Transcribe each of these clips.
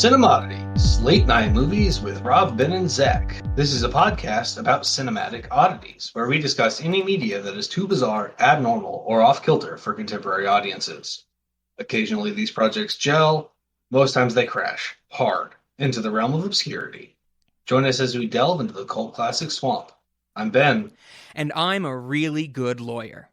Cinemodities, late night movies with Rob, Ben, and Zach. This is a podcast about cinematic oddities, where we discuss any media that is too bizarre, abnormal, or off kilter for contemporary audiences. Occasionally these projects gel, most times they crash, hard, into the realm of obscurity. Join us as we delve into the cult classic swamp. I'm Ben. And I'm a really good lawyer.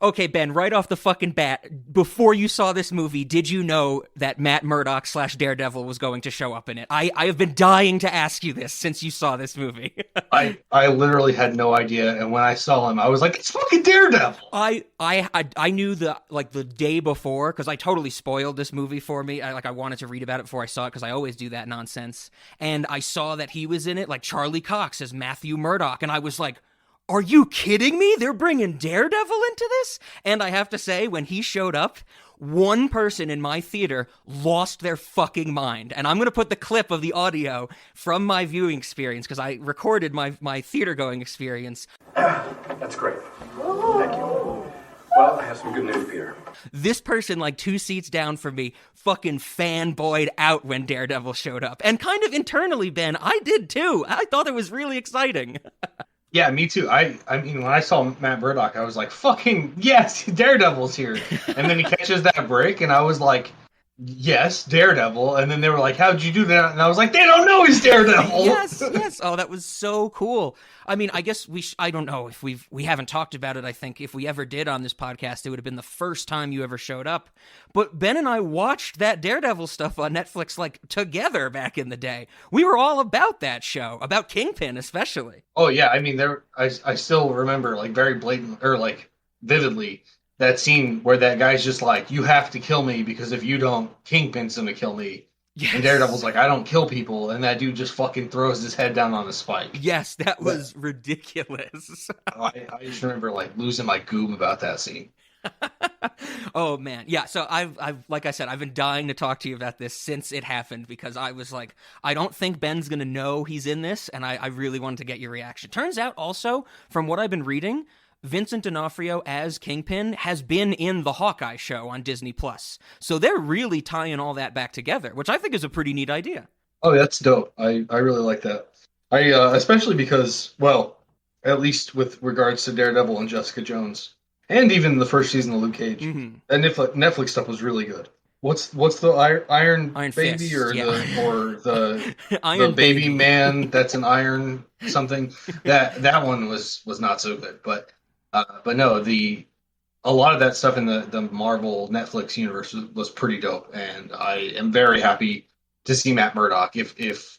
Okay, Ben, right off the fucking bat, before you saw this movie, did you know that Matt Murdock / Daredevil was going to show up in it? I have been dying to ask you this since you saw this movie. I literally had no idea, and when I saw him, I was like, it's fucking Daredevil! I knew the day before, because I totally spoiled this movie for me. I wanted to read about it before I saw it, because I always do that nonsense. And I saw that he was in it, like Charlie Cox as Matthew Murdock, and I was like, are you kidding me? They're bringing Daredevil into this? And I have to say, when he showed up, one person in my theater lost their fucking mind. And I'm going to put the clip of the audio from my viewing experience, because I recorded my theater-going experience. That's great. Thank you. Well, I have some good news, Peter. This person, like 2 seats down from me, fucking fanboyed out when Daredevil showed up. And kind of internally, Ben, I did too. I thought it was really exciting. Yeah, me too. I mean, when I saw Matt Murdock, I was like, fucking yes, Daredevil's here. And then he catches that break, and I was like, yes, Daredevil. And then they were like, how'd you do that? And I was like, they don't know he's Daredevil. Yes. Oh, that was so cool. I mean, I guess I don't know if we haven't talked about it. I think if we ever did on this podcast, it would have been the first time you ever showed up. But Ben and I watched that Daredevil stuff on Netflix, like, together back in the day. We were all about that show, about Kingpin especially. Oh, yeah. I mean, I still remember, like, very blatant, or, like, vividly, that scene where that guy's just like, you have to kill me, because if you don't, Kingpin's gonna kill me. Yes. And Daredevil's like, I don't kill people, and that dude just fucking throws his head down on a spike. Yes, that was ridiculous. I just remember, like, losing my goob about that scene. Oh man, yeah. So I've like I said, I've been dying to talk to you about this since it happened, because I was like, I don't think Ben's gonna know he's in this, and I really wanted to get your reaction. Turns out, also, from what I've been reading, Vincent D'Onofrio as Kingpin has been in the Hawkeye show on Disney+. So they're really tying all that back together, which I think is a pretty neat idea. Oh, that's dope. I really like that. Especially because, well, at least with regards to Daredevil and Jessica Jones, and even the first season of Luke Cage, and Netflix stuff was really good. What's the Iron Baby Fist, or yeah. the Iron the baby man that's an iron something? That one was not so good, but no, a lot of that stuff in the Marvel Netflix universe was pretty dope, and I am very happy to see Matt Murdock. If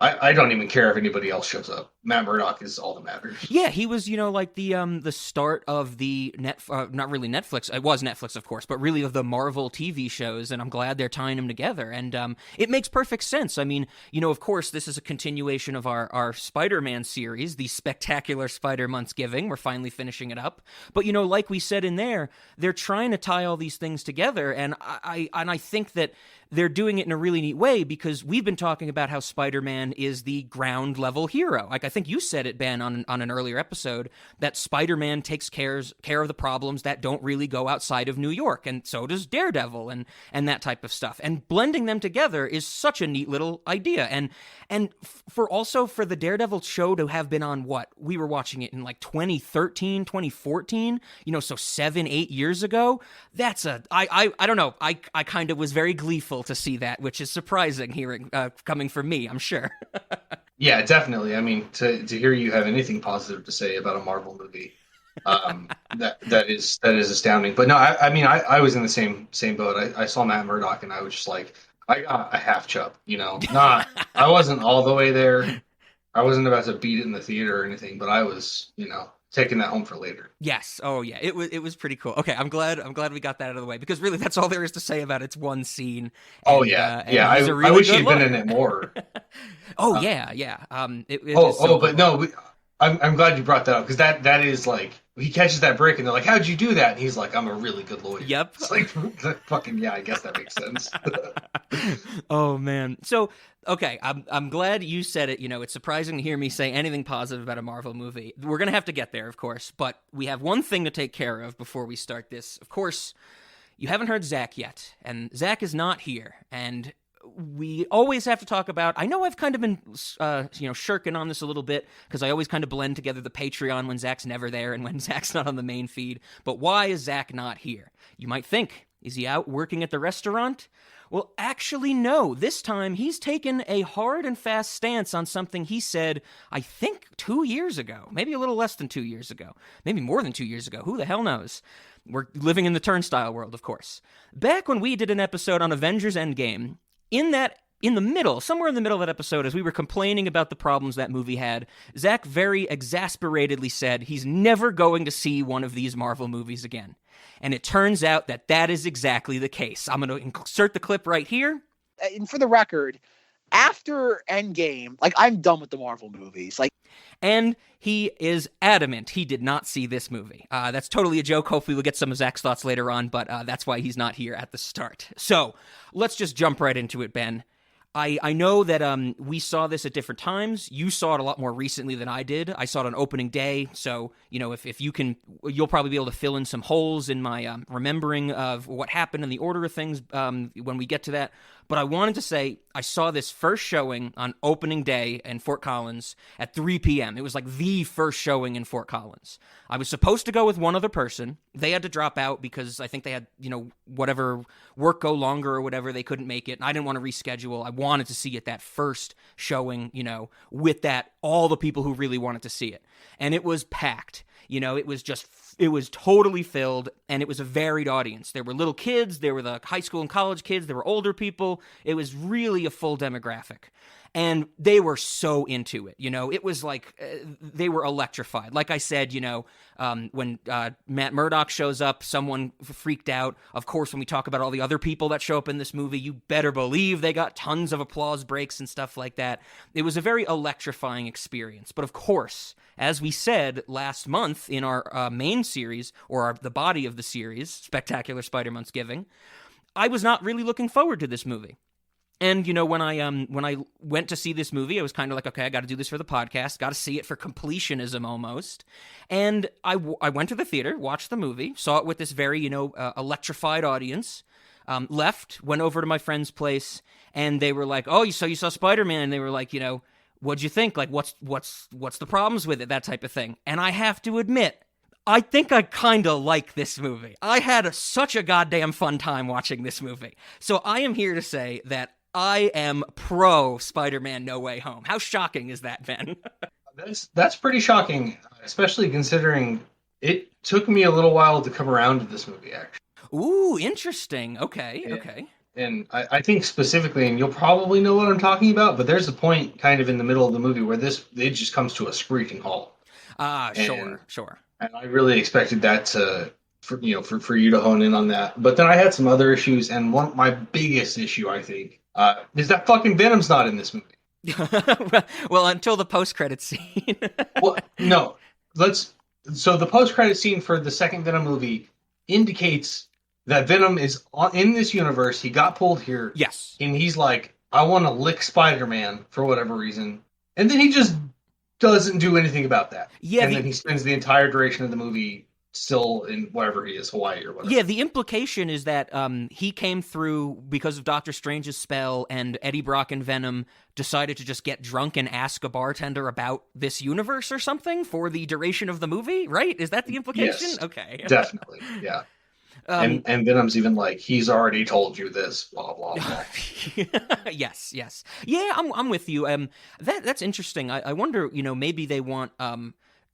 I don't even care if anybody else shows up, Matt Murdock is all that matters. Yeah, he was, like the start of the not really Netflix. It was Netflix, of course, but really of the Marvel TV shows, and I'm glad they're tying them together. And it makes perfect sense. I mean, of course, this is a continuation of our Spider-Man series, the Spectacular Spider-Monthsgiving. We're finally finishing it up. But like we said in there, they're trying to tie all these things together, and I think that they're doing it in a really neat way, because we've been talking about how Spider-Man is the ground level hero. Like, I think you said it, Ben, on an earlier episode, that Spider-Man takes care of the problems that don't really go outside of New York, and so does Daredevil and that type of stuff. And blending them together is such a neat little idea. And for the Daredevil show to have been on, what? We were watching it in like 2013, 2014, so 7-8 years ago. That's I don't know. I kind of was very gleeful to see that, which is surprising hearing coming from me, I'm sure. Yeah, definitely. I mean, to hear you have anything positive to say about a Marvel movie, that is astounding. But no, I was in the same boat. I saw Matt Murdock, and I was just like, I got a half chub, Not, I wasn't all the way there. I wasn't about to beat it in the theater or anything, but I was, taking that home for later. Yes. Oh yeah. It was pretty cool. Okay. I'm glad we got that out of the way, because really that's all there is to say about its one scene. And, oh yeah. I wish he'd been in it more. Oh yeah. But no, I'm glad you brought that up, because that is like, he catches that break and they're like, how'd you do that? And he's like, I'm a really good lawyer. Yep. It's like, fucking, yeah, I guess that makes sense. Oh man. So, okay, I'm glad you said it. It's surprising to hear me say anything positive about a Marvel movie. We're going to have to get there, of course, but we have one thing to take care of before we start this. Of course, you haven't heard Zach yet, and Zach is not here, and we always have to talk about, I know I've kind of been, shirking on this a little bit because I always kind of blend together the Patreon when Zach's never there and when Zach's not on the main feed. But why is Zach not here? You might think, is he out working at the restaurant? Well, actually, no. This time, he's taken a hard and fast stance on something he said, I think, 2 years ago. Maybe a little less than 2 years ago. Maybe more than 2 years ago. Who the hell knows? We're living in the turnstile world, of course. Back when we did an episode on Avengers Endgame, somewhere in the middle of that episode, as we were complaining about the problems that movie had, Zach very exasperatedly said he's never going to see one of these Marvel movies again. And it turns out that that is exactly the case. I'm going to insert the clip right here. And for the record, after Endgame, I'm done with the Marvel movies. And he is adamant he did not see this movie. That's totally a joke. Hopefully we'll get some of Zach's thoughts later on, but that's why he's not here at the start. So let's just jump right into it, Ben. I know that we saw this at different times. You saw it a lot more recently than I did. I saw it on opening day, so if you can, you'll probably be able to fill in some holes in my remembering of what happened and the order of things when we get to that. But I wanted to say I saw this first showing on opening day in Fort Collins at 3 p.m. It was like the first showing in Fort Collins. I was supposed to go with one other person. They had to drop out because I think they had, whatever work go longer or whatever. They couldn't make it. And I didn't want to reschedule. I wanted to see it that first showing, with all the people who really wanted to see it. And it was packed. It was totally filled, and it was a varied audience. There were little kids, there were the high school and college kids, there were older people. It was really a full demographic. And they were so into it, It was like they were electrified. Like I said, when Matt Murdock shows up, someone freaked out. Of course, when we talk about all the other people that show up in this movie, you better believe they got tons of applause breaks and stuff like that. It was a very electrifying experience. But of course, as we said last month in our main series, or the body of the series, Spectacular Spider-Month's Giving, I was not really looking forward to this movie. And, when I went to see this movie, I was kind of like, okay, I got to do this for the podcast, got to see it for completionism almost. And I went to the theater, watched the movie, saw it with this very, electrified audience, went over to my friend's place, and they were like, oh, so you saw Spider-Man? And they were like, what'd you think? Like, what's the problems with it? That type of thing. And I have to admit, I think I kind of like this movie. I had such a goddamn fun time watching this movie. So I am here to say that I am pro Spider-Man No Way Home. How shocking is that, Ben? That's pretty shocking, especially considering it took me a little while to come around to this movie, actually. Ooh, interesting. Okay, okay. And I think specifically, and you'll probably know what I'm talking about, but there's a point kind of in the middle of the movie where it just comes to a screeching halt. Sure. And I really expected that for you to hone in on that. But then I had some other issues, and my biggest issue, I think, is that fucking Venom's not in this movie. Well, until the post-credit scene. Well, no. So the post-credit scene for the second Venom movie indicates that Venom is in this universe. He got pulled here. Yes. And he's like, I want to lick Spider-Man for whatever reason. And then he just doesn't do anything about that. Yeah. And then he spends the entire duration of the movie still in wherever he is, Hawaii or whatever. Yeah, the implication is that he came through because of Doctor Strange's spell, and Eddie Brock and Venom decided to just get drunk and ask a bartender about this universe or something for the duration of the movie, right? Is that the implication? Yes, okay. Definitely, yeah. And Venom's even like, he's already told you this, blah, blah, blah. Yes. Yeah, I'm with you. That's interesting. I wonder, maybe they want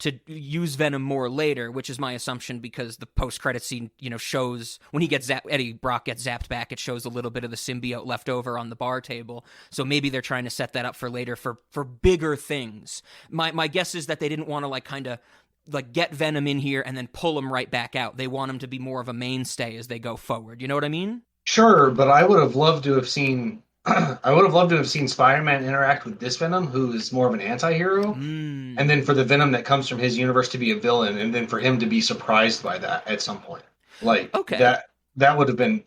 to use Venom more later, which is my assumption because the post-credit scene, shows when he gets Eddie Brock gets zapped back, it shows a little bit of the symbiote left over on the bar table. So maybe they're trying to set that up for later for bigger things. My guess is that they didn't want to get Venom in here and then pull him right back out. They want him to be more of a mainstay as they go forward. You know what I mean? Sure, but I would have loved to have seen Spider-Man interact with this Venom, who is more of an anti-hero, and then for the Venom that comes from his universe to be a villain, and then for him to be surprised by that at some point. That would have been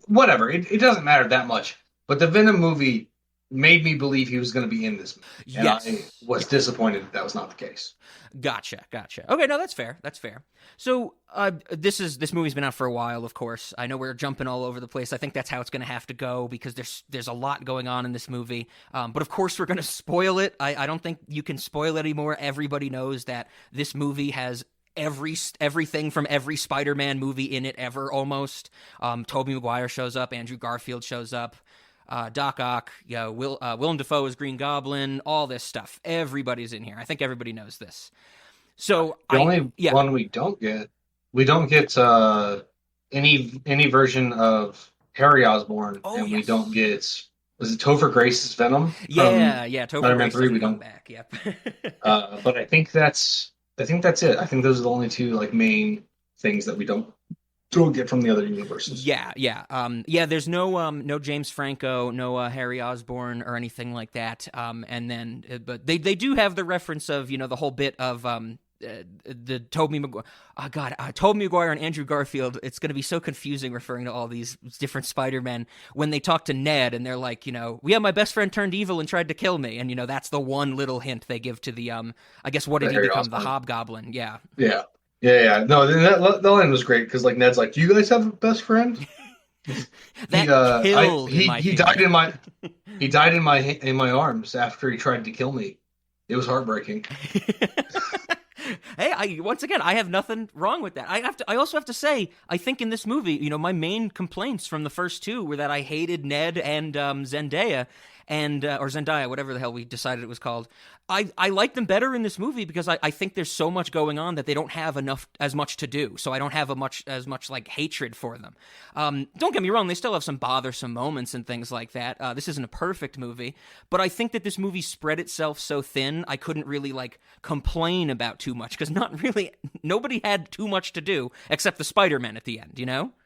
whatever. It doesn't matter that much. But the Venom movie made me believe he was going to be in this movie. And I Yes. was disappointed that was not the case. Gotcha. Okay, no, that's fair. So, this movie's been out for a while, of course. I know we're jumping all over the place. I think that's how it's going to have to go because there's a lot going on in this movie. But of course, we're going to spoil it. I don't think you can spoil it anymore. Everybody knows that this movie has everything from every Spider-Man movie in it ever, almost. Tobey Maguire shows up. Andrew Garfield shows up. Doc Ock, Willem Dafoe is Green Goblin, all this stuff. Everybody's in here. I think everybody knows this. So The only one we don't get any version of Harry Osborn, and we don't get, was it Topher Grace's Venom? Topher Spider-Man Grace 3, doesn't we come don't. back. Yep. But I think that's it. I think those are the only two like main things that we don't get from the other universes. Yeah. There's no James Franco, no Harry Osborn or anything like that. And then, but they do have the reference of the whole bit of the Tobey Maguire. Oh God, Tobey Maguire and Andrew Garfield. It's going to be so confusing referring to all these different Spider-Men when they talk to Ned and they're like, my best friend turned evil and tried to kill me, and that's the one little hint they give to the I guess what did he become? The Hobgoblin? Yeah. Yeah. No, that line was great because like Ned's like, "Do you guys have a best friend?" He died in my arms after he tried to kill me. It was heartbreaking. Hey, I have nothing wrong with that. I also have to say, I think in this movie, my main complaints from the first two were that I hated Ned and Zendaya, or Zendaya, whatever the hell we decided it was called. I like them better in this movie because I think there's so much going on that they don't have as much to do. So I don't have as much like hatred for them. Don't get me wrong, they still have some bothersome moments and things like that. This isn't a perfect movie, but I think that this movie spread itself so thin, I couldn't really like complain about too much because nobody had too much to do except the Spider-Man at the end,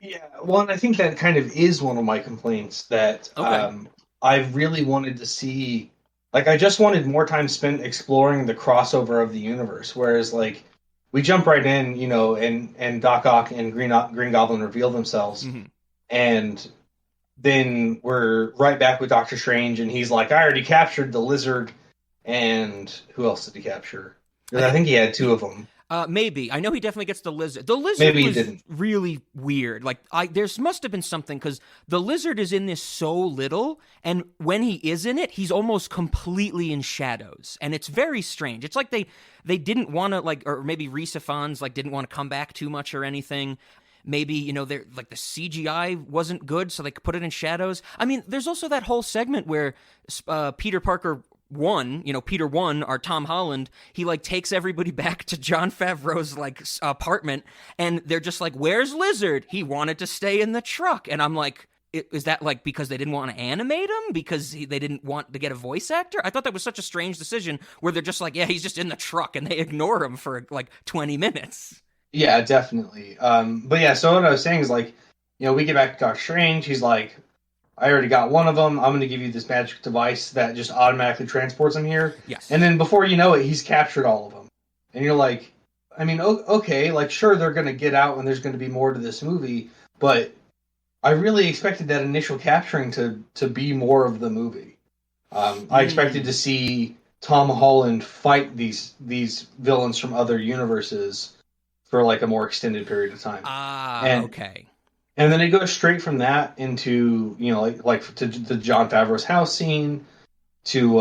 Yeah, well, and I think that kind of is one of my complaints that I really wanted to see. Like, I just wanted more time spent exploring the crossover of the universe, whereas, like, we jump right in, and Doc Ock and Green Goblin reveal themselves, and then we're right back with Doctor Strange, and he's like, I already captured the Lizard, and who else did he capture? I think he had two of them. Maybe. I know he definitely gets the Lizard. The Lizard Maybe was really weird. Like, there must have been something, because the Lizard is in this so little, and when he is in it, he's almost completely in shadows, and it's very strange. It's like they didn't want to, like, or maybe Rhys Ifans, like, didn't want to come back too much or anything. Maybe, they're like the CGI wasn't good, so they could put it in shadows. I mean, there's also that whole segment where Peter Parker Peter 1, our Tom Holland, he like takes everybody back to Jon Favreau's like apartment, and they're just like, where's Lizard? He wanted to stay in the truck. And I'm like, is that like because they didn't want to animate him? Because they didn't want to get a voice actor? I thought that was such a strange decision where they're just like, yeah, he's just in the truck, and they ignore him for like 20 minutes. Yeah, definitely. But yeah, so what I was saying is like, we get back to Doctor Strange, he's like, I already got one of them. I'm going to give you this magic device that just automatically transports him here. Yes. And then before you know it, he's captured all of them. And you're like, I mean, okay, like, sure, they're going to get out and there's going to be more to this movie, but I really expected that initial capturing to be more of the movie. I expected to see Tom Holland fight these villains from other universes for, like, a more extended period of time. Okay. And then it goes straight from that into, like to the Jon Favreau's house scene, to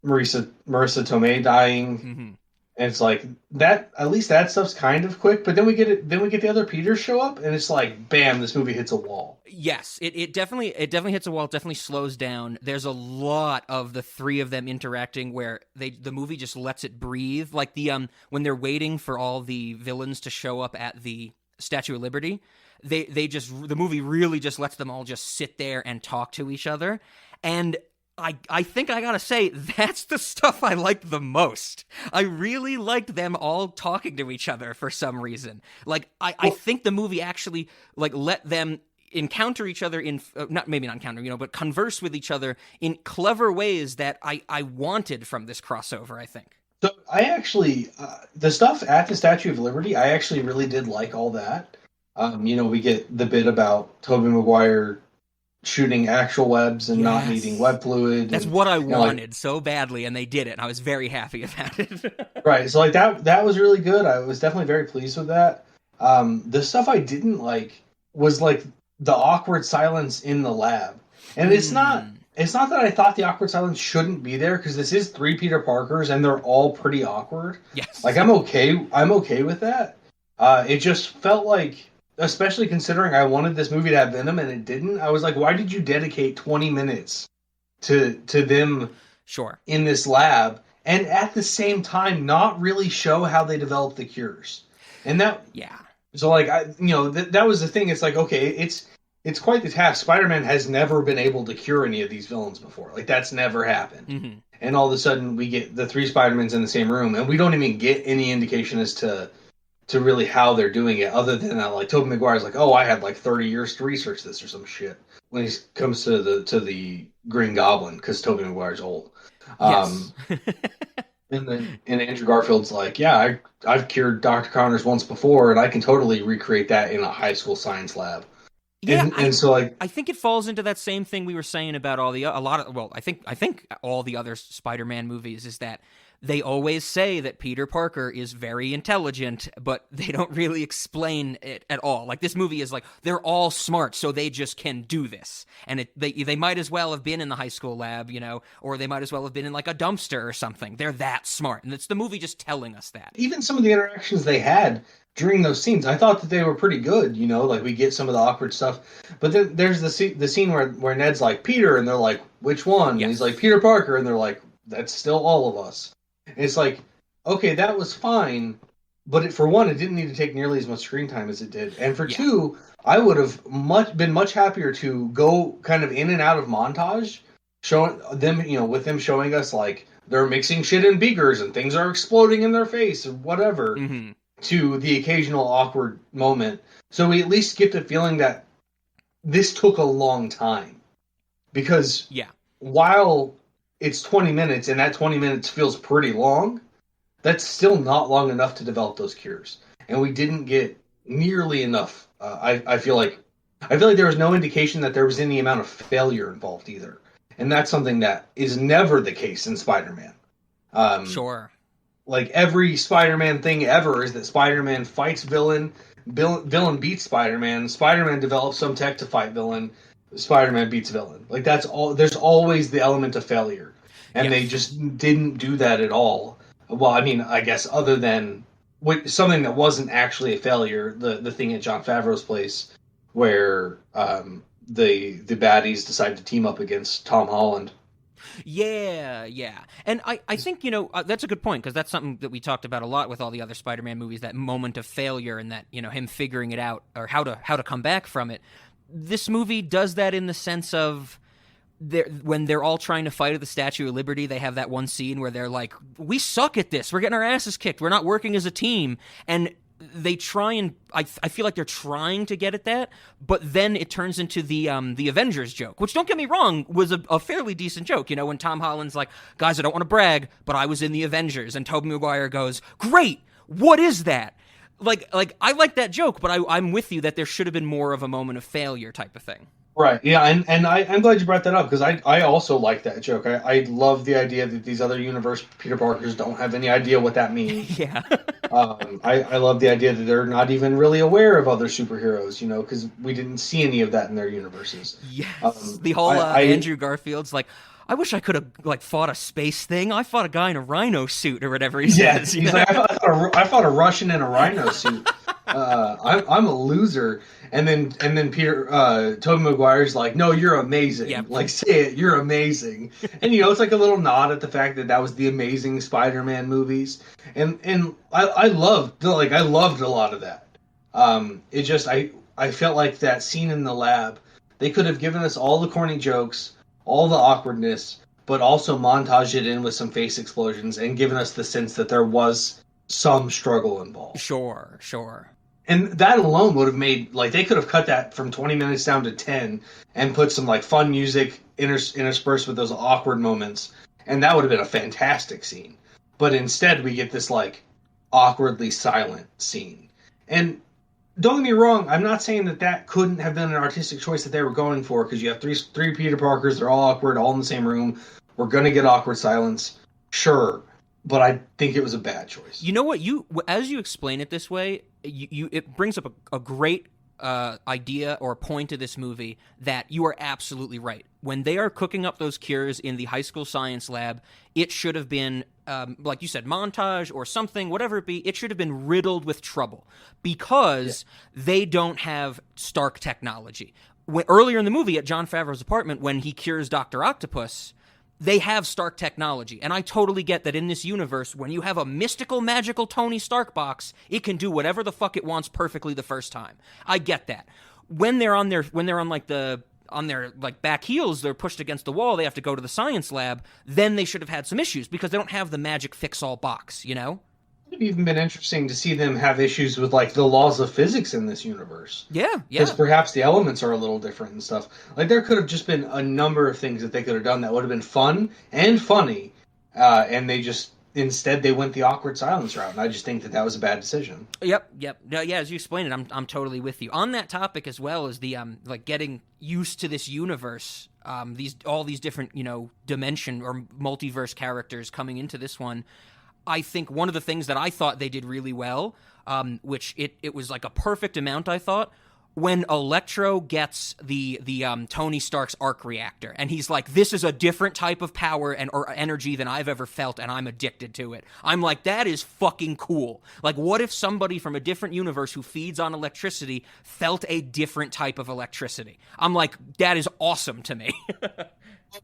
Marissa Tomei dying, and it's like that. At least that stuff's kind of quick. But then we get the other Peters show up, and it's like, bam! This movie hits a wall. Yes, it definitely hits a wall. It definitely slows down. There's a lot of the three of them interacting where the movie just lets it breathe. Like the when they're waiting for all the villains to show up at the Statue of Liberty. The movie really just lets them all just sit there and talk to each other. And I think I gotta say, that's the stuff I liked the most. I really liked them all talking to each other for some reason. Like, I think the movie actually, like, let them encounter each other in, not encounter, but converse with each other in clever ways that I wanted from this crossover, I think. So I actually, the stuff at the Statue of Liberty, I actually really did like all that. We get the bit about Tobey Maguire shooting actual webs and not Yes. needing web fluid. That's and, what I you know, wanted so badly, and they did it, and I was very happy about it. right. So like that was really good. I was definitely very pleased with that. The stuff I didn't like was like the awkward silence in the lab. And it's not that I thought the awkward silence shouldn't be there, because this is 3 Peter Parkers and they're all pretty awkward. Yes. Like I'm okay with that. It just felt like, especially considering I wanted this movie to have Venom and it didn't, I was like, why did you dedicate 20 minutes to them Sure. in this lab and at the same time not really show how they develop the cures? And that, Yeah. so like, that was the thing. It's like, okay, it's quite the task. Spider-Man has never been able to cure any of these villains before. Like, that's never happened. Mm-hmm. And all of a sudden we get the 3 Spider-Mans in the same room and we don't even get any indication as to really how they're doing it, other than that, like, Tobey Maguire's like, oh, I had like 30 years to research this or some shit when he comes to the Green Goblin, because Tobey Maguire's old. Yes. And Andrew Garfield's like, yeah, I've cured Dr. Connors once before, and I can totally recreate that in a high school science lab. Yeah, and so like, I think it falls into that same thing we were saying about I think all the other Spider-Man movies, is that they always say that Peter Parker is very intelligent, but they don't really explain it at all. Like, this movie is like, they're all smart, so they just can do this. And they might as well have been in the high school lab, or they might as well have been in like a dumpster or something. They're that smart. And it's the movie just telling us that. even some of the interactions they had during those scenes, I thought that they were pretty good, like we get some of the awkward stuff. But then there's the scene where Ned's like, Peter, and they're like, which one? Yes. And he's like, Peter Parker, and they're like, that's still all of us. And it's like, okay, that was fine, but for one, it didn't need to take nearly as much screen time as it did. And for two, I would have been much happier to go kind of in and out of montage, showing them, with them showing us like they're mixing shit in beakers and things are exploding in their face or whatever, to the occasional awkward moment. So we at least get the feeling that this took a long time. Because while it's 20 minutes, and that 20 minutes feels pretty long, that's still not long enough to develop those cures. And we didn't get nearly enough. I feel like there was no indication that there was any amount of failure involved either. And that's something that is never the case in Spider-Man. Sure. Like, every Spider-Man thing ever is that Spider-Man fights villain beats Spider-Man develops some tech to fight villain, Spider-Man beats villain. Like, that's all. There's always the element of failure, and they just didn't do that at all. Well, I mean, I guess other than something that wasn't actually a failure, the thing at Jon Favreau's place where the baddies decide to team up against Tom Holland. Yeah. And I think, that's a good point, because that's something that we talked about a lot with all the other Spider-Man movies, that moment of failure and that, him figuring it out or how to come back from it. This movie does that in the sense of when they're all trying to fight at the Statue of Liberty, they have that one scene where they're like, we suck at this. We're getting our asses kicked. We're not working as a team. And they try and I feel like they're trying to get at that, but then it turns into the Avengers joke, which, don't get me wrong, was a fairly decent joke. When Tom Holland's like, guys, I don't want to brag, but I was in the Avengers, and Tobey Maguire goes, great, what is that? Like I like that joke, but I'm with you that there should have been more of a moment of failure type of thing. Right, yeah, and I'm glad you brought that up, because I also like that joke. I love the idea that these other universe Peter Parkers don't have any idea what that means. Yeah. I love the idea that they're not even really aware of other superheroes, because we didn't see any of that in their universes. Yes. The whole Andrew Garfield's like, I wish I could have fought a space thing. I fought a guy in a rhino suit or whatever he says. He's like, I fought a Russian in a rhino suit. I'm a loser. And then Tobey Maguire's like, no, you're amazing. Yep. Like, say it, you're amazing. And it's like a little nod at the fact that was the Amazing Spider-Man movies. And I loved a lot of that. It just I felt like that scene in the lab, they could have given us all the corny jokes, all the awkwardness, but also montaged it in with some face explosions and given us the sense that there was some struggle involved. Sure. And that alone would have made, they could have cut that from 20 minutes down to 10 and put some, fun music interspersed with those awkward moments. And that would have been a fantastic scene. But instead, we get this, awkwardly silent scene. And don't get me wrong. I'm not saying that couldn't have been an artistic choice that they were going for, because you have three Peter Parkers. They're all awkward, all in the same room. We're gonna get awkward silence, sure, but I think it was a bad choice. You know what? As you explain it this way, it brings up a great idea or point to this movie that you are absolutely right. When they are cooking up those cures in the high school science lab, it should have been, like you said, montage or something, whatever it be. It should have been riddled with trouble because they don't have Stark technology. Earlier in the movie at Jon Favreau's apartment, when he cures Dr. Octopus, they have Stark technology. And I totally get that in this universe, when you have a mystical, magical Tony Stark box, it can do whatever the fuck it wants perfectly the first time. I get that. When they're on their back heels, they're pushed against the wall, they have to go to the science lab, then they should have had some issues because they don't have the magic fix-all box, you know? It'd even been interesting to see them have issues with like the laws of physics in this universe. Yeah. Because perhaps the elements are a little different and stuff. Like there could have just been a number of things that they could have done that would have been fun and funny, and instead they went the awkward silence route, and I just think that was a bad decision. Yep. No, yeah, as you explained it, I'm totally with you on that topic, as well as the like getting used to this universe. All these different dimension or multiverse characters coming into this one. I think one of the things that I thought they did really well, which it was like a perfect amount, I thought, when Electro gets the Tony Stark's arc reactor, and he's like, this is a different type of power or energy than I've ever felt, and I'm addicted to it. I'm like, that is fucking cool. Like, what if somebody from a different universe who feeds on electricity felt a different type of electricity? I'm like, that is awesome to me.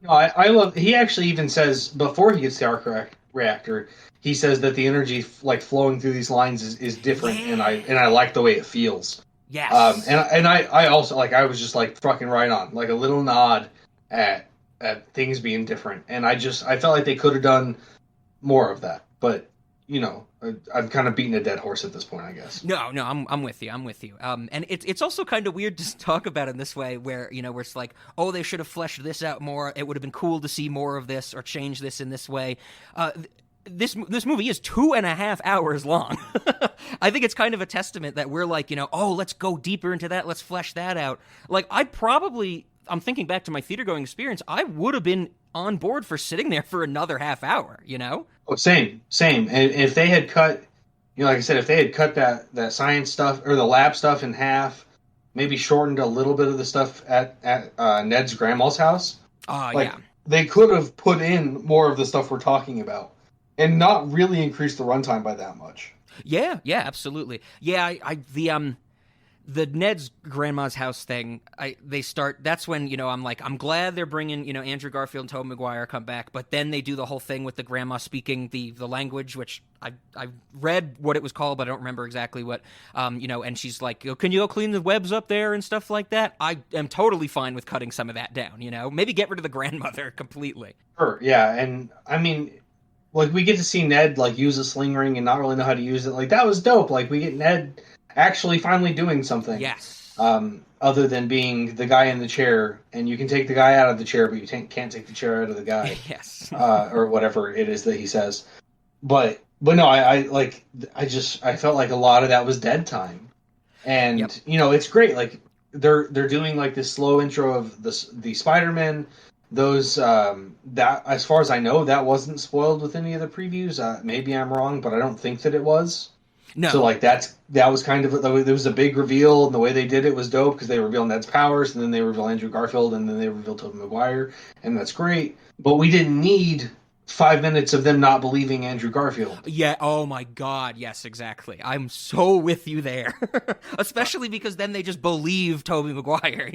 No, I love. He actually even says before he gets the arc reactor, he says that the energy like flowing through these lines is different, and I like the way it feels. Yes. And I also like, I was just like fucking right on, like a little nod at things being different, and I felt like they could have done more of that, but I've kind of beaten a dead horse at this point, I guess. No, I'm with you. And it's also kind of weird to talk about in this way, where where it's like, oh, they should have fleshed this out more. It would have been cool to see more of this or change this in this way. This movie is 2.5 hours long. I think it's kind of a testament that we're like, oh, let's go deeper into that. Let's flesh that out. Like, I'm thinking back to my theater going experience. I would have been on board for sitting there for another half hour, Oh, same. And if they had cut, like I said, if they had cut that science stuff or the lab stuff in half, maybe shortened a little bit of the stuff at Ned's grandma's house. Yeah. They could have put in more of the stuff we're talking about and not really increase the runtime by that much. Yeah, absolutely. Yeah, the Ned's grandma's house thing, that's when, I'm like, I'm glad they're bringing, Andrew Garfield and Tobey Maguire come back, but then they do the whole thing with the grandma speaking the language, which I read what it was called, but I don't remember exactly what, and she's like, can you go clean the webs up there and stuff like that? I am totally fine with cutting some of that down, maybe get rid of the grandmother completely. Sure, yeah, and I mean, like, we get to see Ned, like, use a sling ring and not really know how to use it. Like, that was dope. Like, we get Ned actually finally doing something. Yes. Other than being the guy in the chair, and you can take the guy out of the chair, but you can't take the chair out of the guy. Yes. Or whatever it is that he says. But no, I felt like a lot of that was dead time. And, yep. It's great. Like, they're doing, like, this slow intro of the Spider-Man. Those that, as far as I know, that wasn't spoiled with any of the previews. Maybe I'm wrong, but I don't think that it was. No. So like that was kind of, there was a big reveal, and the way they did it was dope because they reveal Ned's powers, and then they reveal Andrew Garfield, and then they reveal Tobey Maguire, and that's great. But we didn't need 5 minutes of them not believing Andrew Garfield. Yeah, oh my god, yes, exactly. I'm so with you there. Especially because then they just believe Tobey Maguire,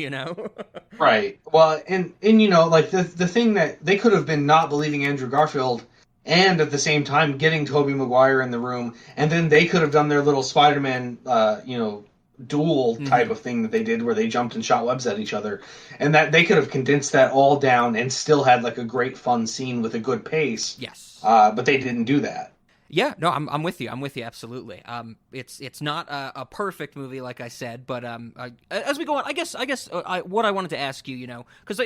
Right. Well, and like the thing that they could have been not believing Andrew Garfield and at the same time getting Tobey Maguire in the room, and then they could have done their little Spider-Man duel type of thing that they did where they jumped and shot webs at each other, and that they could have condensed that all down and still had like a great fun scene with a good pace. Yes. But they didn't do that. Yeah, no, I'm with you. I'm with you absolutely. It's not a perfect movie, like I said, but as we go on, I guess what I wanted to ask you, because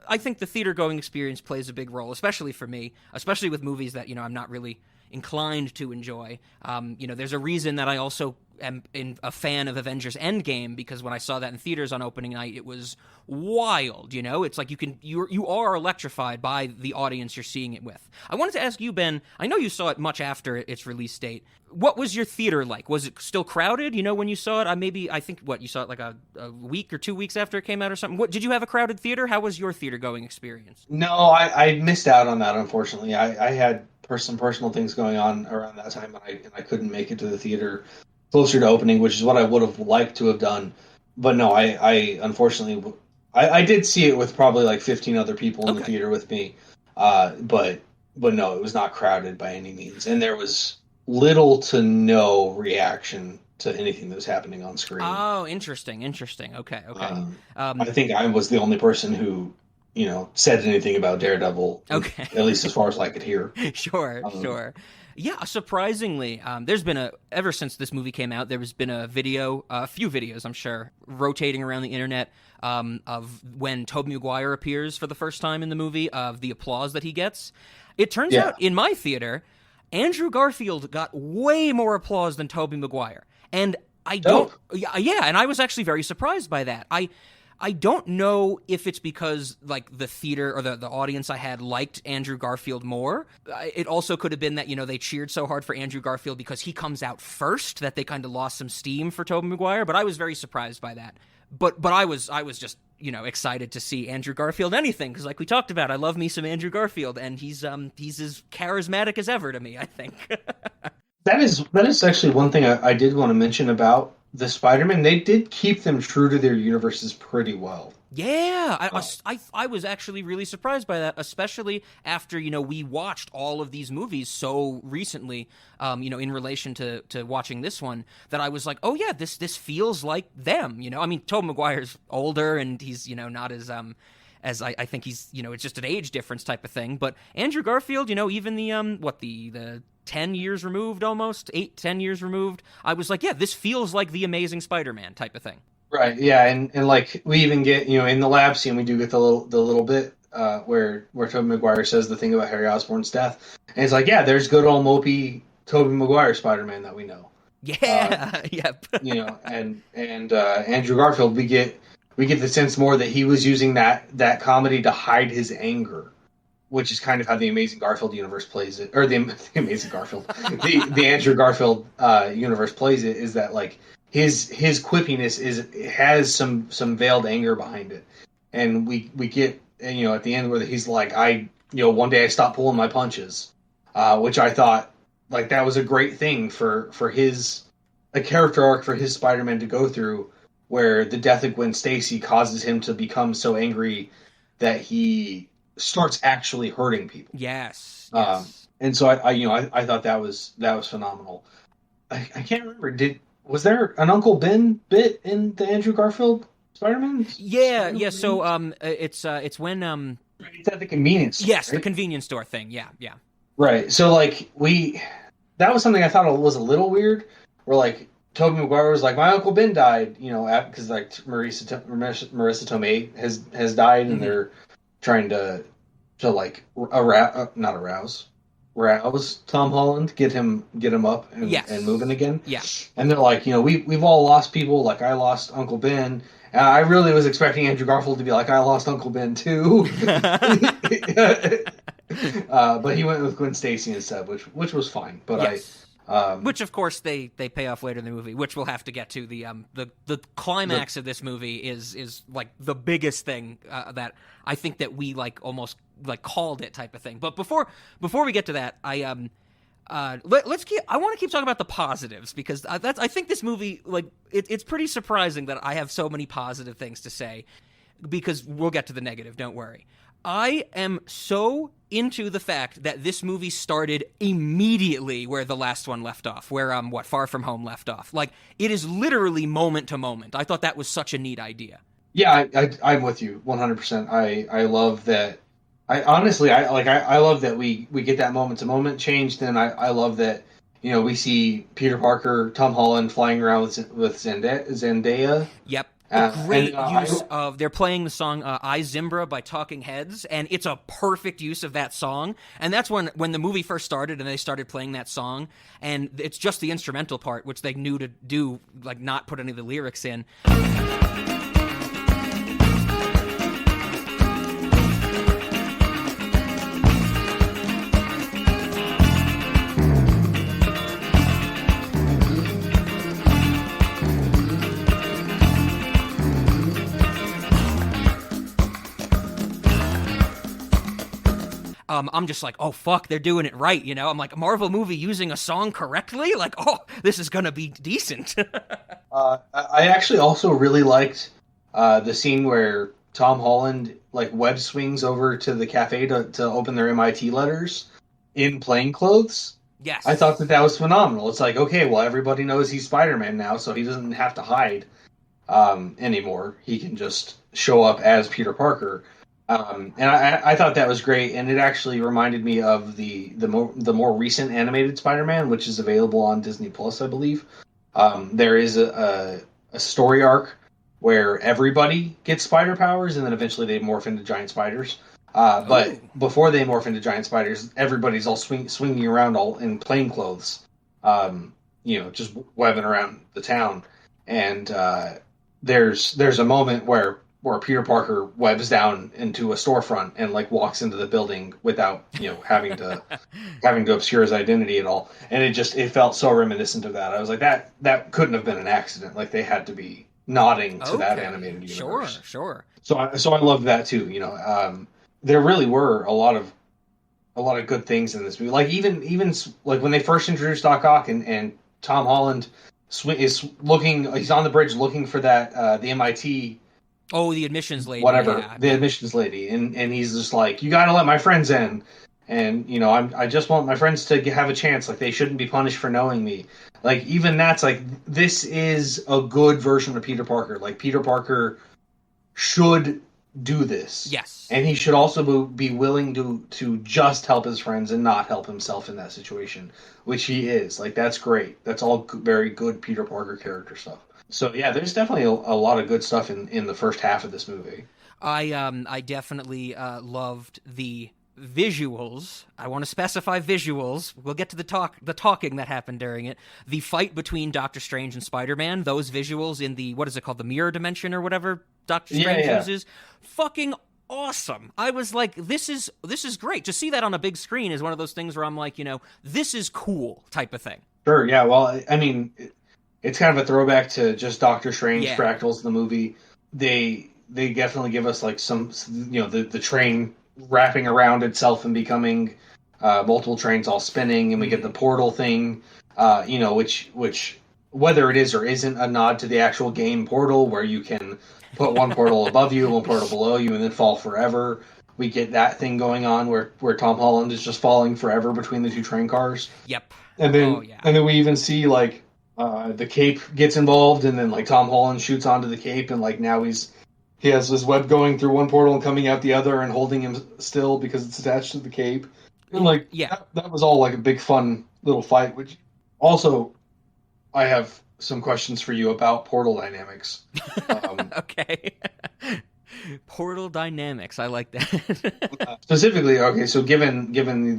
I think the theater going experience plays a big role, especially for me, especially with movies that I'm not really inclined to enjoy. There's a reason that I also am a fan of Avengers Endgame, because when I saw that in theaters on opening night, it was wild. It's like you are electrified by the audience you're seeing it with. I wanted to ask you, Ben, I know you saw it much after its release date. What was your theater like? Was it still crowded, when you saw it? I think you saw it like a week or 2 weeks after it came out or something. Did you have a crowded theater? How was your theater going experience? No, I missed out on that, unfortunately. I had some personal things going on around that time, and I couldn't make it to the theater closer to opening, which is what I would have liked to have done. But no, I unfortunately, I did see it with probably like 15 other people in the theater with me. But no, it was not crowded by any means. And there was little to no reaction to anything that was happening on screen. Oh, interesting. Okay. I think I was the only person who, said anything about Daredevil. Okay. At least as far as I could hear. Sure. Yeah, surprisingly, there's been ever since this movie came out, there's been a few videos, I'm sure, rotating around the internet of when Tobey Maguire appears for the first time in the movie, of the applause that he gets. It turns out, in my theater, Andrew Garfield got way more applause than Tobey Maguire. And I don't... Yeah, and I was actually very surprised by that. I don't know if it's because, like, the theater or the audience I had liked Andrew Garfield more. It also could have been that, they cheered so hard for Andrew Garfield because he comes out first that they kind of lost some steam for Tobey Maguire, but I was very surprised by that. But I was just, excited to see Andrew Garfield anything, because like we talked about, I love me some Andrew Garfield, and he's as charismatic as ever to me, I think. That is actually one thing I did want to mention about the Spider-Man. They did keep them true to their universes pretty well. Yeah, I was actually really surprised by that, especially after, we watched all of these movies so recently, in relation to watching this one, that I was like, oh yeah, this feels like them, I mean, Tobey Maguire's older, and he's, not as I think he's, it's just an age difference type of thing, but Andrew Garfield, even the 10 years removed, almost 10 years removed, I was like, yeah, this feels like the Amazing Spider-Man type of thing. Right, yeah, and like we even get, in the lab scene, we do get the little bit where Tobey Maguire says the thing about Harry Osborn's death, and it's like, yeah, there's good old mopey Tobey Maguire Spider-Man that we know. Yeah, yep. And Andrew Garfield, we get the sense more that he was using that comedy to hide his anger, which is kind of how the Amazing Garfield universe plays it, or the Amazing Garfield, the Andrew Garfield universe plays it, is that like his quippiness has some veiled anger behind it, and we get at the end where he's like, one day I stopped pulling my punches, which I thought like that was a great thing for a character arc for his Spider-Man to go through, where the death of Gwen Stacy causes him to become so angry that he starts actually hurting people. Yes. And so I thought that was phenomenal. I can't remember. Was there an Uncle Ben bit in the Andrew Garfield Spider-Man? Yeah. So it's when it's at the convenience store. Yes, right? The convenience store thing. Yeah. Right. So like that was something I thought was a little weird. Where like Tobey Maguire was like, my Uncle Ben died, because like Marissa Tomei has died, and they're trying to like rouse Tom Holland, get him up and moving again. Yeah. And they're like, we've all lost people. Like I lost Uncle Ben. I really was expecting Andrew Garfield to be like, I lost Uncle Ben too. But he went with Gwen Stacy instead, which was fine. But yes. Which, of course, they pay off later in the movie, which we'll have to get to. The climax of this movie is like the biggest thing that I think that we like almost like called it type of thing. But before we get to that, I want to keep talking about the positives, because I think this movie, like it's pretty surprising that I have so many positive things to say, because we'll get to the negative. Don't worry. I am so into the fact that this movie started immediately where the last one left off, where Far From Home left off. Like, it is literally moment to moment. I thought that was such a neat idea. Yeah, I'm with you 100%. I love that. I love that we get that moment to moment change. Then I love that we see Peter Parker, Tom Holland flying around with Zendaya. Yep. A great and use of, they're playing the song I Zimbra by Talking Heads, and it's a perfect use of that song. And that's when the movie first started and they started playing that song, and it's just the instrumental part, which they knew to do, like not put any of the lyrics in. I'm just like, oh, fuck, they're doing it right, you know? I'm like, a Marvel movie using a song correctly? Like, oh, this is gonna be decent. I actually also really liked the scene where Tom Holland, like, web swings over to the cafe to open their MIT letters in plain clothes. Yes. I thought that was phenomenal. It's like, okay, well, everybody knows he's Spider-Man now, so he doesn't have to hide anymore. He can just show up as Peter Parker. And I thought that was great, and it actually reminded me of the more recent animated Spider-Man, which is available on Disney Plus, I believe. There is a story arc where everybody gets spider powers, and then eventually they morph into giant spiders. But before they morph into giant spiders, everybody's all swinging around all in plain clothes, just webbing around the town. And there's a moment where Peter Parker webs down into a storefront and like walks into the building without having to obscure his identity at all, and it felt so reminiscent of that. I was like, that couldn't have been an accident. Like, they had to be nodding to that animated universe. Sure. So I loved that too. There really were a lot of good things in this movie. Like even like when they first introduced Doc Ock and Tom Holland is looking, he's on the bridge looking for that the MIT. Oh, the admissions lady. Whatever, yeah. the admissions lady. And he's just like, you gotta let my friends in. And, I just want my friends to have a chance. Like, they shouldn't be punished for knowing me. Like, even that's like, this is a good version of Peter Parker. Like, Peter Parker should do this. Yes. And he should also be willing to just help his friends and not help himself in that situation, which he is. Like, that's great. That's all very good Peter Parker character stuff. So yeah, there's definitely a lot of good stuff in the first half of this movie. I definitely loved the visuals. I want to specify visuals. We'll get to the talking that happened during it. The fight between Doctor Strange and Spider-Man, those visuals in the, what is it called, the mirror dimension or whatever Doctor Strange uses, fucking awesome. I was like, this is great. To see that on a big screen is one of those things where I'm like, this is cool type of thing. Sure, yeah. Well, I mean, it's kind of a throwback to just Doctor Strange fractals, the movie. They definitely give us like some, the train wrapping around itself and becoming multiple trains all spinning, and we get the portal thing, which whether it is or isn't a nod to the actual game Portal, where you can put one portal above you, one portal below you, and then fall forever. We get that thing going on where Tom Holland is just falling forever between the two train cars. Yep. And then we even see like the cape gets involved, and then like Tom Holland shoots onto the cape, and like now he has his web going through one portal and coming out the other and holding him still because it's attached to the cape. And like that was all like a big fun little fight. Which also, I have some questions for you about portal dynamics. Okay. Portal dynamics. I like that. Specifically, okay, so given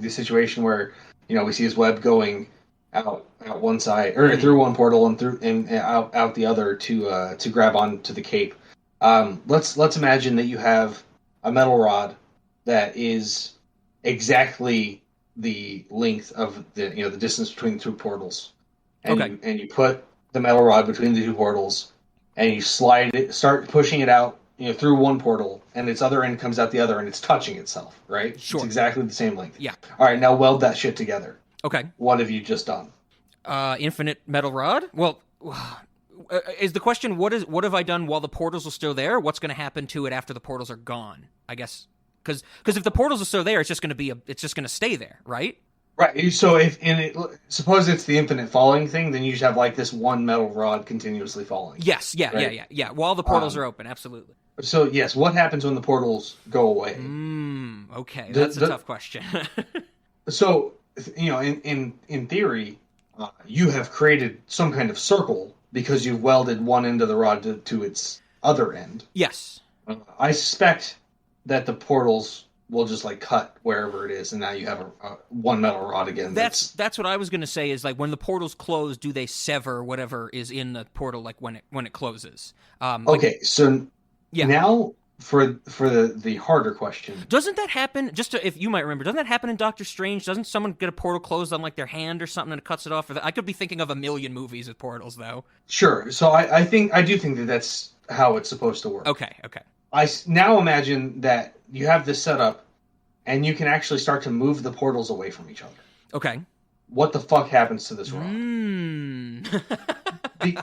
the situation where we see his web going out one side or through one portal and through and out the other to grab onto the cape. Let's imagine that you have a metal rod that is exactly the length of the distance between the two portals, and you put the metal rod between the two portals, and you start pushing it out through one portal, and its other end comes out the other, and it's touching itself, right? Sure. It's exactly the same length. Yeah. All right, now weld that shit together. Okay. What have you just done? Infinite metal rod? Well, is the question what have I done while the portals are still there? What's going to happen to it after the portals are gone? I guess because if the portals are still there, it's just going to stay there, right? Right. So suppose it's the infinite falling thing, then you just have like this one metal rod continuously falling. Yes. Yeah. Right? Yeah. While the portals are open, absolutely. So yes, what happens when the portals go away? Okay, that's a tough question. So in theory, you have created some kind of circle because you've welded one end of the rod to its other end. Yes. I suspect that the portals will just like cut wherever it is, and now you have a one metal rod again. That's what I was going to say. Is like when the portals close, do they sever whatever is in the portal? Like when it closes. Okay, so now for the harder question. Doesn't that happen? If you might remember, doesn't that happen in Doctor Strange? Doesn't someone get a portal closed on like their hand or something and it cuts it off? I could be thinking of a million movies with portals though. Sure. So I do think that that's how it's supposed to work. Okay. I now imagine that you have this set up, and you can actually start to move the portals away from each other. Okay. What the fuck happens to this rod?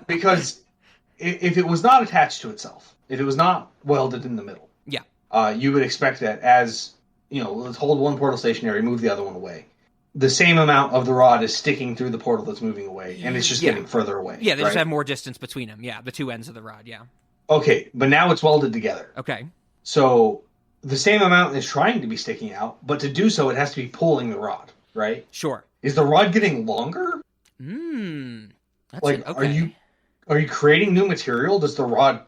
Because if it was not attached to itself, if it was not welded in the middle, you would expect that as, let's hold one portal stationary, move the other one away. The same amount of the rod is sticking through the portal that's moving away, and it's just getting further away. Yeah, they just have more distance between them. Yeah, the two ends of the rod, yeah. Okay, but now it's welded together. Okay. So the same amount is trying to be sticking out, but to do so, it has to be pulling the rod, right? Sure. Is the rod getting longer? Okay. Are you creating new material? Does the rod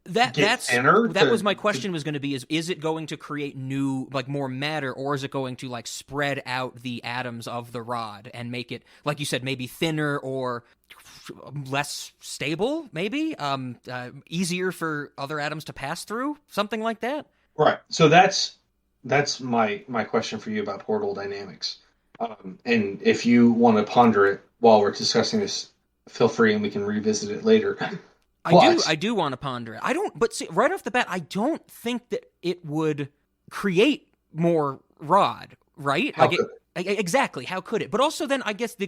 get thinner? That was my question was going to be, is it going to create new, like more matter, or is it going to like spread out the atoms of the rod and make it, like you said, maybe thinner or less stable, maybe easier for other atoms to pass through, something like that? Right. So that's my question for you about portal dynamics. And if you want to ponder it while we're discussing this, feel free, and we can revisit it later. I do want to ponder it. But see, right off the bat, I don't think that it would create more rod, right? Exactly. How could it? But also then I guess the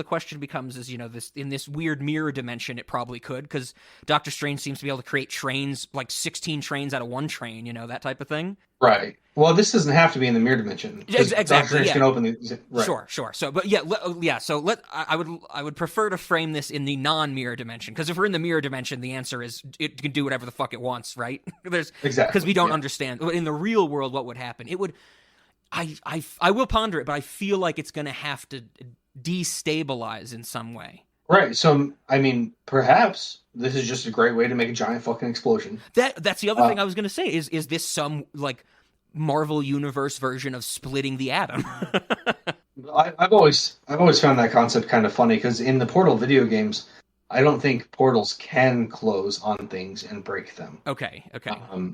question becomes is, this in this weird mirror dimension, it probably could, because Doctor Strange seems to be able to create trains, like 16 trains out of one train, that type of thing. Right. Well, this doesn't have to be in the mirror dimension. Exactly. Doctor Strange can open the right. Sure. So, but So I would prefer to frame this in the non-mirror dimension, because if we're in the mirror dimension, the answer is it can do whatever the fuck it wants, right? Exactly, because we don't understand in the real world what would happen. It would. I will ponder it, but I feel like it's going to have to destabilize in some way. Right. So, I mean, perhaps this is just a great way to make a giant fucking explosion. That's the other thing I was going to say. Is this some like Marvel Universe version of splitting the atom? I've always found that concept kind of funny, because in the Portal video games, I don't think portals can close on things and break them. Okay.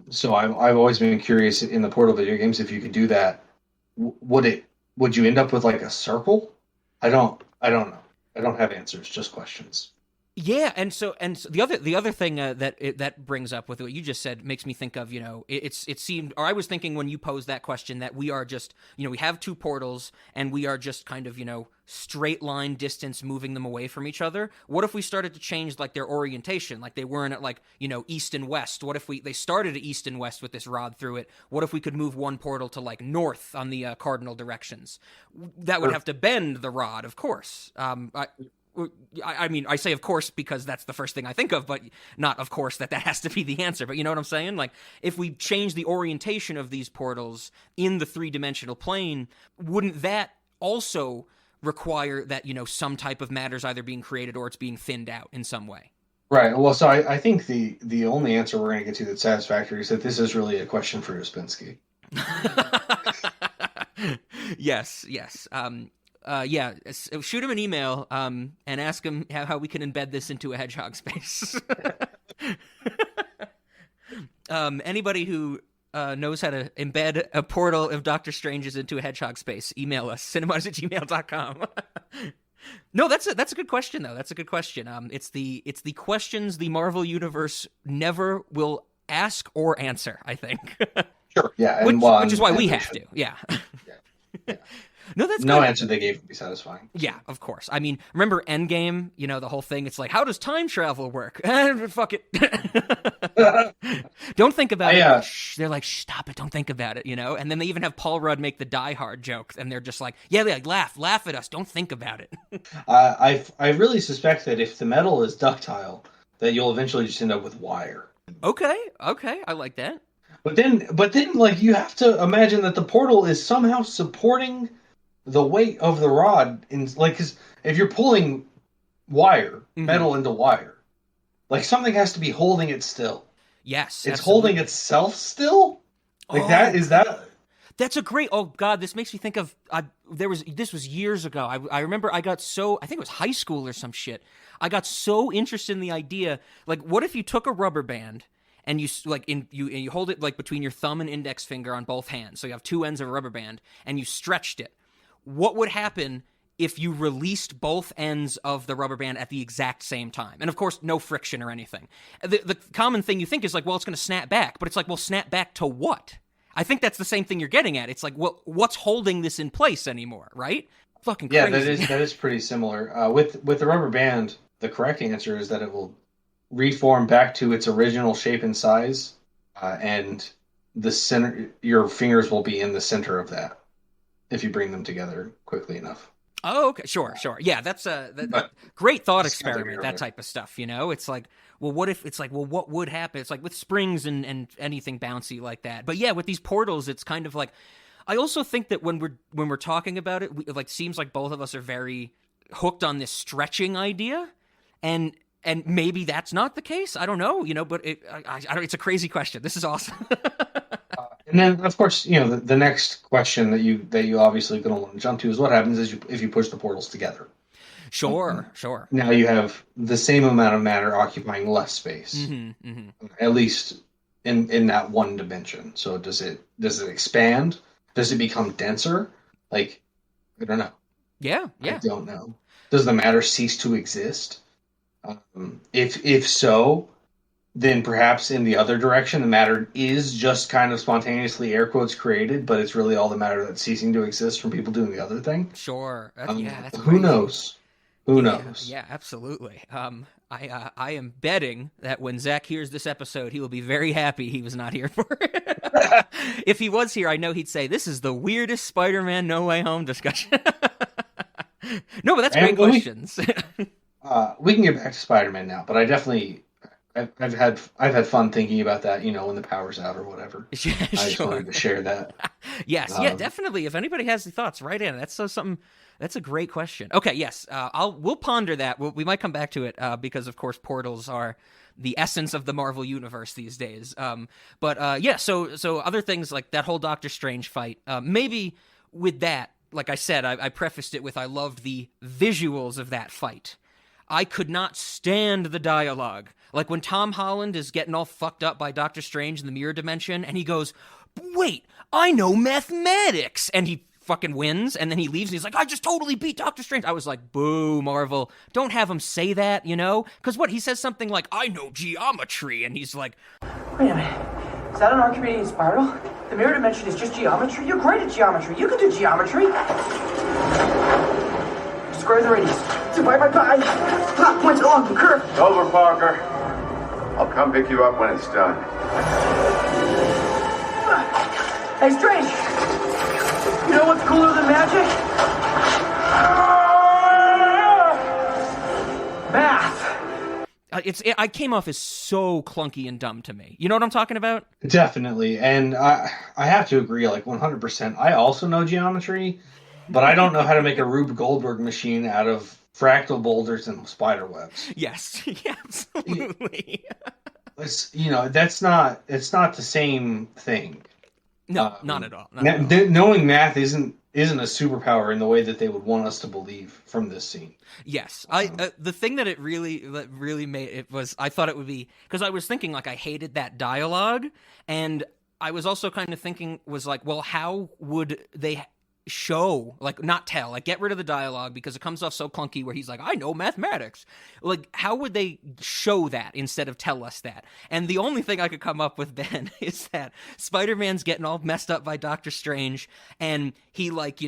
So I've always been curious in the Portal video games, if you could do that, would you end up with like a circle? I don't know. I don't have answers, just questions. Yeah, and so the other thing that brings up with what you just said makes me think of, it seemed, or I was thinking when you posed that question, that we are just, we have two portals and we are just kind of, straight line distance moving them away from each other. What if we started to change like their orientation, like they weren't at like, east and west? What if they started at east and west with this rod through it? What if we could move one portal to like north on the cardinal directions? That would have to bend the rod, of course. I mean, I say of course because that's the first thing I think of, but not of course that has to be the answer. But you know what I'm saying? Like, if we change the orientation of these portals in the three-dimensional plane, wouldn't that also require that, some type of matter's either being created or it's being thinned out in some way? Right. Well, so I think the only answer we're going to get to that's satisfactory is that this is really a question for Uspensky. Yes. Shoot him an email and ask him how we can embed this into a hedgehog space. Anybody who knows how to embed a portal of Doctor Strange's into a hedgehog space, email us, cinemas@gmail.com. No, that's a good question, though. That's a good question. It's the questions the Marvel Universe never will ask or answer, I think. Sure, yeah. Which is why we have to, yeah. No, that's no good. answer they gave would be satisfying. Yeah, of course. I mean, remember Endgame? The whole thing. It's like, how does time travel work? Fuck it. Don't think about it. Shh. They're like, stop it. Don't think about it. And then they even have Paul Rudd make the Die Hard joke, and they're just like, yeah, laugh at us. Don't think about it. I really suspect that if the metal is ductile, that you'll eventually just end up with wire. Okay, I like that. But then, like, you have to imagine that the portal is somehow supporting the weight of the rod because if you're pulling wire, metal into wire, like something has to be holding it still. Yes, It's absolutely. holding itself still. Like Oh, that is that. that's a great. Oh God, this makes me think of. This was years ago. I remember I got so. I think it was high school or some shit. I got so interested in the idea. Like, what if you took a rubber band and you hold it like between your thumb and index finger on both hands, so you have two ends of a rubber band, and you stretched it. What would happen if you released both ends of the rubber band at the exact same time? And of course, no friction or anything. The common thing you think is like, well, it's going to snap back, but it's like, well, snap back to what? I think that's the same thing you're getting at. It's like, well, what's holding this in place anymore, right? Fucking crazy. Yeah, that is pretty similar. With the rubber band, the correct answer is that it will reform back to its original shape and size, and the center. Your fingers will be in the center of that if you bring them together quickly enough. Oh, okay, sure. Yeah, that's a great thought experiment. That type of stuff, it's like, well, what if it's like, well, what would happen? It's like with springs and anything bouncy like that. But yeah, with these portals, it's kind of like, I also think that when we're talking about it, like seems like both of us are very hooked on this stretching idea, and maybe that's not the case. I don't know, but it's a crazy question. This is awesome. And then, of course, the next question that you obviously going to want to jump to is what happens if you push the portals together. Sure. Now you have the same amount of matter occupying less space, at least in that one dimension. So does it expand? Does it become denser? Like, I don't know. Yeah. I don't know. Does the matter cease to exist? If so, then perhaps in the other direction, the matter is just kind of spontaneously air quotes created, but it's really all the matter that's ceasing to exist from people doing the other thing. Sure. That's who crazy. knows? Who knows? Yeah, absolutely. I am betting that when Zach hears this episode, he will be very happy he was not here for it. If he was here, I know he'd say, this is the weirdest Spider-Man No Way Home discussion. No, but that's great questions. We can get back to Spider-Man now, but I've had fun thinking about that, when the power's out or whatever. Yeah, I just wanted to share that. Yes, definitely. If anybody has the thoughts, write in. That's something. That's a great question. Okay, yes, we'll ponder that. We might come back to it because, of course, portals are the essence of the Marvel universe these days. But yeah, so other things like that whole Doctor Strange fight. Maybe with that, like I said, I prefaced it with I loved the visuals of that fight. I could not stand the dialogue. Like when Tom Holland is getting all fucked up by Doctor Strange in the mirror dimension, and he goes, wait, I know mathematics! And he fucking wins, and then he leaves, and he's like, I just totally beat Doctor Strange. I was like, boo, Marvel. Don't have him say that, Because he says something like, I know geometry, and he's like, wait a minute. Is that an Archimedes spiral? The mirror dimension is just geometry? You're great at geometry. You can do geometry. Square the radius. 2 pi by pi. Plot points along the curve. It's over, Parker. I'll come pick you up when it's done. Hey, Strange. You know what's cooler than magic? Math. I came off as so clunky and dumb to me. You know what I'm talking about? Definitely, and I have to agree, like 100%. I also know geometry, but I don't know how to make a Rube Goldberg machine out of fractal boulders and spider webs. Yes, yeah, absolutely. It's it's not the same thing. No, not at all. Knowing math isn't a superpower in the way that they would want us to believe from this scene. Yes, the thing that it really made it was I thought it would be because I was thinking like I hated that dialogue, and I was also kind of thinking was like, well, how would they show, like, not tell, like, get rid of the dialogue because it comes off so clunky where he's like, I know mathematics. Like, how would they show that instead of tell us that? And the only thing I could come up with, Ben, is that Spider-Man's getting all messed up by Doctor Strange, and he, like,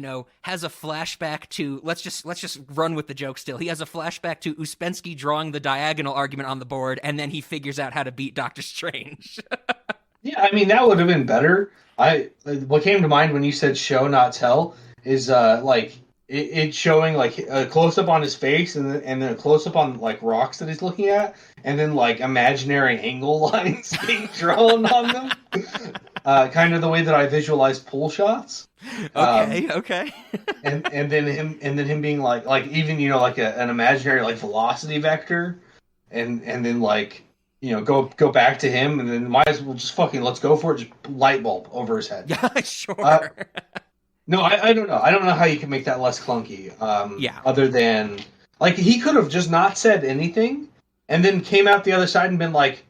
has a flashback to, let's just run with the joke still. He has a flashback to Uspensky drawing the diagonal argument on the board, and then he figures out how to beat Doctor Strange. Yeah, I mean, that would have been better. What came to mind when you said show, not tell, is like it showing like a close up on his face and then a close up on like rocks that he's looking at, and then like imaginary angle lines being drawn on them. Kind of the way that I visualize pull shots. Okay. and then him being like even like an imaginary like velocity vector, and then like go back to him, and then might as well just fucking let's go for it. Just light bulb over his head. Yeah, sure. No, I don't know. I don't know how you can make that less clunky. Yeah. Other than like he could have just not said anything, and then came out the other side and been like,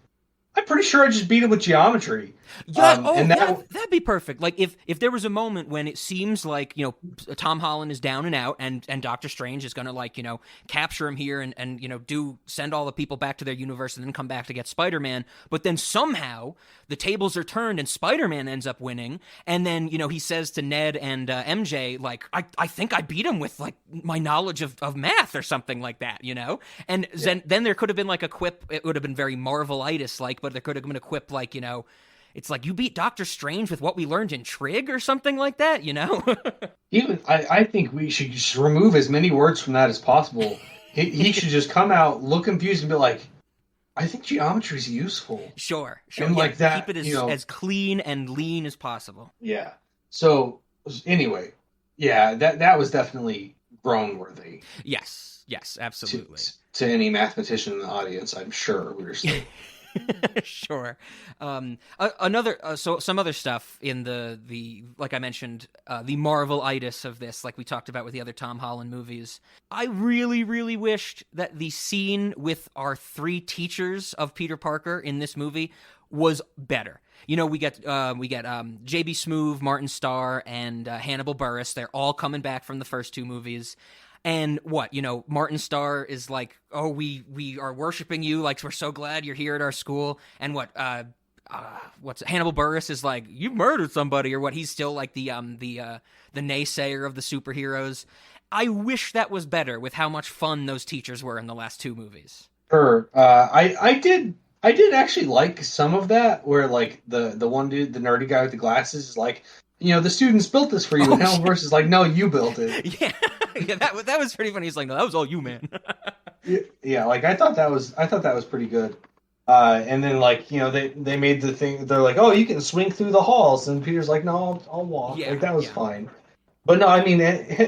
"I'm pretty sure I just beat him with geometry." Yeah, and that'd be perfect. Like if there was a moment when it seems like, Tom Holland is down and out and Doctor Strange is gonna like, capture him here and send all the people back to their universe and then come back to get Spider-Man, but then somehow the tables are turned and Spider-Man ends up winning, and then, he says to Ned and MJ, like, I think I beat him with like my knowledge of math or something like that, And then there could have been like a quip, it would have been very Marvelitis like, but there could have been a quip like, it's like, you beat Doctor Strange with what we learned in Trig or something like that, Even I think we should just remove as many words from that as possible. He should just come out, look confused, and be like, "I think geometry is useful." Sure. And like that, keep it as clean and lean as possible. Yeah. So anyway, yeah, that was definitely groan worthy. Yes, absolutely. To any mathematician in the audience, I'm sure we're still. Sure. Some other stuff in the like I mentioned, the Marvel-itis of this, like we talked about with the other Tom Holland movies. I really, really wished that the scene with our 3 teachers of Peter Parker in this movie was better. We get J.B. Smoove, Martin Starr, and Hannibal Buress. They're all coming back from the first 2 movies. And what, Martin Starr is like, "Oh, we are worshiping you. Like, we're so glad you're here at our school." And what's Hannibal Buress is like, "You murdered somebody," or what? He's still like the naysayer of the superheroes. I wish that was better with how much fun those teachers were in the last 2 movies. Sure. I did actually like some of that, where like the one dude, the nerdy guy with the glasses, is like, the students built this for you, and Hannibal Buress is like, "No, you built it." Yeah. Yeah, that was pretty funny. He's like, "No, that was all you, man." Yeah, like I thought that was pretty good. And then like, they made the thing. They're like, "Oh, you can swing through the halls," and Peter's like, "No, I'll walk." Yeah, like that was fine. But no, I mean,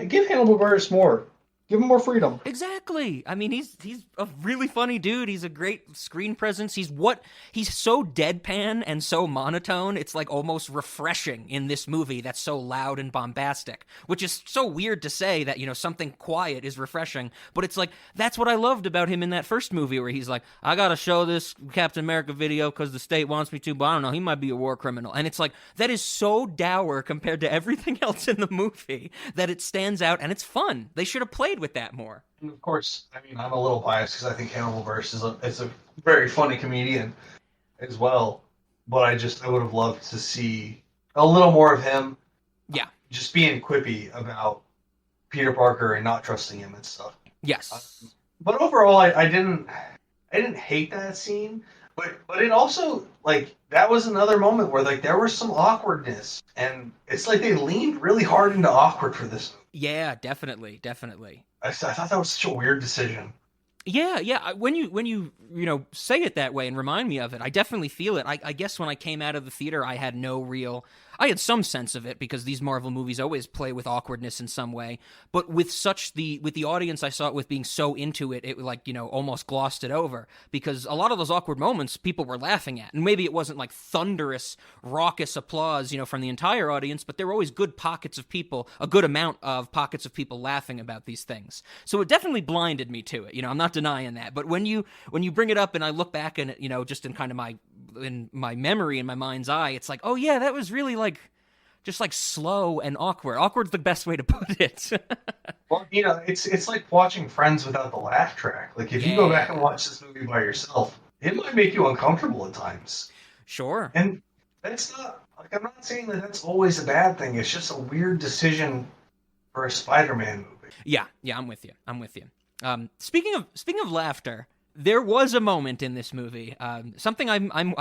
give Hannibal Buress more. Give him more freedom. Exactly. I mean, he's a really funny dude. He's a great screen presence. He's so deadpan and so monotone. It's like almost refreshing in this movie that's so loud and bombastic, which is so weird to say that, something quiet is refreshing. But it's like, that's what I loved about him in that first movie, where he's like, "I got to show this Captain America video because the state wants me to, but I don't know, he might be a war criminal." And it's like, that is so dour compared to everything else in the movie that it stands out, and it's fun. They should have played with that more. And of course, I mean, I'm a little biased because I think Hannibal Buress is a very funny comedian as well. But I would have loved to see a little more of him. Yeah. Just being quippy about Peter Parker and not trusting him and stuff. Yes. But overall, I didn't hate that scene. But it also, like, that was another moment where, like, there was some awkwardness, and it's like they leaned really hard into awkward for this movie. Yeah, definitely. I thought that was such a weird decision. Yeah. When you say it that way and remind me of it, I definitely feel it. I guess when I came out of the theater, I had some sense of it, because these Marvel movies always play with awkwardness in some way. But with the audience I saw it with being so into it, almost glossed it over, because a lot of those awkward moments people were laughing at, and maybe it wasn't like thunderous, raucous applause, from the entire audience, but there were always good pockets of people, a good amount of pockets of people laughing about these things. So it definitely blinded me to it. I'm not denying that. But when you bring it up and I look back and just in kind of my memory, in my mind's eye, it's like, oh yeah, that was really just slow and awkward. Awkward's the best way to put it. Well, it's like watching Friends without the laugh track. Like, if you go back and watch this movie by yourself, it might make you uncomfortable at times. Sure. And that's not, like, I'm not saying that that's always a bad thing. It's just a weird decision for a Spider-Man movie. Yeah, I'm with you. Speaking of laughter, there was a moment in this movie, something I'm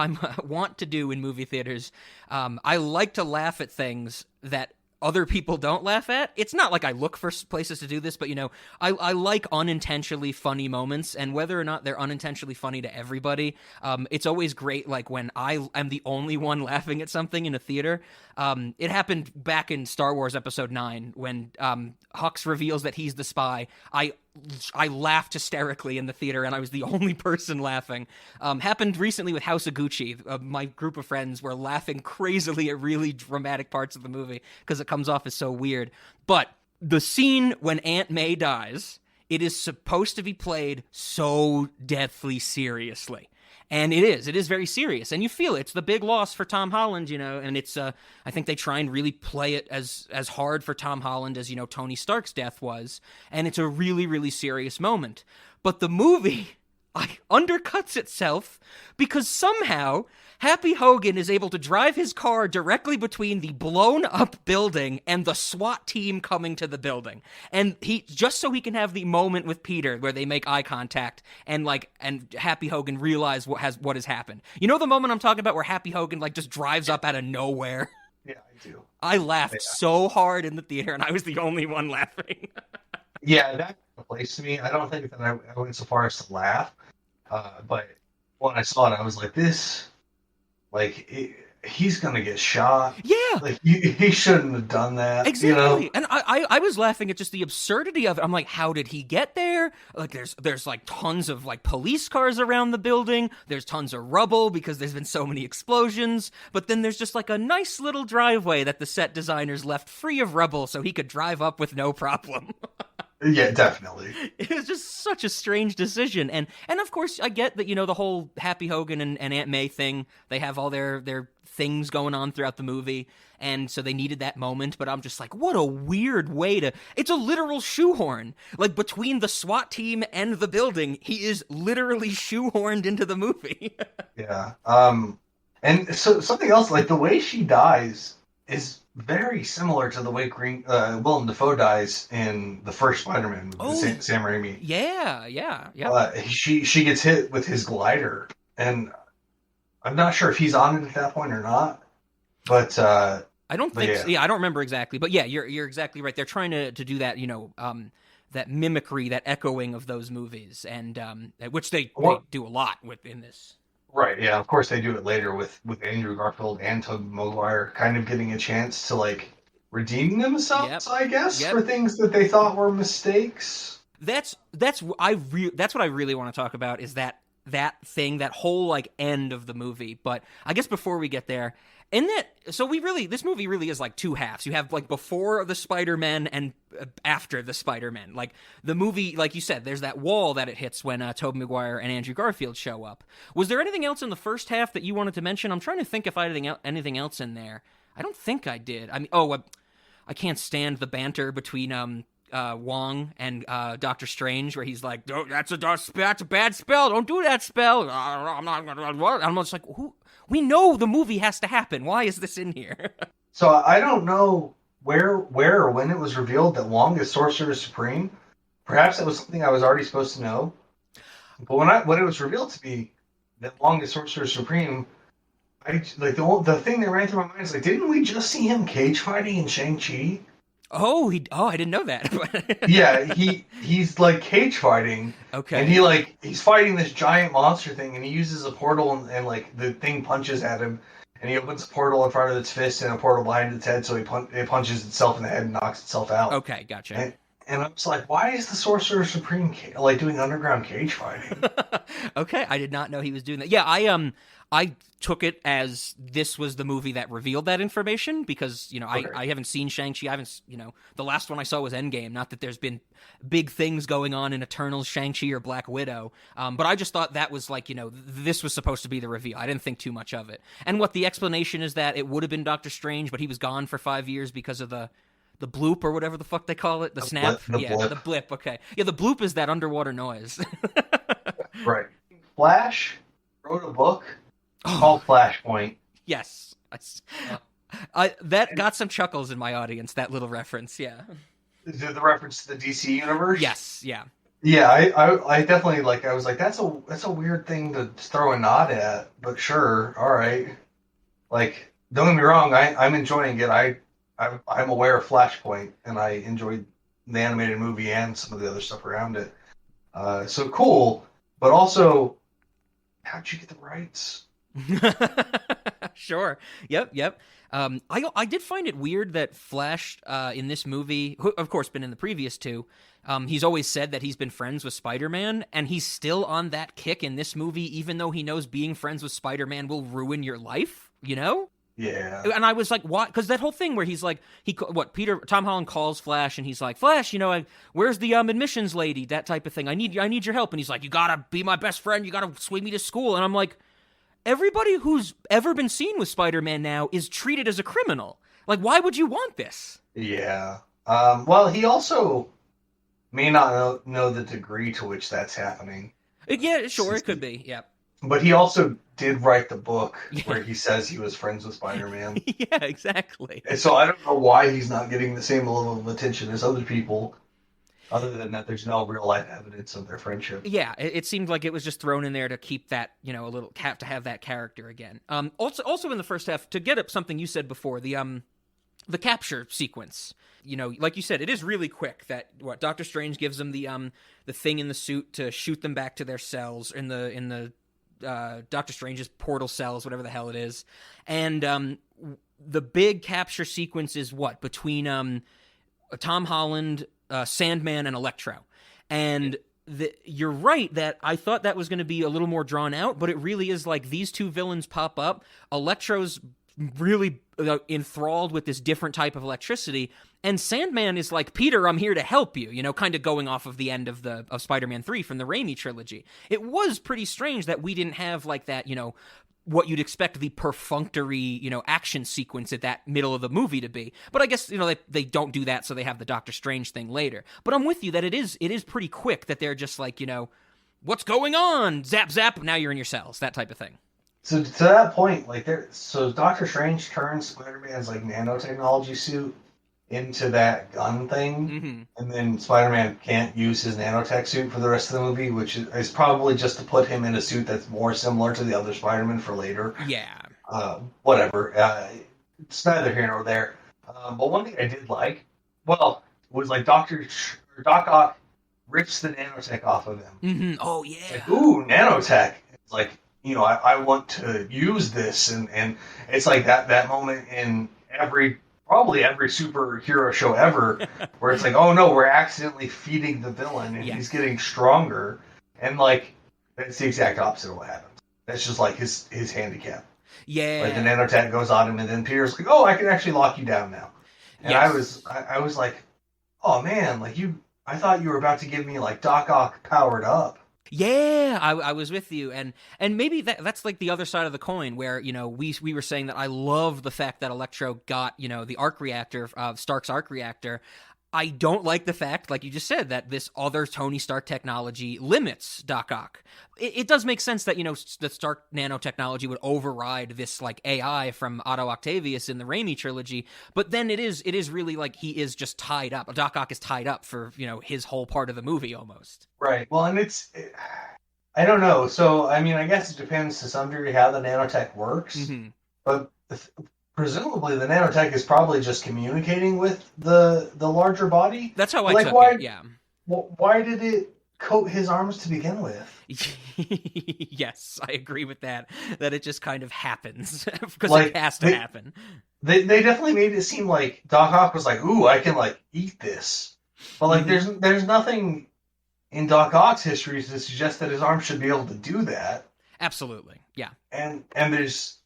want to do in movie theaters. I like to laugh at things that other people don't laugh at. It's not like I look for places to do this, but I like unintentionally funny moments, and whether or not they're unintentionally funny to everybody, it's always great. Like when I am the only one laughing at something in a theater. It happened back in Star Wars Episode 9 when Hux reveals that he's the spy. I laughed hysterically in the theater, and I was the only person laughing. Happened recently with House of Gucci. My group of friends were laughing crazily at really dramatic parts of the movie because it comes off as so weird. But the scene when Aunt May dies, it is supposed to be played so deathly seriously. And it is very serious, and you feel it. It's the big loss for Tom Holland, and it's, I think they try and really play it as hard for Tom Holland as, Tony Stark's death was, and it's a really, really serious moment. But the movie undercuts itself because somehow Happy Hogan is able to drive his car directly between the blown up building and the SWAT team coming to the building. And he, just so he can have the moment with Peter where they make eye contact and Happy Hogan realize what has happened. You know the moment I'm talking about where Happy Hogan just drives up out of nowhere? Yeah, I do. I laughed so hard in the theater, and I was the only one laughing. Yeah, that place to me. I don't think that I went so far as to laugh, but when I saw it, I was like, this. He's gonna get shot. Yeah, he shouldn't have done that. Exactly. And I was laughing at just the absurdity of it. I'm like, how did he get there? There's tons of police cars around the building. There's tons of rubble because there's been so many explosions. But then there's just a nice little driveway that the set designers left free of rubble so he could drive up with no problem. Yeah, definitely. It was just such a strange decision. And of course, I get that, the whole Happy Hogan and Aunt May thing, they have all their things going on throughout the movie, and so they needed that moment, but I'm just like, what a weird way to... It's a literal shoehorn. Between the SWAT team and the building, he is literally shoehorned into the movie. Yeah. And so something else, the way she dies is very similar to the way Willem Dafoe dies in the first Spider-Man movie, Sam Raimi. Yeah. She gets hit with his glider, and I'm not sure if he's on it at that point or not, but I don't think so. Yeah, I don't remember exactly, but yeah, you're exactly right. They're trying to do that, that mimicry, that echoing of those movies, and which they do a lot within this. Right, yeah, of course they do it later with Andrew Garfield and Tobey Maguire kind of getting a chance to redeem themselves, I guess, for things that they thought were mistakes. That's what I really want to talk about is that thing, that whole end of the movie. But I guess before we get there, this movie really is two halves. You have before the Spider-Man and after the Spider-Man. The movie, like you said, there's that wall that it hits when Tobey Maguire and Andrew Garfield show up. Was there anything else in the first half that you wanted to mention? I'm trying to think if I had anything else in there. I don't think I did. I mean, I can't stand the banter between Wong and Doctor Strange, where he's like, "Oh, that's a bad spell. Don't do that spell." I'm not gonna. What? I'm just like, who? We know the movie has to happen. Why is this in here? So I don't know where or when it was revealed that Wong is Sorcerer Supreme. Perhaps that was something I was already supposed to know. But when it was revealed to me that Wong is Sorcerer Supreme, the thing that ran through my mind is didn't we just see him cage fighting in Shang-Chi? Oh, I didn't know that. Yeah, he's cage fighting. Okay. And he's fighting this giant monster thing, and he uses a portal, and the thing punches at him, and he opens a portal in front of its fist and a portal behind its head, so it punches itself in the head and knocks itself out. Okay, gotcha. And I was like, why is the Sorcerer Supreme doing underground cage fighting? Okay, I did not know he was doing that. Yeah, I took it as this was the movie that revealed that information because, I haven't seen Shang-Chi. The last one I saw was Endgame. Not that there's been big things going on in Eternals, Shang-Chi, or Black Widow. But I just thought that was this was supposed to be the reveal. I didn't think too much of it. And what the explanation is that it would have been Doctor Strange, but he was gone for 5 years because of the bloop or whatever the fuck they call it. The snap? Blip. The blip, okay. Yeah, the bloop is that underwater noise. Right. Flash wrote a book called Flashpoint. Yes. That got some chuckles in my audience, that little reference, yeah. The reference to the DC universe? Yes, yeah. Yeah, I definitely, I was like, that's a weird thing to throw a nod at, but sure, all right. Don't get me wrong, I'm enjoying it. I'm aware of Flashpoint, and I enjoyed the animated movie and some of the other stuff around it. So cool, but also, how'd you get the rights? Sure. Yep. I did find it weird that Flash in this movie, who of course been in the previous two, he's always said that he's been friends with Spider-Man, and he's still on that kick in this movie, even though he knows being friends with Spider-Man will ruin your life, you know? Yeah. And I was like, what? Because that whole thing where he's like, Tom Holland calls Flash and he's like, Flash, where's the admissions lady? That type of thing. I need your help. And he's like, you gotta be my best friend. You gotta swing me to school. And I'm like, everybody who's ever been seen with Spider-Man now is treated as a criminal. Like, why would you want this? Yeah. Well, he also may not know the degree to which that's happening. Yeah, sure, it could be. Yeah. But he also did write the book where he says he was friends with Spider-Man. Yeah, exactly. And so I don't know why he's not getting the same level of attention as other people. Other than that, there's no real life evidence of their friendship. Yeah, it seemed like it was just thrown in there to keep that, a little to have that character again. Also in the first half, to get up something you said before, the capture sequence. Like you said, it is really quick. That Doctor Strange gives them the thing in the suit to shoot them back to their cells in the Doctor Strange's portal cells, whatever the hell it is, and the big capture sequence is between Tom Holland, Sandman, and Electro, and you're right that I thought that was going to be a little more drawn out, but it really is like these two villains pop up. Electro's really enthralled with this different type of electricity, and Sandman is like, Peter, I'm here to help you, kind of going off of the end of Spider-Man 3 from the Raimi trilogy. It was pretty strange that we didn't have like that, what you'd expect the perfunctory, action sequence at that middle of the movie to be. But I guess, they don't do that, so they have the Doctor Strange thing later. But I'm with you that it is pretty quick that they're just like, what's going on? Zap, zap, now you're in your cells, that type of thing. So to that point, so Doctor Strange turns Spider-Man's nanotechnology suit into that gun thing, and then Spider-Man can't use his nanotech suit for the rest of the movie, which is probably just to put him in a suit that's more similar to the other Spider-Man for later. Yeah. Whatever. It's neither here nor there. But one thing I did was Doc Ock rips the nanotech off of him. Mm-hmm. Oh, yeah. Ooh, nanotech. It's like, I want to use this, and it's like that moment in probably every superhero show ever, where it's like, oh no, we're accidentally feeding the villain, and he's getting stronger, and that's the exact opposite of what happens. That's just like his handicap. Yeah. Like the nanotech goes on him, and then Peter's like, oh, I can actually lock you down now. And yes. I was like, oh man, I thought you were about to give me Doc Ock powered up. Yeah, I was with you, and maybe that's like the other side of the coin, where we were saying that I love the fact that Electro got the arc reactor, Stark's arc reactor. I don't like the fact, like you just said, that this other Tony Stark technology limits Doc Ock. It does make sense that the Stark nanotechnology would override this AI from Otto Octavius in the Raimi trilogy, but then it is really he is just tied up. Doc Ock is tied up for his whole part of the movie almost. Right. Well, and I don't know. So I mean, I guess it depends to some degree how the nanotech works, but presumably the nanotech is probably just communicating with the larger body. That's how I took it, yeah. Why did it coat his arms to begin with? Yes, I agree with that. That it just kind of happens because it has to happen. They definitely made it seem like Doc Ock was like, ooh, I can eat this. But there's nothing in Doc Ock's history to suggest that his arm should be able to do that. Absolutely, yeah. And there's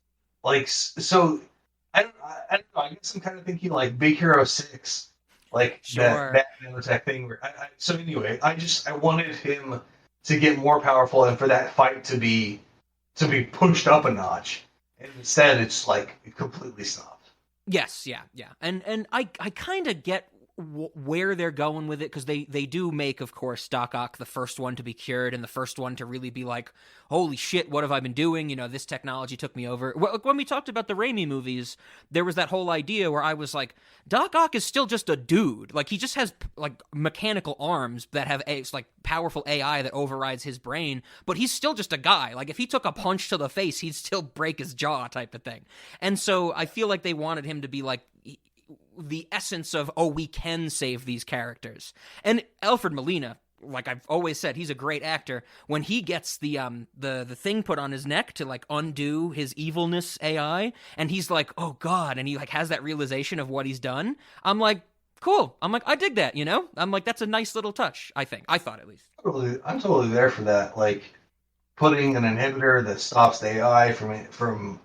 so I don't know. I guess I'm kind of thinking Big Hero 6, sure. that nanotech thing. So anyway, I wanted him to get more powerful and for that fight to be pushed up a notch. And instead, it's completely stopped. Yes, yeah, and I kind of get where they're going with it, because they do make, of course, Doc Ock the first one to be cured and the first one to really be like, holy shit, what have I been doing? This technology took me over. When we talked about the Raimi movies, there was that whole idea where I was like, Doc Ock is still just a dude. He just has mechanical arms that have powerful AI that overrides his brain, but he's still just a guy. If he took a punch to the face, he'd still break his jaw, type of thing. And so I feel like they wanted him to be the essence of, oh, we can save these characters. And Alfred Molina, like I've always said, he's a great actor. When he gets the thing put on his neck to like undo his evilness AI, and he's like, oh God, and he like has that realization of what he's done. I'm like, cool. I'm like, I dig that, you know? I'm like, that's a nice little touch, I think. I thought at least. I'm totally there for that. Like putting an inhibitor that stops the AI from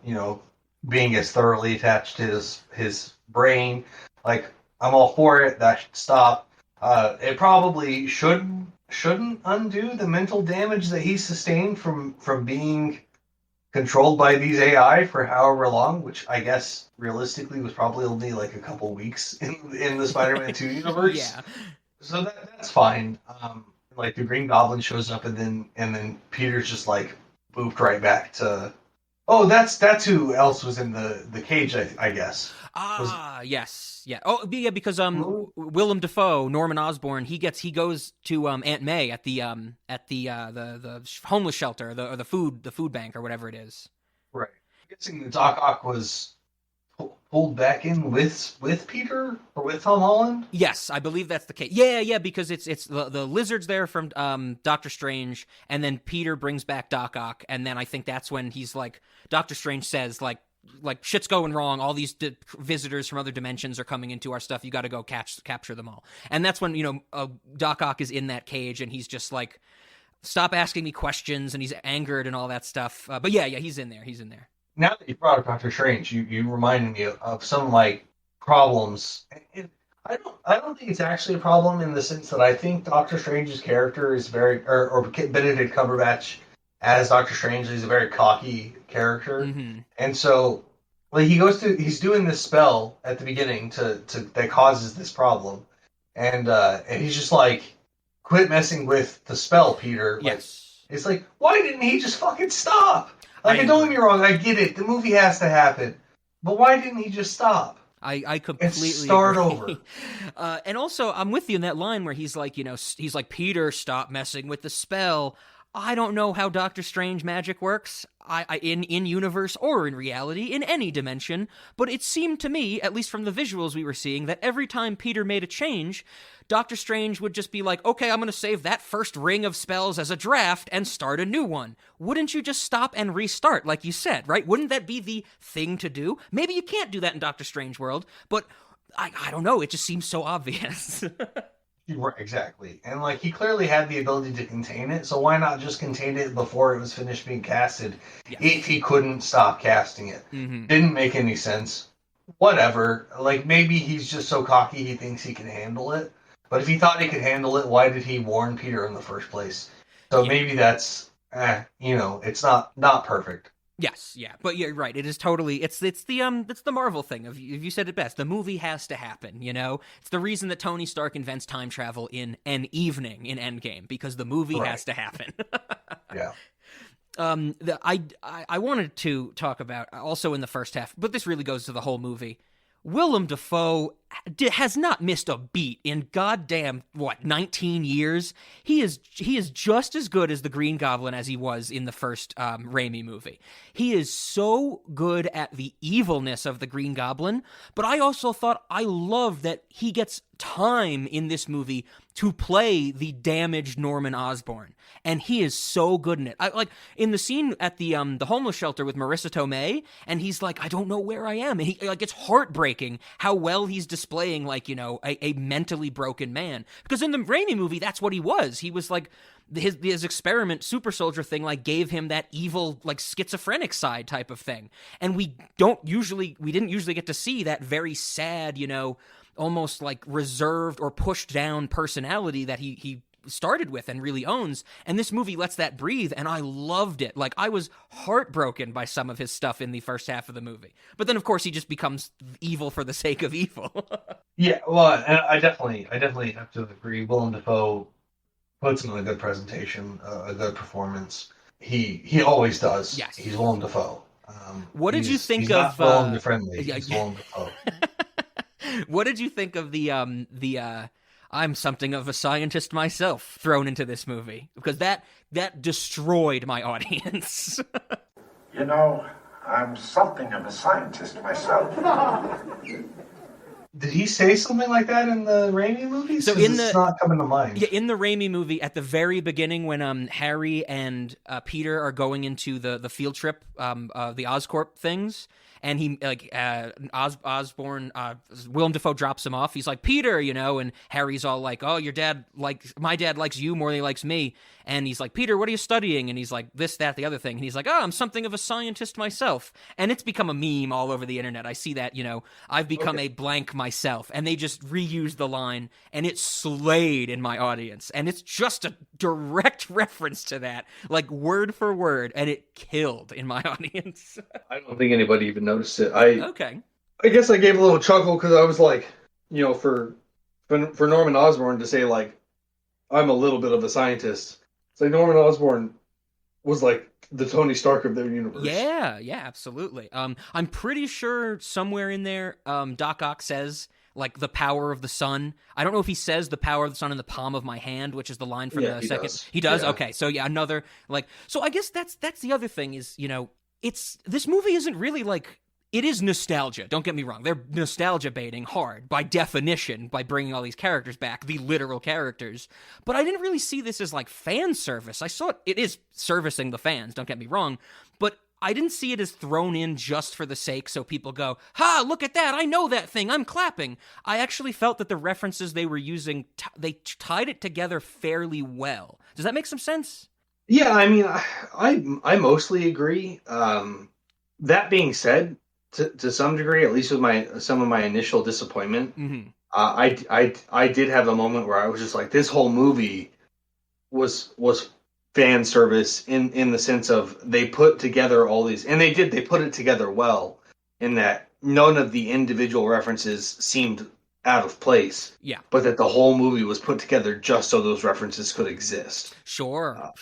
being as thoroughly attached to his brain. Like I'm all for it. That should stop. It probably shouldn't undo the mental damage that he sustained from being controlled by these AI for however long, which I guess realistically was probably only like a couple weeks in the Spider-Man 2 universe. Yeah. So that's fine. Like the Green Goblin shows up and then Peter's just like moved right back to, oh, that's who else was in the cage, I guess. Yes. Yeah. Oh, yeah, because Willem Dafoe, Norman Osborn, he goes to Aunt May at the homeless shelter, the food bank or whatever it is. Right. I'm guessing the Doc Ock was pulled back in with Peter or with Tom Holland. Yes, I believe that's the case. Yeah, because it's the lizards there from Doctor Strange, and then Peter brings back Doc Ock, and then I think that's when he's like, Doctor Strange says like shit's going wrong. All these visitors from other dimensions are coming into our stuff. You got to go capture them all. And that's when Doc Ock is in that cage, and he's just like, stop asking me questions, and he's angered and all that stuff. But yeah, he's in there. He's in there. Now that you brought up Doctor Strange, you reminded me of some like problems. I don't think it's actually a problem in the sense that I think Doctor Strange's character is very, or Benedict Cumberbatch as Doctor Strange is a very cocky character, and so like he's doing this spell at the beginning to that causes this problem, and he's just like, quit messing with the spell, Peter. Yes. Like, it's like, why didn't he just fucking stop? Like, don't get me wrong, I get it. The movie has to happen. But why didn't he just stop? I completely and start agree. over. And also, I'm with you in that line where he's like, Peter, stop messing with the spell. I don't know how Doctor Strange magic works, in universe or in reality, in any dimension, but it seemed to me, at least from the visuals we were seeing, that every time Peter made a change, Doctor Strange would just be like, okay, I'm going to save that first ring of spells as a draft and start a new one. Wouldn't you just stop and restart, like you said, right? Wouldn't that be the thing to do? Maybe you can't do that in Doctor Strange world, but I don't know, it just seems so obvious. Right, exactly. And like he clearly had the ability to contain it, so why not just contain it before it was finished being casted? Yes. If he couldn't stop casting it. Didn't make any sense. Whatever. Like maybe he's just so cocky he thinks he can handle it. But if he thought he could handle it, why did he warn Peter in the first place? So maybe that's it's not perfect. Yes, yeah, but you're right. It is totally. It's the Marvel thing. You said it best. The movie has to happen. It's the reason that Tony Stark invents time travel in an evening in Endgame, because the movie has to happen. Yeah. I wanted to talk about also in the first half, but this really goes to the whole movie. Willem Dafoe has not missed a beat in goddamn 19 years. He is just as good as the Green Goblin as he was in the first Raimi movie. He is so good at the evilness of the Green Goblin, but I also thought I loved that he gets time in this movie to play the damaged Norman Osborn, and he is so good in it. Like in the scene at the homeless shelter with Marissa Tomei, and he's like, I don't know where I am, and it's heartbreaking how well he's displaying a mentally broken man, because in the Raimi movie that's what he was. He was like his experiment super soldier thing gave him that evil schizophrenic side type of thing, and we didn't usually get to see that very sad almost reserved or pushed down personality that he started with and really owns. And this movie lets that breathe, and I loved it. I was heartbroken by some of his stuff in the first half of the movie. But then, of course, he just becomes evil for the sake of evil. Yeah, well, and I definitely have to agree. Willem Dafoe puts in a good presentation, a good performance. He always does. Yes. He's Willem Dafoe. What did you think he's of... not Willem friendly. He's Willem Dafoe. What did you think of the I'm something of a scientist myself thrown into this movie? Because that destroyed my audience. I'm something of a scientist myself. Did he say something like that in the Raimi movies? So 'Cause it's not coming to mind. in the Raimi movie, at the very beginning, when Harry and Peter are going into the field trip, the Oscorp things, and he Osborn, Willem Dafoe drops him off. He's like, Peter, and Harry's all like, oh, my dad likes you more than he likes me. And he's like, Peter, what are you studying? And he's like, this, that, the other thing. And he's like, oh, I'm something of a scientist myself. And it's become a meme all over the internet. I see that, I've become a blank myself. And they just reused the line, and it slayed in my audience. And it's just a direct reference to that, like word for word. And it killed in my audience. I don't think anybody even noticed it. Okay. I guess I gave a little chuckle because I was like, for Norman Osborn to say, like, I'm a little bit of a scientist. It's like Norman Osborn was like the Tony Stark of their universe. Yeah, absolutely. I'm pretty sure somewhere in there, Doc Ock says, like, the power of the sun. I don't know if he says the power of the sun in the palm of my hand, which is the line from the second. Does. He does? Yeah. Okay, so another, like, so I guess that's the other thing is, this movie isn't really like, it is nostalgia. Don't get me wrong. They're nostalgia baiting hard by definition by bringing all these characters back, the literal characters. But I didn't really see this as like fan service. I saw it is servicing the fans, don't get me wrong. But I didn't see it as thrown in just for the sake so people go, ha, look at that. I know that thing. I'm clapping. I actually felt that the references they were using, they tied it together fairly well. Does that make some sense? Yeah, I mean, I mostly agree. That being said, to some degree, at least with some of my initial disappointment, I did have a moment where I was just like, this whole movie was fan service in the sense of they put together all these, and they put it together well in that none of the individual references seemed out of place. Yeah. But that the whole movie was put together just so those references could exist. Sure.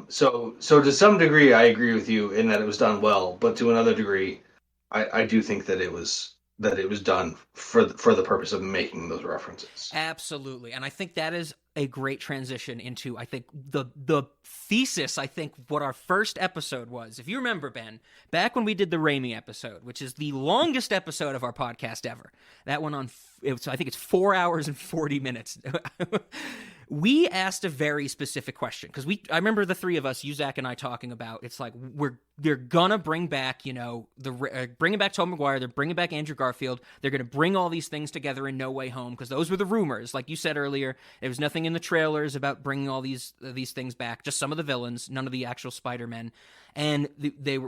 So to some degree, I agree with you in that it was done well, but to another degree, I do think that it was done for the purpose of making those references. Absolutely. And I think that is a great transition into, I think, the thesis, I think, what our first episode was. If you remember, Ben, back when we did the Raimi episode, which is the longest episode of our podcast ever, that went on, I think it's 4 hours and 40 minutes. We asked a very specific question because I remember the three of us, you, Zach, and I talking about, it's like, they're gonna bring back, bringing back Tobey Maguire, they're bringing back Andrew Garfield, they're gonna bring all these things together in No Way Home because those were the rumors. Like you said earlier, there was nothing in the trailers about bringing all these things back, just some of the villains, none of the actual Spider-Men. And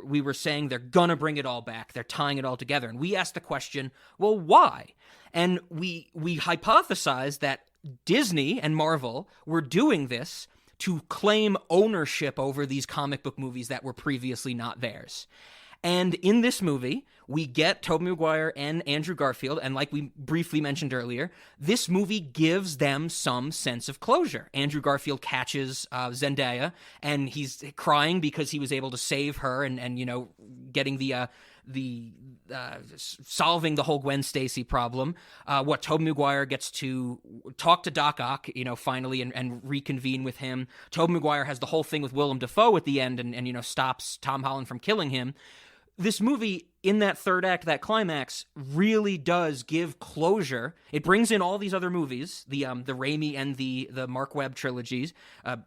we were saying they're gonna bring it all back, they're tying it all together. And we asked the question, well, why? And we hypothesized that Disney and Marvel were doing this to claim ownership over these comic book movies that were previously not theirs. And in this movie, we get Tobey Maguire and Andrew Garfield, and like we briefly mentioned earlier, this movie gives them some sense of closure. Andrew Garfield catches Zendaya, and he's crying because he was able to save her and getting the solving the whole Gwen Stacy problem. What Tobey Maguire gets to talk to Doc Ock, finally, and reconvene with him. Tobey Maguire has the whole thing with Willem Dafoe at the end and stops Tom Holland from killing him. This movie, in that third act, that climax, really does give closure. It brings in all these other movies, the Raimi and the Mark Webb trilogies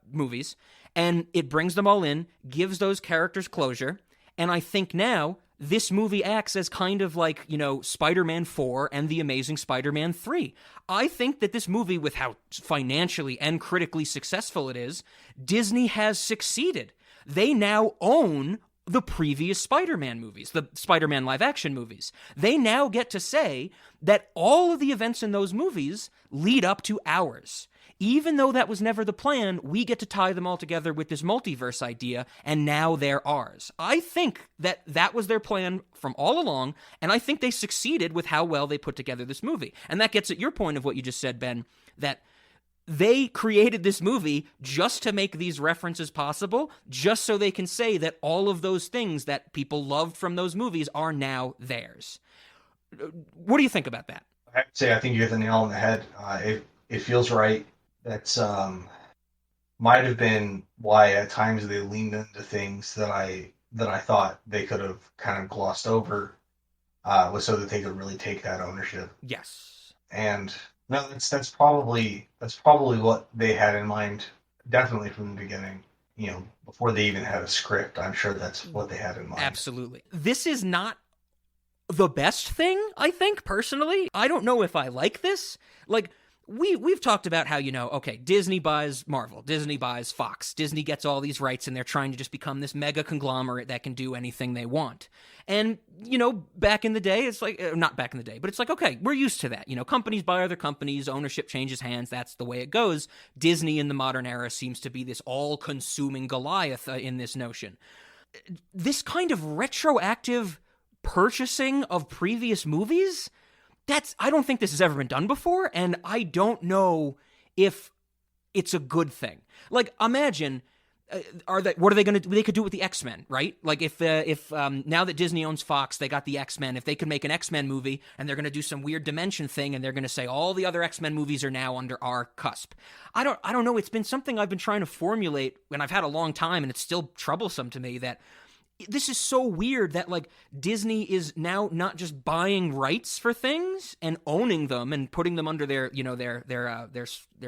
movies, and it brings them all in, gives those characters closure, and I think now this movie acts as kind of like, Spider-Man 4 and The Amazing Spider-Man 3. I think that this movie, with how financially and critically successful it is, Disney has succeeded. They now own the previous Spider-Man movies, the Spider-Man live-action movies. They now get to say that all of the events in those movies lead up to ours. Even though that was never the plan, we get to tie them all together with this multiverse idea, and now they're ours. I think that was their plan from all along, and I think they succeeded with how well they put together this movie. And that gets at your point of what you just said, Ben, that they created this movie just to make these references possible, just so they can say that all of those things that people loved from those movies are now theirs. What do you think about that? I would say I think you hit the nail on the head. It feels right. That's might have been why at times they leaned into things that I thought they could have kind of glossed over. was so that they could really take that ownership. Yes. And no, that's probably what they had in mind, definitely from the beginning. Before they even had a script, I'm sure that's what they had in mind. Absolutely. This is not the best thing, I think, personally. I don't know if I like this. Like, we've talked about how, okay, Disney buys Marvel, Disney buys Fox, Disney gets all these rights, and they're trying to just become this mega conglomerate that can do anything they want. And, back in the day, it's like, not back in the day, but it's like, okay, we're used to that. Companies buy other companies, ownership changes hands, that's the way it goes. Disney in the modern era seems to be this all-consuming Goliath in this notion. This kind of retroactive purchasing of previous movies, I don't think this has ever been done before, and I don't know if it's a good thing. Like, imagine, what are they going to do? They could do it with the X-Men, right? Like, if now that Disney owns Fox, they got the X-Men. If they could make an X-Men movie, and they're going to do some weird dimension thing, and they're going to say all the other X-Men movies are now under our cusp. I don't know. It's been something I've been trying to formulate, and I've had a long time, and it's still troublesome to me that this is so weird that, like, Disney is now not just buying rights for things and owning them and putting them under their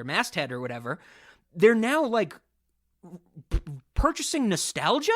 masthead or whatever. They're now, like, purchasing nostalgia,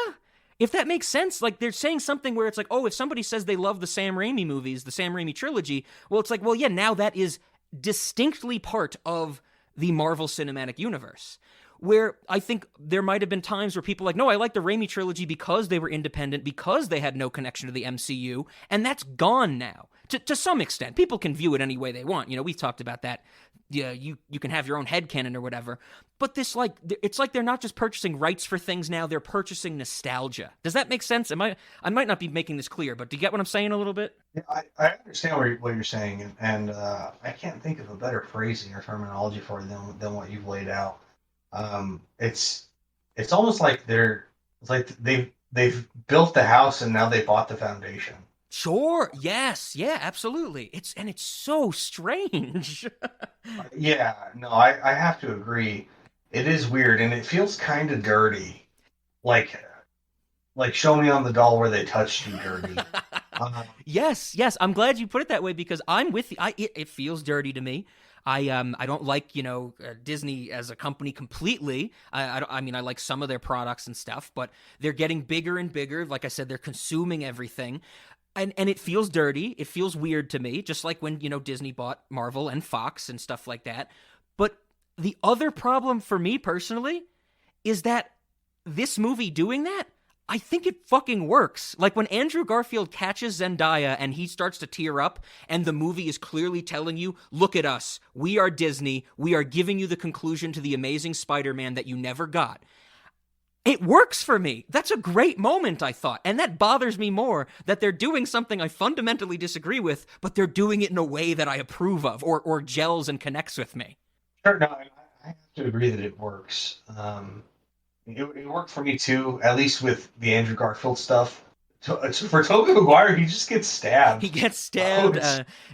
if that makes sense. Like, they're saying something where it's like, oh, if somebody says they love the Sam Raimi movies, the Sam Raimi trilogy, well, it's like, well, yeah, now that is distinctly part of the Marvel Cinematic Universe. Where I think there might have been times where people are like, no, I like the Raimi trilogy because they were independent, because they had no connection to the MCU, and that's gone now. To some extent. People can view it any way they want. We've talked about that. Yeah, you can have your own headcanon or whatever. But this, like, it's like they're not just purchasing rights for things now, they're purchasing nostalgia. Does that make sense? I might not be making this clear, but do you get what I'm saying a little bit? Yeah, I understand what you're saying, and I can't think of a better phrasing or terminology for it than what you've laid out. It's almost like they've built the house and now they bought the foundation. Sure. Yes. Yeah, absolutely. It's so strange. Yeah, no, I have to agree. It is weird and it feels kind of dirty. Like show me on the doll where they touched you dirty. Yes. I'm glad you put it that way because I'm with you. It feels dirty to me. I don't like, Disney as a company completely. I mean, I like some of their products and stuff, but they're getting bigger and bigger. Like I said, they're consuming everything. And it feels dirty. It feels weird to me, just like when, Disney bought Marvel and Fox and stuff like that. But the other problem for me personally is that this movie doing that, I think it fucking works. Like when Andrew Garfield catches Zendaya and he starts to tear up and the movie is clearly telling you, look at us, we are Disney, we are giving you the conclusion to the Amazing Spider-Man that you never got. It works for me. That's a great moment, I thought. And that bothers me more that they're doing something I fundamentally disagree with, but they're doing it in a way that I approve of or gels and connects with me. Sure, no, I have to agree that it works. It worked for me too, at least with the Andrew Garfield stuff. For Tobey Maguire, he just gets stabbed. He gets stabbed.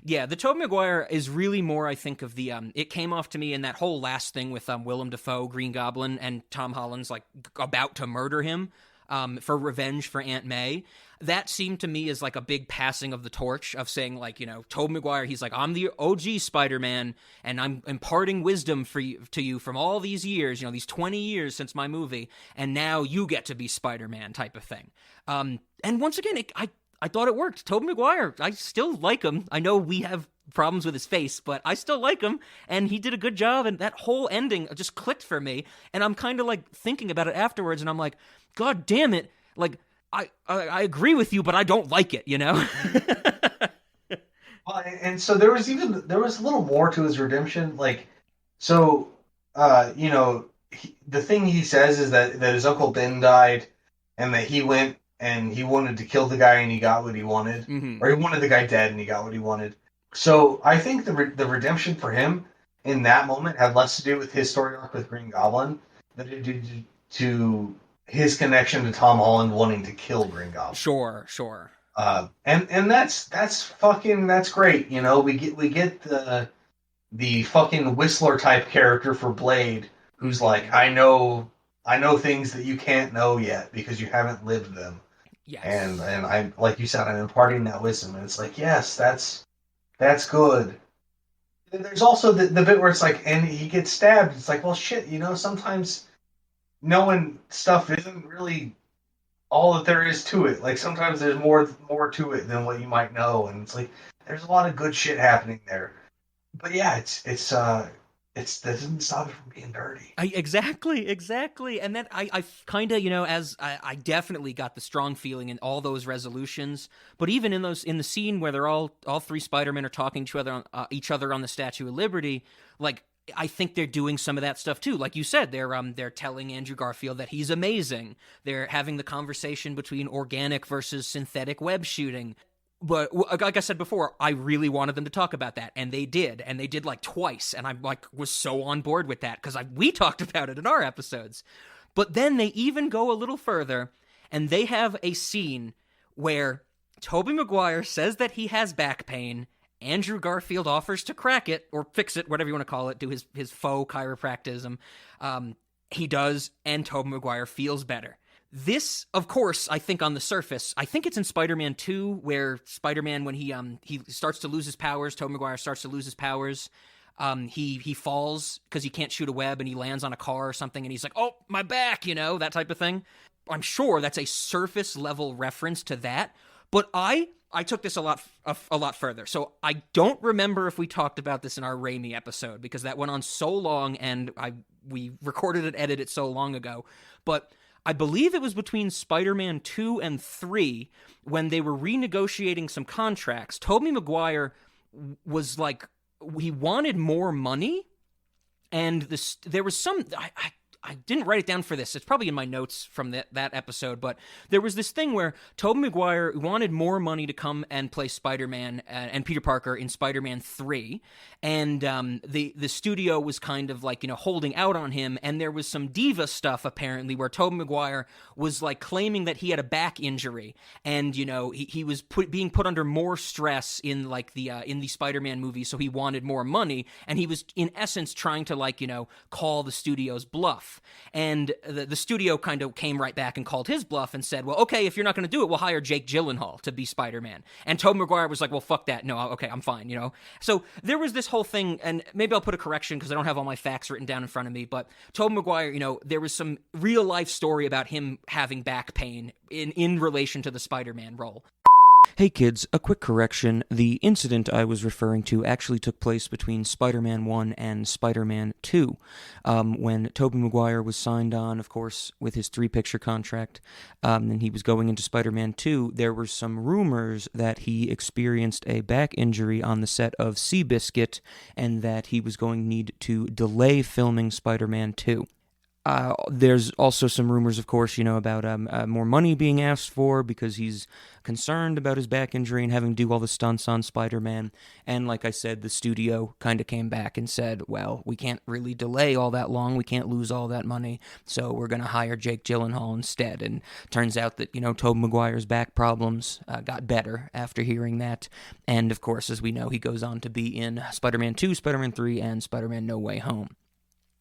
Yeah, the Tobey Maguire is really more, I think, of the... it came off to me in that whole last thing with Willem Dafoe, Green Goblin, and Tom Holland's like about to murder him for revenge for Aunt May. That seemed to me as like a big passing of the torch of saying, like, Tobey Maguire, he's like, I'm the OG Spider-Man, and I'm imparting wisdom to you from all these years, these 20 years since my movie, and now you get to be Spider-Man type of thing. And once again, I thought it worked. Tobey Maguire, I still like him. I know we have problems with his face, but I still like him, and he did a good job, and that whole ending just clicked for me, and I'm kind of like thinking about it afterwards, and I'm like, God damn it, like, I agree with you, but I don't like it, Well, and so there was a little more to his redemption. Like, so, the thing he says is that his Uncle Ben died and that he went and he wanted to kill the guy and he got what he wanted. Mm-hmm. Or he wanted the guy dead and he got what he wanted. So I think the redemption for him in that moment had less to do with his story arc with Green Goblin than it did to his connection to Tom Holland wanting to kill Green Goblin. Sure. And that's great. We get the fucking Whistler type character for Blade, who's like, I know things that you can't know yet because you haven't lived them. Yes. And I'm like you said, I'm imparting that wisdom, and it's like, yes, that's good. There's also the bit where it's like, and he gets stabbed. It's like, well, shit, sometimes knowing stuff isn't really all that there is to it. Like sometimes there's more to it than what you might know, and it's like there's a lot of good shit happening there. But yeah, that doesn't stop it from being dirty. Exactly. And that I kind of, as I definitely got the strong feeling in all those resolutions, but even in the scene where they're all three Spider-Men are talking to each other on the Statue of Liberty, like, I think they're doing some of that stuff too. Like you said, they're telling Andrew Garfield that he's amazing. They're having the conversation between organic versus synthetic web shooting. But like I said before, I really wanted them to talk about that, and they did like twice, and I was so on board with that because we talked about it in our episodes. But then they even go a little further, and they have a scene where Tobey Maguire says that he has back pain. Andrew Garfield offers to crack it or fix it, whatever you want to call it, do his faux chiropractism. He does, and Tobey Maguire feels better. This, of course, I think on the surface, I think it's in Spider-Man 2 where Spider-Man, when he starts to lose his powers, Tobey Maguire starts to lose his powers. He falls because he can't shoot a web and he lands on a car or something and he's like, oh, my back, that type of thing. I'm sure that's a surface level reference to that, but I took this a lot further. So I don't remember if we talked about this in our Raimi episode because that went on so long and we recorded and edited it so long ago, but I believe it was between Spider-Man 2 and 3 when they were renegotiating some contracts. Tobey Maguire was like, he wanted more money, and there was some... I didn't write it down for this. It's probably in my notes from that episode, but there was this thing where Tobey Maguire wanted more money to come and play Spider-Man and Peter Parker in Spider-Man 3, and the studio was kind of like, holding out on him, and there was some diva stuff apparently where Tobey Maguire was like claiming that he had a back injury, and he was being put under more stress in like in the Spider-Man movie, so he wanted more money, and he was in essence trying to call the studio's bluff. And the studio kind of came right back and called his bluff and said, well, okay, if you're not going to do it, we'll hire Jake Gyllenhaal to be Spider-Man. And Tobey Maguire was like, well, fuck that. No, okay, I'm fine, So there was this whole thing, and maybe I'll put a correction because I don't have all my facts written down in front of me, but Tobey Maguire, there was some real-life story about him having back pain in relation to the Spider-Man role. Hey kids, a quick correction. The incident I was referring to actually took place between Spider-Man 1 and Spider-Man 2. When Tobey Maguire was signed on, of course, with his 3-picture contract, and he was going into Spider-Man 2, there were some rumors that he experienced a back injury on the set of Seabiscuit, and that he was going to need to delay filming Spider-Man 2. There's also some rumors, of course, about more money being asked for because he's concerned about his back injury and having to do all the stunts on Spider-Man. And like I said, the studio kind of came back and said, well, we can't really delay all that long. We can't lose all that money. So we're going to hire Jake Gyllenhaal instead. And turns out that, Tobey Maguire's back problems got better after hearing that. And of course, as we know, he goes on to be in Spider-Man 2, Spider-Man 3, and Spider-Man No Way Home.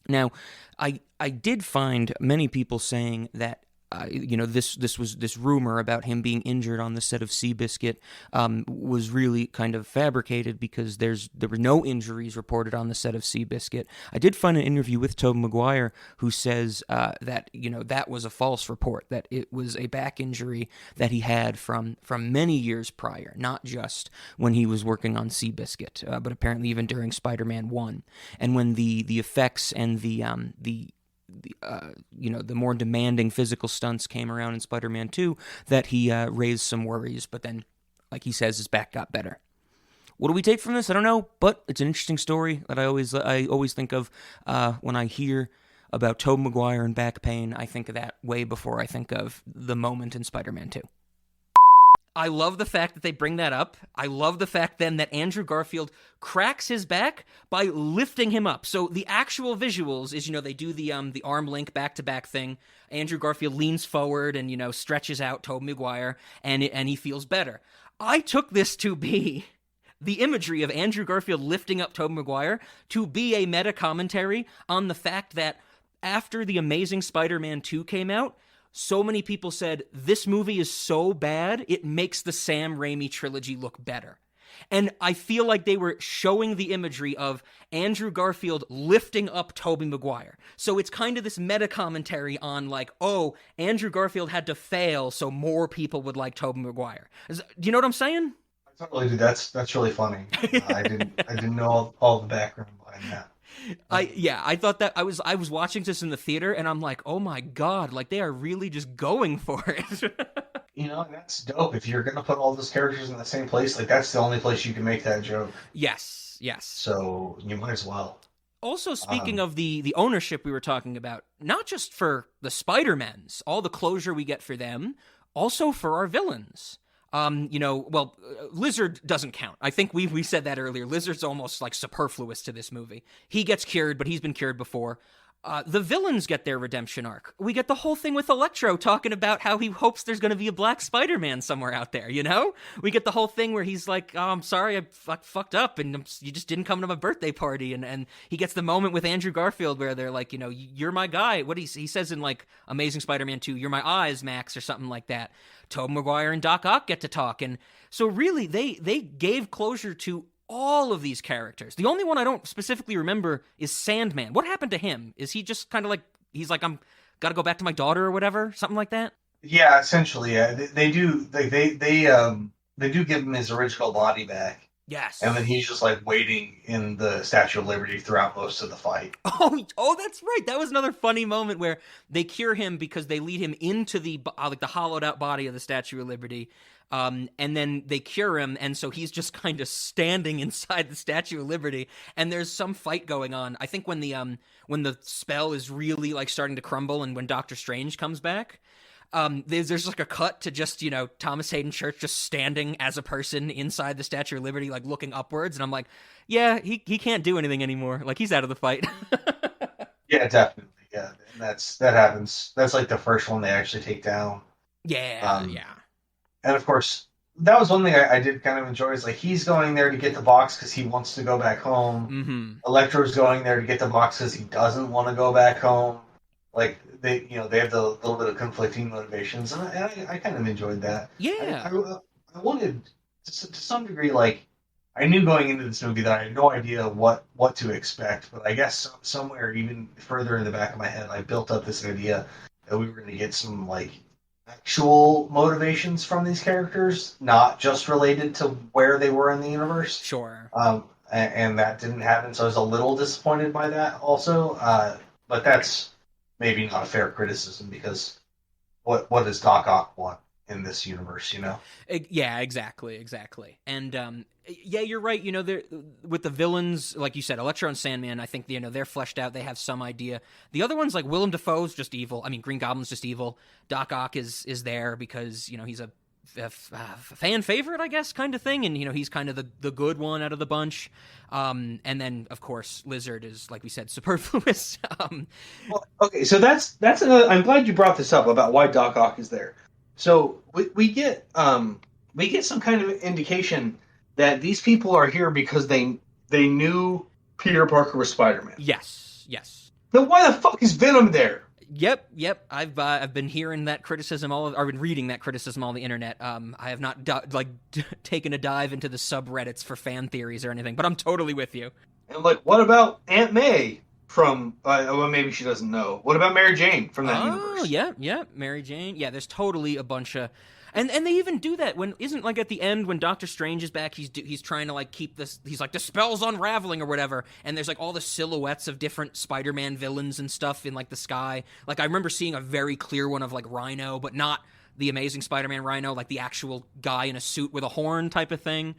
Now, I did find many people saying that this rumor about him being injured on the set of Seabiscuit was really kind of fabricated because there were no injuries reported on the set of Seabiscuit. I did find an interview with Tobey Maguire who says that that was a false report, that it was a back injury that he had from many years prior, not just when he was working on Seabiscuit, but apparently even during Spider-Man 1. And when the effects and the more demanding physical stunts came around in Spider-Man 2, that he raised some worries, but then, like he says, his back got better. What do we take from this? I don't know, but it's an interesting story that I always think of when I hear about Tobey Maguire and back pain. I think of that way before I think of the moment in Spider-Man 2. I love the fact that they bring that up. I love the fact then that Andrew Garfield cracks his back by lifting him up. So the actual visuals is, they do the arm link back-to-back thing. Andrew Garfield leans forward and, stretches out Tobey Maguire, and he feels better. I took this to be the imagery of Andrew Garfield lifting up Tobey Maguire to be a meta commentary on the fact that after The Amazing Spider-Man 2 came out, so many people said, this movie is so bad, it makes the Sam Raimi trilogy look better. And I feel like they were showing the imagery of Andrew Garfield lifting up Tobey Maguire. So it's kind of this meta commentary on like, oh, Andrew Garfield had to fail so more people would like Tobey Maguire. Do you know what I'm saying? I totally do. That's really funny. I didn't know all the background behind that. I thought that I was watching this in the theater and I'm like, oh my God, like they are really just going for it. You know, that's dope. If you're gonna put all those characters in the same place, like that's the only place you can make that joke. Yes. So you might as well. Also, speaking of the ownership we were talking about, not just for the Spider-Mans, all the closure we get for them, also for our villains. Lizard doesn't count. I think we said that earlier. Lizard's almost like superfluous to this movie. He gets cured, but he's been cured before. The villains get their redemption arc. We get the whole thing with Electro talking about how he hopes there's going to be a black Spider-Man somewhere out there, you know? We get the whole thing where he's like, oh, I'm sorry, I fucked up, and you just didn't come to my birthday party. And he gets the moment with Andrew Garfield where they're like, you know, you're my guy. What he says in, like, Amazing Spider-Man 2, you're my eyes, Max, or something like that. Tobey Maguire and Doc Ock get to talk. And so really, they gave closure to all of these characters. The only one I don't specifically remember is Sandman. What happened to him? Is he just kind of like, he's like, I'm gotta go back to my daughter or whatever? Something like that? Yeah, essentially, yeah. They do like they do give him his original body back. Yes. And then he's just like waiting in the Statue of Liberty throughout most of the fight. Oh, that's right. That was another funny moment where they cure him because they lead him into the hollowed out body of the Statue of Liberty. And then they cure him, and so he's just kind of standing inside the Statue of Liberty, and there's some fight going on. I think when the spell is really like starting to crumble, and when Doctor Strange comes back, there's like a cut to just, you know, Thomas Hayden Church just standing as a person inside the Statue of Liberty, like looking upwards, and I'm like, yeah, he can't do anything anymore. Like he's out of the fight. Yeah, definitely. Yeah, and that happens. That's like the first one they actually take down. Yeah. And of course, that was one thing I did kind of enjoy is like he's going there to get the box because he wants to go back home. Mm-hmm. Electro's going there to get the box because he doesn't want to go back home. Like they have the little bit of conflicting motivations, and I kind of enjoyed that. Yeah, I wanted to some degree, like I knew going into this movie that I had no idea what to expect, but I guess somewhere even further in the back of my head, I built up this idea that we were going to get some like actual motivations from these characters, not just related to where they were in the universe. Sure. And that didn't happen, so I was a little disappointed by that also. But that's maybe not a fair criticism because what does Doc Ock want in this universe, you know? Yeah, exactly. And yeah, you're right. You know, with the villains, like you said, Electro and Sandman, I think, you know, they're fleshed out. They have some idea. The other ones, like Willem Dafoe's just evil. I mean, Green Goblin's just evil. Doc Ock is there because, you know, he's a fan favorite, I guess, kind of thing. And, you know, he's kind of the good one out of the bunch. And then, of course, Lizard is, like we said, superfluous. Well, okay, so that's another. I'm glad you brought this up about why Doc Ock is there. So we get some kind of indication that these people are here because they knew Peter Parker was Spider-Man. Yes. Then why the fuck is Venom there? Yep. I've been hearing that criticism I've been reading that criticism on the internet. I have not taken a dive into the subreddits for fan theories or anything, but I'm totally with you. And like, what about Aunt May from? Well, maybe she doesn't know. What about Mary Jane from that universe? Oh, yeah, Mary Jane. Yeah, there's totally a bunch of. And they even do that when isn't like at the end when Doctor Strange is back, he's trying to like keep this, he's like the spell's unraveling or whatever, and there's like all the silhouettes of different Spider-Man villains and stuff in like the sky. Like I remember seeing a very clear one of like Rhino, but not the Amazing Spider-Man Rhino, like the actual guy in a suit with a horn type of thing.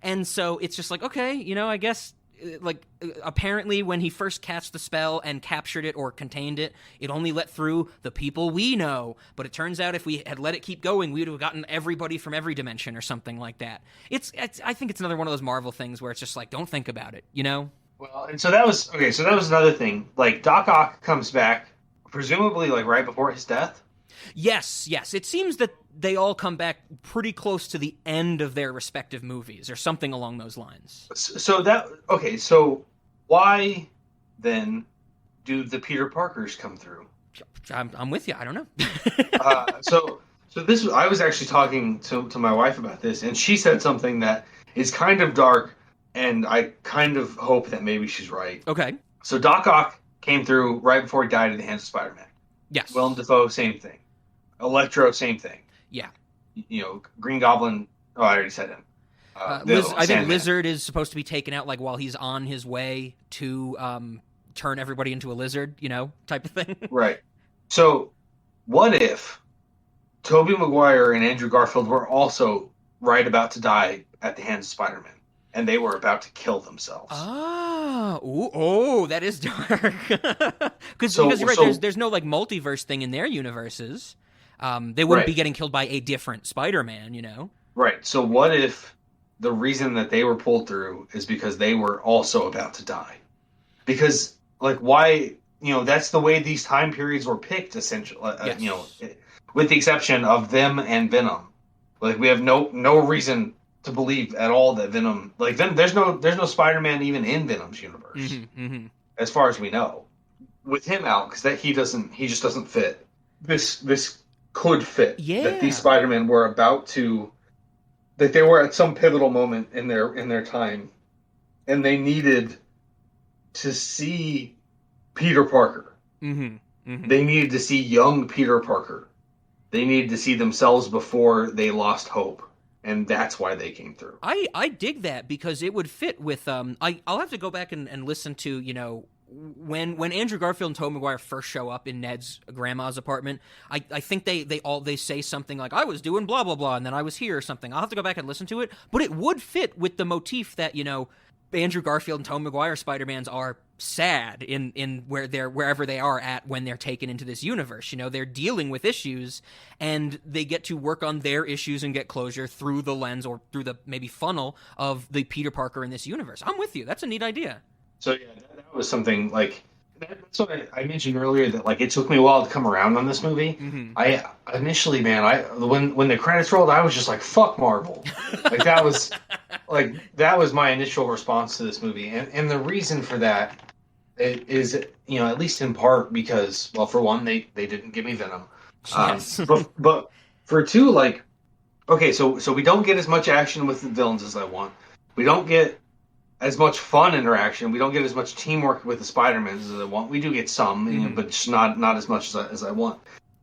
And so it's just like, okay, you know, I guess like apparently when he first cast the spell and captured it or contained it, it only let through the people we know. But it turns out if we had let it keep going, we would have gotten everybody from every dimension or something like that. It's I think it's another one of those Marvel things where it's just like, don't think about it, you know? Well, and so that was okay. So that was another thing. Like Doc Ock comes back, presumably like right before his death. Yes. It seems that they all come back pretty close to the end of their respective movies or something along those lines. So why then do the Peter Parkers come through? I'm with you. I don't know. So this, I was actually talking to my wife about this, and she said something that is kind of dark, and I kind of hope that maybe she's right. Okay. So Doc Ock came through right before he died at the hands of Spider-Man. Yes. Willem Dafoe, same thing. Electro, same thing. Yeah. Green Goblin. Oh, I already said him. I think Lizard is supposed to be taken out like while he's on his way to turn everybody into a lizard, type of thing. Right. So, what if Tobey Maguire and Andrew Garfield were also right about to die at the hands of Spider-Man, and they were about to kill themselves? That is dark. Because you're right. There's no like multiverse thing in their universes. They wouldn't be getting killed by a different Spider-Man, Right. So what if the reason that they were pulled through is because they were also about to die? Because like why? That's the way these time periods were picked, essentially. Yes. With the exception of them and Venom. Like we have no reason to believe at all that Venom, there's no Spider-Man even in Venom's universe, as far as we know. With him out, because he just doesn't fit. This could fit. Yeah. That these Spider-Man were about to, that they were at some pivotal moment in their time, and they needed to see Peter Parker. They needed to see young Peter Parker. They needed to see themselves before they lost hope. And that's why they came through. I dig that because it would fit with I'll have to go back and listen to when Andrew Garfield and Tobey Maguire first show up in Ned's grandma's apartment. I think they say something like I was doing blah blah blah and then I was here or something. I'll have to go back and listen to it, but it would fit with the motif that Andrew Garfield and Tobey Maguire Spider-Mans are sad in wherever they are at when they're taken into this universe. They're dealing with issues and they get to work on their issues and get closure through the lens or through the maybe funnel of the Peter Parker in this universe. I'm with you. That's a neat idea. So yeah, that was something like that's what I mentioned earlier, that like it took me a while to come around on this movie. I initially, man, when the credits rolled, I was just like, fuck Marvel. Like that was my initial response to this movie. And the reason for that is, at least in part because, well, for one, they didn't give me Venom. Yes. but for two, like, okay, so we don't get as much action with the villains as I want. We don't get as much fun interaction. We don't get as much teamwork with the Spider-Mans as I want. We do get some, but just not as much as I want.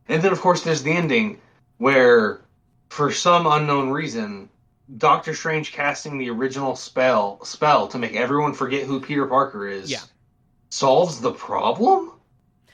And then, of course, there's the ending where, for some unknown reason, Doctor Strange casting the original spell to make everyone forget who Peter Parker is solves the problem?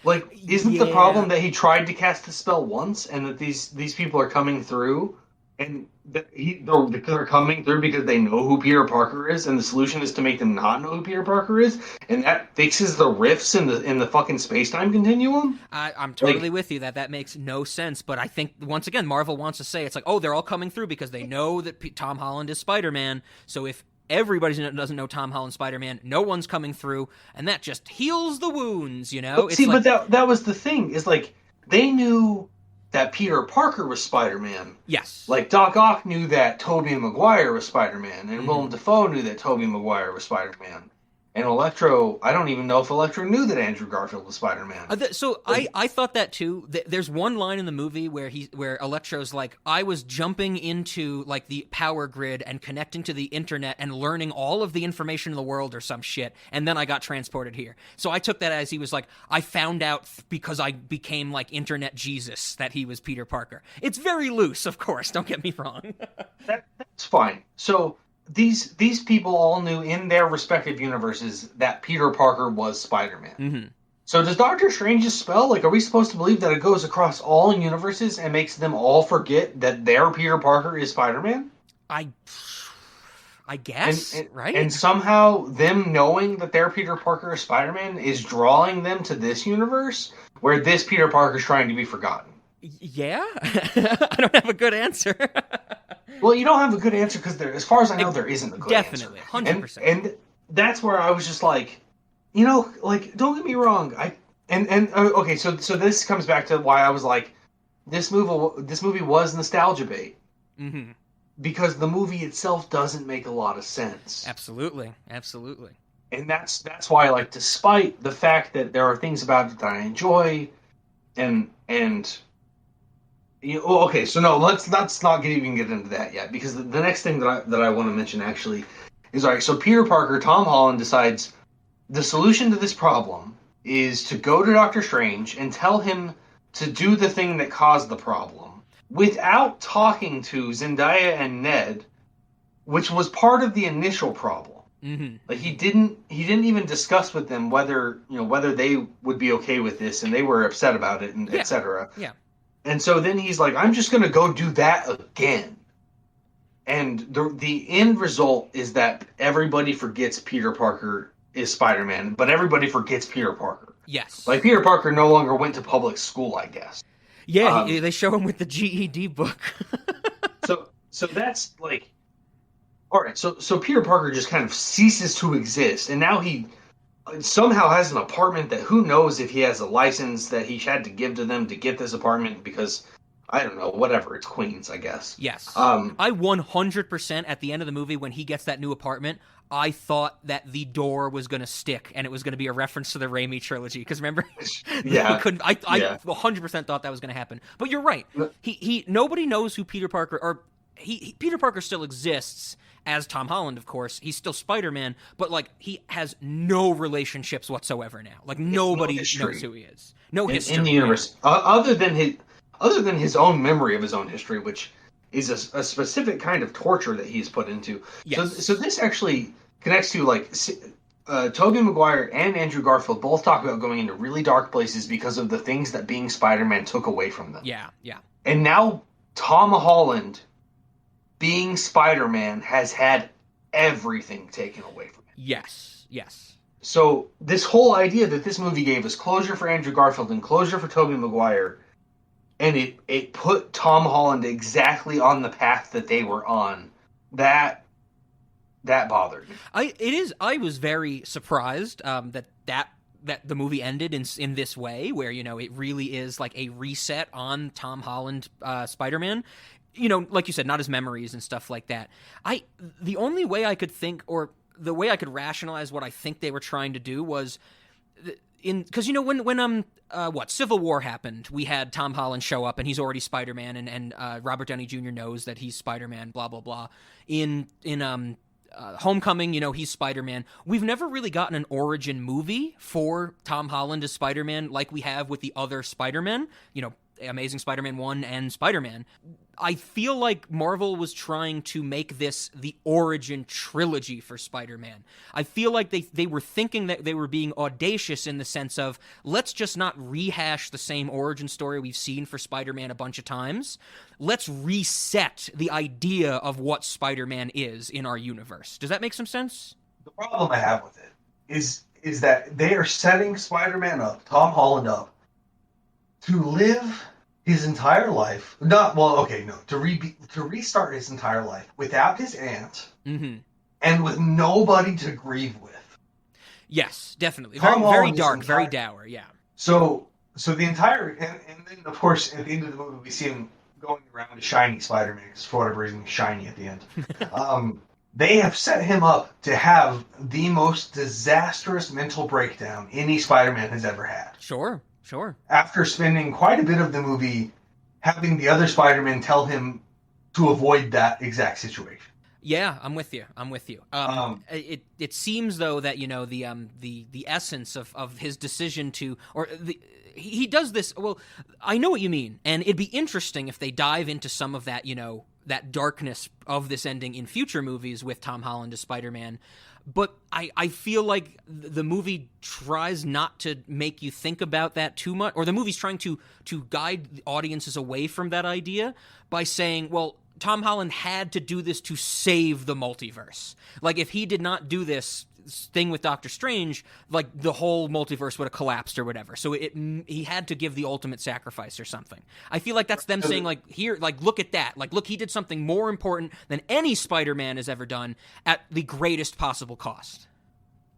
Like, isn't the problem that he tried to cast the spell once and that these people are coming through and they're coming through because they know who Peter Parker is, and the solution is to make them not know who Peter Parker is, and that fixes the rifts in the fucking space-time continuum? I'm totally with you that makes no sense, but I think, once again, Marvel wants to say, it's like, oh, they're all coming through because they know that Tom Holland is Spider-Man, so if everybody doesn't know Tom Holland Spider-Man, no one's coming through, and that just heals the wounds, But that was the thing, is like, they knew that Peter Parker was Spider-Man. Yes. Like, Doc Ock knew that Tobey Maguire was Spider-Man, and Willem Dafoe knew that Tobey Maguire was Spider-Man. And Electro, I don't even know if Electro knew that Andrew Garfield was Spider-Man. I thought that too. There's one line in the movie where Electro's like, I was jumping into like the power grid and connecting to the internet and learning all of the information in the world or some shit, and then I got transported here. So I took that as he was like, I found out because I became like internet Jesus that he was Peter Parker. It's very loose, of course. Don't get me wrong. That's fine. So these people all knew in their respective universes that Peter Parker was Spider-Man. So does Doctor Strange's spell, like, are we supposed to believe that it goes across all universes and makes them all forget that their Peter Parker is Spider-Man? I guess, right? And somehow them knowing that their Peter Parker is Spider-Man is drawing them to this universe where this Peter Parker is trying to be forgotten. Yeah? I don't have a good answer. Well, you don't have a good answer because, as far as I know, there isn't a good answer. Definitely, 100%. And that's where I was just like, like, don't get me wrong. Okay, so this comes back to why I was like, this movie was nostalgia bait. Because the movie itself doesn't make a lot of sense. Absolutely. And that's why, like, despite the fact that there are things about it that I enjoy, and okay, so no, let's not even get into that yet, because the next thing that I want to mention actually is, all right, so Peter Parker, Tom Holland decides the solution to this problem is to go to Doctor Strange and tell him to do the thing that caused the problem without talking to Zendaya and Ned, which was part of the initial problem. Mm-hmm. Like he didn't even discuss with them whether they would be okay with this, and they were upset about it, and etc. Yeah. And so then he's like, I'm just going to go do that again. And the end result is that everybody forgets Peter Parker is Spider-Man, but everybody forgets Peter Parker. Yes. Like, Peter Parker no longer went to public school, I guess. Yeah, they show him with the GED book. So that's like, all right, so Peter Parker just kind of ceases to exist, and now he somehow has an apartment that who knows if he has a license that he had to give to them to get this apartment, because I don't know, whatever, it's Queens, I guess. Yes. I 100% at the end of the movie when he gets that new apartment, I thought that the door was going to stick and it was going to be a reference to the Raimi trilogy, because remember? Yeah. I 100% thought that was going to happen. But you're right. He nobody knows who Peter Parker, or Peter Parker still exists as Tom Holland, of course. He's still Spider-Man, but like he has no relationships whatsoever now. Like nobody knows who he is. No history in the universe, other than his own memory of his own history, which is a specific kind of torture that he's put into. Yes. So this actually connects to, like, Tobey Maguire and Andrew Garfield both talk about going into really dark places because of the things that being Spider-Man took away from them. Yeah. And now Tom Holland, being Spider-Man, has had everything taken away from him. Yes. So this whole idea that this movie gave us closure for Andrew Garfield and closure for Tobey Maguire, and it put Tom Holland exactly on the path that they were on, that bothered me. I was very surprised that the movie ended in this way, where, you know, it really is like a reset on Tom Holland Spider-Man. You know, like you said, not his memories and stuff like that. The only way I could think, or the way I could rationalize what I think they were trying to do was because, you know, when Civil War happened, we had Tom Holland show up and he's already Spider-Man, and Robert Downey Jr. knows that he's Spider-Man, blah blah blah. In Homecoming, you know, he's Spider-Man. We've never really gotten an origin movie for Tom Holland as Spider-Man like we have with the other Spider-Men, you know, Amazing Spider-Man 1 and Spider-Man. I feel like Marvel was trying to make this the origin trilogy for Spider-Man. I feel like they were thinking that they were being audacious in the sense of, let's just not rehash the same origin story we've seen for Spider-Man a bunch of times. Let's reset the idea of what Spider-Man is in our universe. Does that make some sense? The problem I have with it is that they are setting Spider-Man up, Tom Holland up, to live his entire life, to restart his entire life without his aunt, and with nobody to grieve with. Yes, definitely. Tom Very dark, very dour, yeah. So the entire, and then of course at the end of the movie we see him going around to shiny Spider-Man, because for whatever reason he's shiny at the end. They have set him up to have the most disastrous mental breakdown any Spider-Man has ever had. Sure. After spending quite a bit of the movie having the other Spider-Man tell him to avoid that exact situation. Yeah, I'm with you. It seems though that, you know, the essence of his decision to, or he does this. Well, I know what you mean, and it'd be interesting if they dive into some of that, you know, that darkness of this ending in future movies with Tom Holland as Spider-Man. But I feel like the movie tries not to make you think about that too much, or the movie's trying to guide audiences away from that idea by saying, well, Tom Holland had to do this to save the multiverse. Like, if he did not do this thing with Doctor Strange, like, the whole multiverse would have collapsed or whatever. So he had to give the ultimate sacrifice or something. I feel like that's them saying, like, here, like, look at that. Like, look, he did something more important than any Spider-Man has ever done at the greatest possible cost.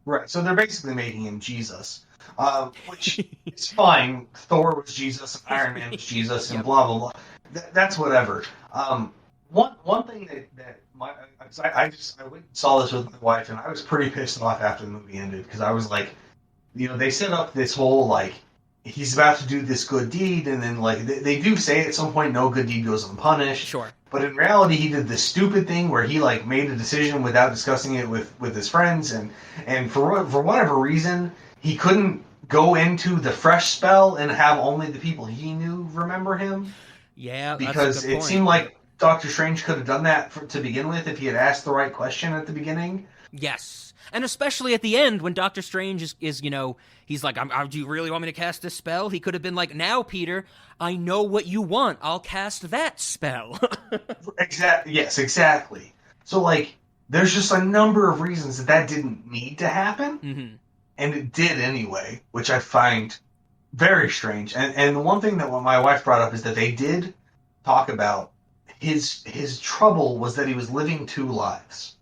Right. So they're basically making him Jesus, which is fine. Thor was Jesus, and Iron Man was Jesus, and blah blah blah. That's whatever. One thing that I went and saw this with my wife, and I was pretty pissed off after the movie ended, because I was like, you know, they set up this whole, like, he's about to do this good deed, and then like they do say at some point, no good deed goes unpunished. Sure. But in reality, he did this stupid thing where he like made a decision without discussing it with his friends, and for whatever reason, he couldn't go into the fresh spell and have only the people he knew remember him. Yeah, because that's a good it point. seemed like Doctor Strange could have done that to begin with if he had asked the right question at the beginning. Yes. And especially at the end when Doctor Strange is he's like, do you really want me to cast this spell? He could have been like, now, Peter, I know what you want. I'll cast that spell. Yes, exactly. So, like, there's just a number of reasons that didn't need to happen, Mm-hmm. and it did anyway, which I find very strange. And the one thing that my wife brought up is that they did talk about his trouble was that he was living two lives.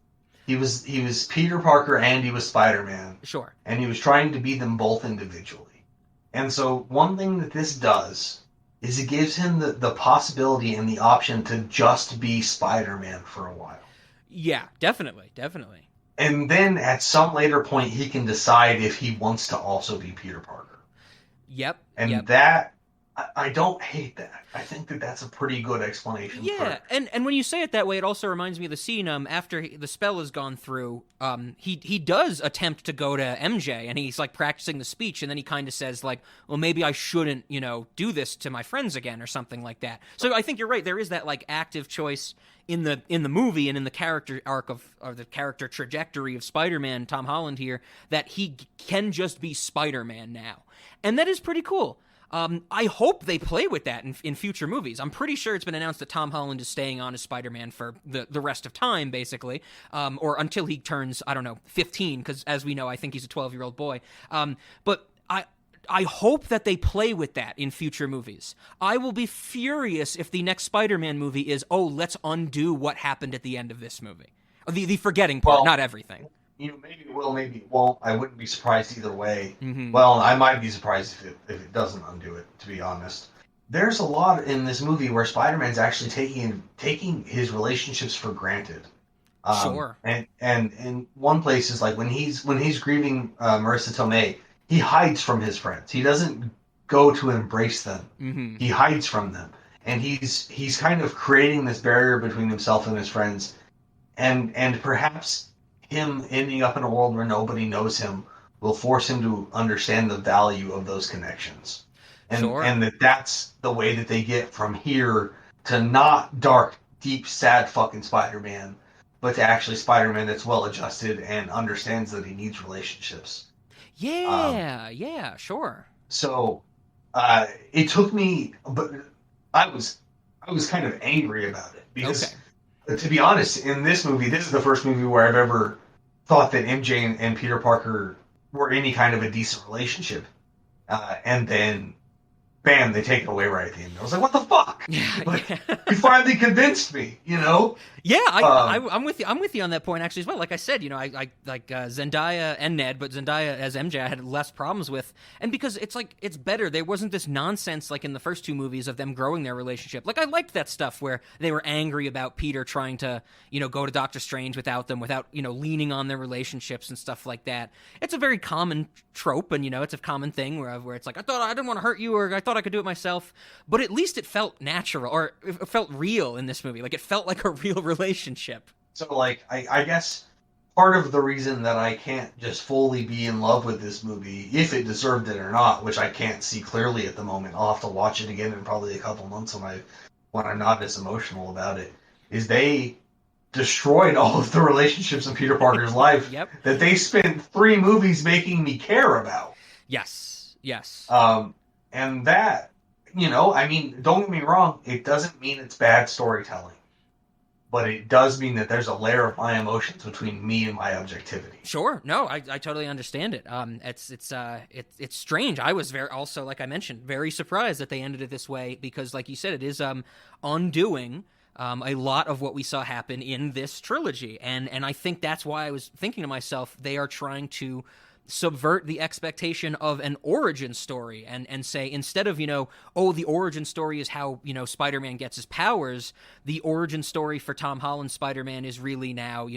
He was Peter Parker and he was Spider-Man. Sure. And he was trying to be them both individually. And so one thing that this does is it gives him the possibility and the option to just be Spider-Man for a while. Yeah, definitely. And then at some later point, he can decide if he wants to also be Peter Parker. Yep. And that, I don't hate that. I think that that's a pretty good explanation. Yeah, and when you say it that way, it also reminds me of the scene after the spell has gone through. He does attempt to go to MJ, and he's like practicing the speech, and then he kind of says like, well, maybe I shouldn't, do this to my friends again or something like that. So I think you're right. There is that like active choice in the movie and in the character arc of the character trajectory of Spider-Man, Tom Holland here, that he can just be Spider-Man now, and that is pretty cool. I hope they play with that in future movies. I'm pretty sure it's been announced that Tom Holland is staying on as Spider-Man for the rest of time, basically, or until he turns, 15, because as we know, I think he's a 12-year-old boy. But I hope that they play with that in future movies. I will be furious if the next Spider-Man movie is, let's undo what happened at the end of this movie. The forgetting part, not everything. Maybe it will, maybe it won't. I wouldn't be surprised either way. Mm-hmm. Well, I might be surprised if it doesn't undo it, to be honest. There's a lot in this movie where Spider-Man's actually taking his relationships for granted. Sure. And one place is like when he's grieving Marissa Tomei, he hides from his friends. He doesn't go to embrace them. Mm-hmm. He hides from them. And he's kind of creating this barrier between himself and his friends. And perhaps him ending up in a world where nobody knows him will force him to understand the value of those connections. And that's the way that they get from here to not dark, deep, sad fucking Spider-Man, but to actually Spider-Man that's well adjusted and understands that he needs relationships. Yeah, sure. So it took me, but I was kind of angry about it because, to be honest, in this movie, this is the first movie where I've ever thought that MJ and Peter Parker were any kind of a decent relationship, and then bam, they take it away right at the end. I was like, what the fuck? You finally convinced me, Yeah, I'm with you. I'm with you on that point actually as well. Like I said, I like Zendaya and Ned, but Zendaya as MJ I had less problems with, and because it's better. There wasn't this nonsense like in the first two movies of them growing their relationship. Like I liked that stuff where they were angry about Peter trying to go to Doctor Strange without them, without leaning on their relationships and stuff like that. It's a very common trope, and it's a common thing where it's like I thought I didn't want to hurt you, or I thought I could do it myself, but at least it felt natural, or it felt real in this movie. Like it felt like a real relationship. So like I guess part of the reason that I can't just fully be in love with this movie, if it deserved it or not, which I can't see clearly at the moment, I'll have to watch it again in probably a couple months when I'm not as emotional about it, is they destroyed all of the relationships in Peter Parker's life that they spent 3 movies making me care about. Yes. And that, don't get me wrong, it doesn't mean it's bad storytelling. But it does mean that there's a layer of my emotions between me and my objectivity. Sure, no, I totally understand it. It's strange. I was also, like I mentioned, very surprised that they ended it this way because, like you said, it is undoing a lot of what we saw happen in this trilogy, and I think that's why I was thinking to myself, they are trying to subvert the expectation of an origin story and say, instead of, the origin story is how, Spider-Man gets his powers, the origin story for Tom Holland's Spider-Man is really now,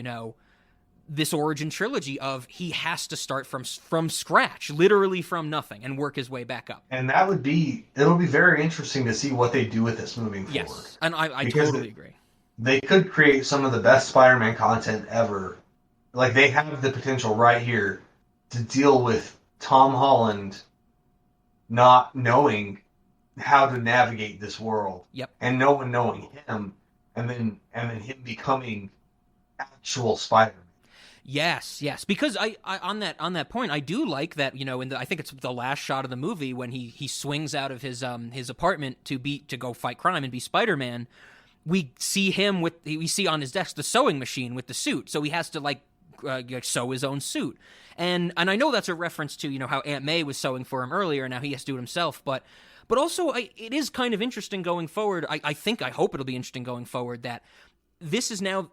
this origin trilogy of he has to start from scratch, literally from nothing, and work his way back up. And it'll be very interesting to see what they do with this moving forward. Yes, and I totally agree. They could create some of the best Spider-Man content ever. Like, they have the potential right here to deal with Tom Holland not knowing how to navigate this world. Yep. And no one knowing him, and then him becoming actual Spider-Man. Yes, because I on that point, I do like that, you know, I think it's the last shot of the movie when he swings out of his apartment to go fight crime and be Spider-Man. We see we see on his desk the sewing machine with the suit, so he has to sew his own suit. And I know that's a reference to, you know, how Aunt May was sewing for him earlier, and now he has to do it himself, but also it is kind of interesting going forward. I hope it'll be interesting going forward that this is now,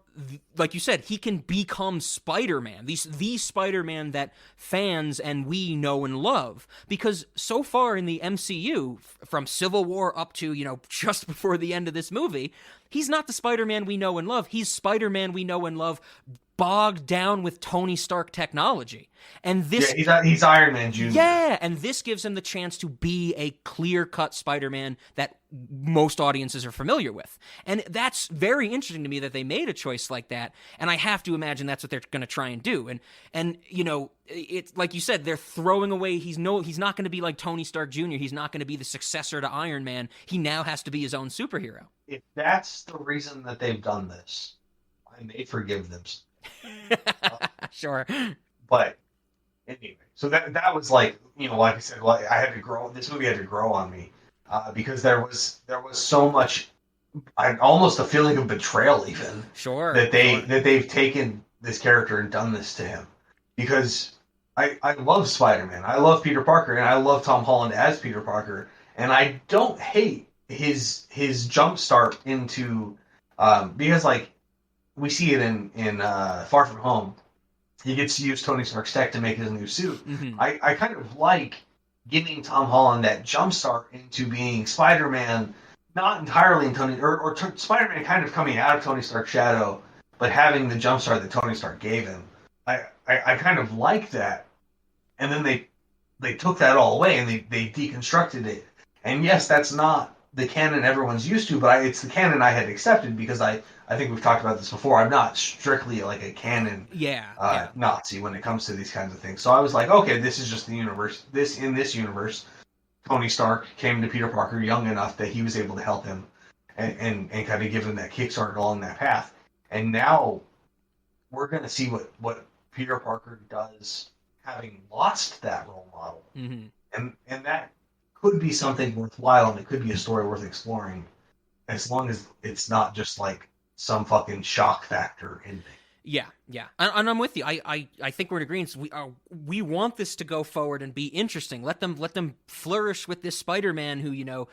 like you said, he can become Spider-Man, the Spider-Man that fans and we know and love. Because so far in the MCU, from Civil War up to, you know, just before the end of this movie, he's not the Spider-Man we know and love. He's Spider-Man we know and love, bogged down with Tony Stark technology. And this... Yeah, he's Iron Man Jr. Yeah, and this gives him the chance to be a clear-cut Spider-Man that most audiences are familiar with. And that's very interesting to me that they made a choice like that, and I have to imagine that's what they're going to try and do. And you know, it's like you said, they're throwing away, he's not going to be like Tony Stark Jr., he's not going to be the successor to Iron Man, he now has to be his own superhero. If that's the reason that they've done this, I may forgive them. Sure. But anyway, so that was like, you know, like I said, I had to grow. This movie had to grow on me because there was so much, almost a feeling of betrayal, even. Sure. That they've taken this character and done this to him, because I love Spider-Man, I love Peter Parker, and I love Tom Holland as Peter Parker, and I don't hate his jump start into because like. We see it in Far From Home. He gets to use Tony Stark's tech to make his new suit. Mm-hmm. I kind of like giving Tom Holland that jumpstart into being Spider-Man, not entirely in Tony, or Spider-Man kind of coming out of Tony Stark's shadow, but having the jumpstart that Tony Stark gave him. I kind of like that. And then they took that all away and they deconstructed it. And yes, that's not the canon everyone's used to, but it's the canon I had accepted because I think we've talked about this before. I'm not strictly like a canon Nazi when it comes to these kinds of things. So I was like, okay, this is just the universe. In this universe, Tony Stark came to Peter Parker young enough that he was able to help him and kind of give him that kickstart along that path. And now we're going to see what Peter Parker does having lost that role model. Mm-hmm. And that could be something worthwhile, and it could be a story worth exploring, as long as it's not just like some fucking shock factor ending. Yeah, and I'm with you. I think we're in agreement. We want this to go forward and be interesting. Let them flourish with this Spider-Man who, you know,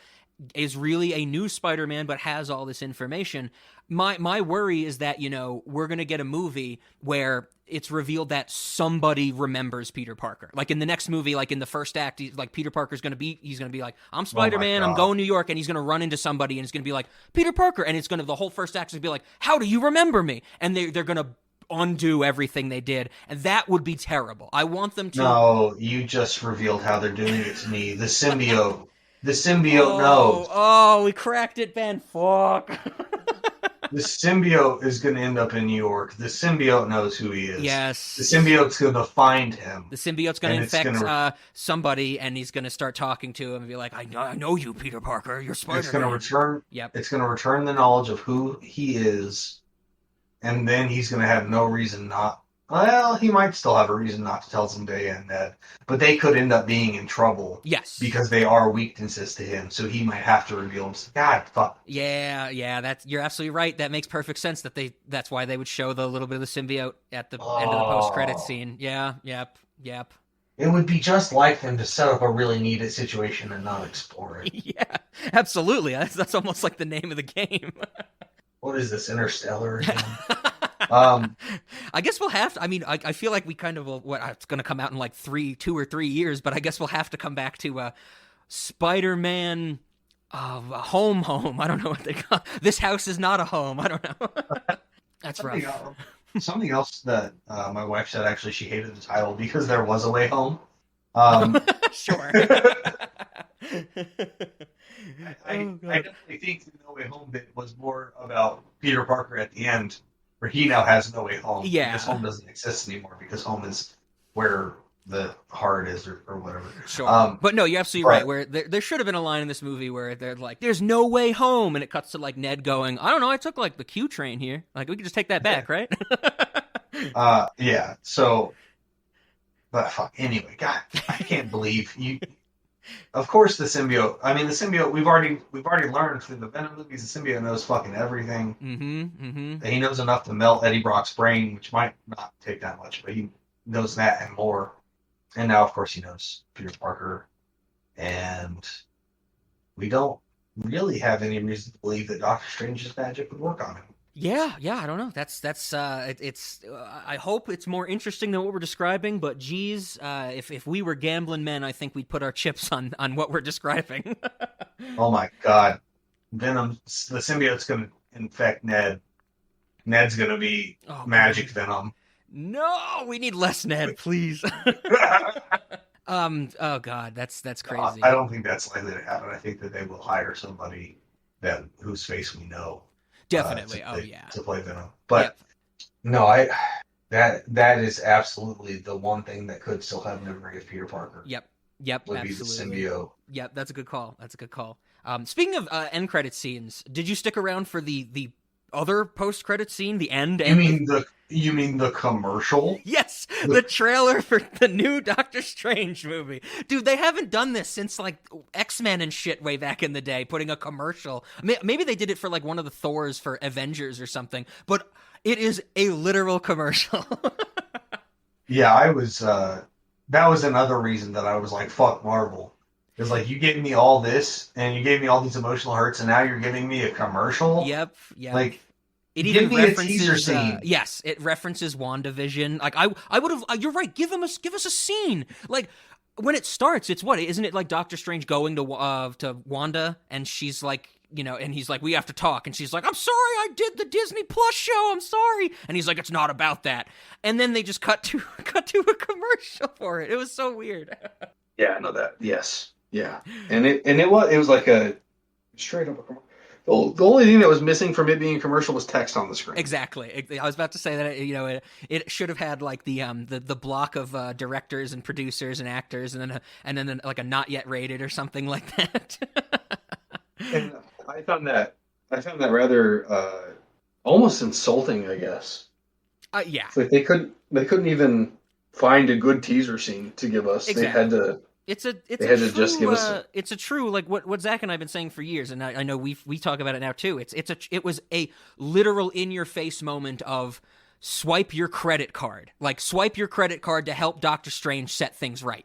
is really a new Spider-Man but has all this information. My worry is that, you know, we're going to get a movie where it's revealed that somebody remembers Peter Parker. Like in the next movie, like in the first act, Peter Parker's going to be like, I'm Spider-Man, I'm going to New York, and he's going to run into somebody and it's going to be like, Peter Parker, and it's going to, the whole first act is going to be like, how do you remember me? And they're going to undo everything they did, and that would be terrible. I want them to... No, you just revealed how they're doing it to me. The symbiote. The symbiote knows. Oh, we cracked it, Ben. Fuck. The symbiote is going to end up in New York. The symbiote knows who he is. Yes. The symbiote's going to find him. The symbiote's going to infect somebody, and he's going to start talking to him and be like, I know you, Peter Parker. You're Spider-Man. It's going to return. Yep. It's going to return the knowledge of who he is, and then he's going to have no reason not. Well, he might still have a reason not to tell Zendaya and Ned, but they could end up being in trouble. Yes. Because they are weaknesses to him, so he might have to reveal himself. God, fuck. Yeah, you're absolutely right. That makes perfect sense that's why they would show the little bit of the symbiote at the end of the post-credits scene. Yeah, yep. It would be just like them to set up a really needed situation and not explore it. Yeah, absolutely. That's almost like the name of the game. What is this, Interstellar again? I guess we'll have to. I mean, I feel like we kind of will. It's going to come out in like 2 or 3 years, but I guess we'll have to come back to Spider-Man home. I don't know what they call. This house is not a home. I don't know. That's rough. Something else that my wife said actually she hated the title because there was a way home. Um, Sure. I Oh god. definitely think the No Way Home bit was more about Peter Parker at the end, where he now has no way home because Yeah. home doesn't exist anymore because home is where the heart is or whatever. Sure. But no, you're absolutely right. But Where there should have been a line in this movie where they're like, "There's no way home," and it cuts to like Ned going, "I don't know. I took like the Q train here. Like we could just take that back, right?" yeah. So, but fuck. Anyway, God, I can't believe you. Of course, the symbiote. I mean, the symbiote. We've already learned through the Venom movies. The symbiote knows fucking everything. Mm-hmm. Mm-hmm. He knows enough to melt Eddie Brock's brain, which might not take that much, but he knows that and more. And now, of course, he knows Peter Parker, and we don't really have any reason to believe that Doctor Strange's magic would work on him. Yeah, I don't know. It's. I hope it's more interesting than what we're describing. But geez, if we were gambling men, I think we'd put our chips on what we're describing. Oh my God, Venom, the symbiote's going to infect Ned. Ned's going to be Oh, magic God. Venom. No, we need less Ned, please. Oh God, that's crazy. I don't think that's likely to happen. I think that they will hire somebody whose face we know. Definitely. Oh yeah. To play Venom. But Yep. no, that is absolutely the one thing that could still have memory of Peter Parker. Yep. Would Absolutely. be the symbiote. Yep. That's a good call. Speaking of end credit scenes, did you stick around for the other post credit scene, the end? You mean the commercial? Yes, the trailer for the new Doctor Strange movie. Dude, they haven't done this since like X-Men and shit way back in the day, putting a commercial. Maybe they did it for like one of the Thors for Avengers or something, but it is a literal commercial. Yeah, I was that was another reason that I was like, fuck Marvel. It's like you gave me all this and you gave me all these emotional hurts and now you're giving me a commercial? Yep. Like it give even me a references teaser scene. yes, it references WandaVision. Like I would have you're right, give us a scene. Like when it starts, it's what? Isn't it like Doctor Strange going to Wanda and she's like, and he's like, we have to talk. And she's like, I'm sorry, I did the Disney Plus show. I'm sorry. And he's like, it's not about that. And then they just cut to a commercial for it. It was so weird. Yeah, I know that. Yes. Yeah. And it was like a straight up a commercial. The only thing that was missing from it being a commercial was text on the screen. Exactly. I was about to say that it should have had like the block of directors and producers and actors and then like a not yet rated or something like that. And I found that rather almost insulting, I guess. Yeah. It's like they couldn't even find a good teaser scene to give us. Exactly. They had to It's a to just give us it's a true like what Zach and I've been saying for years, and I know we talk about it now too. It was a literal in your face moment of swipe your credit card. Like swipe your credit card to help Doctor Strange set things right,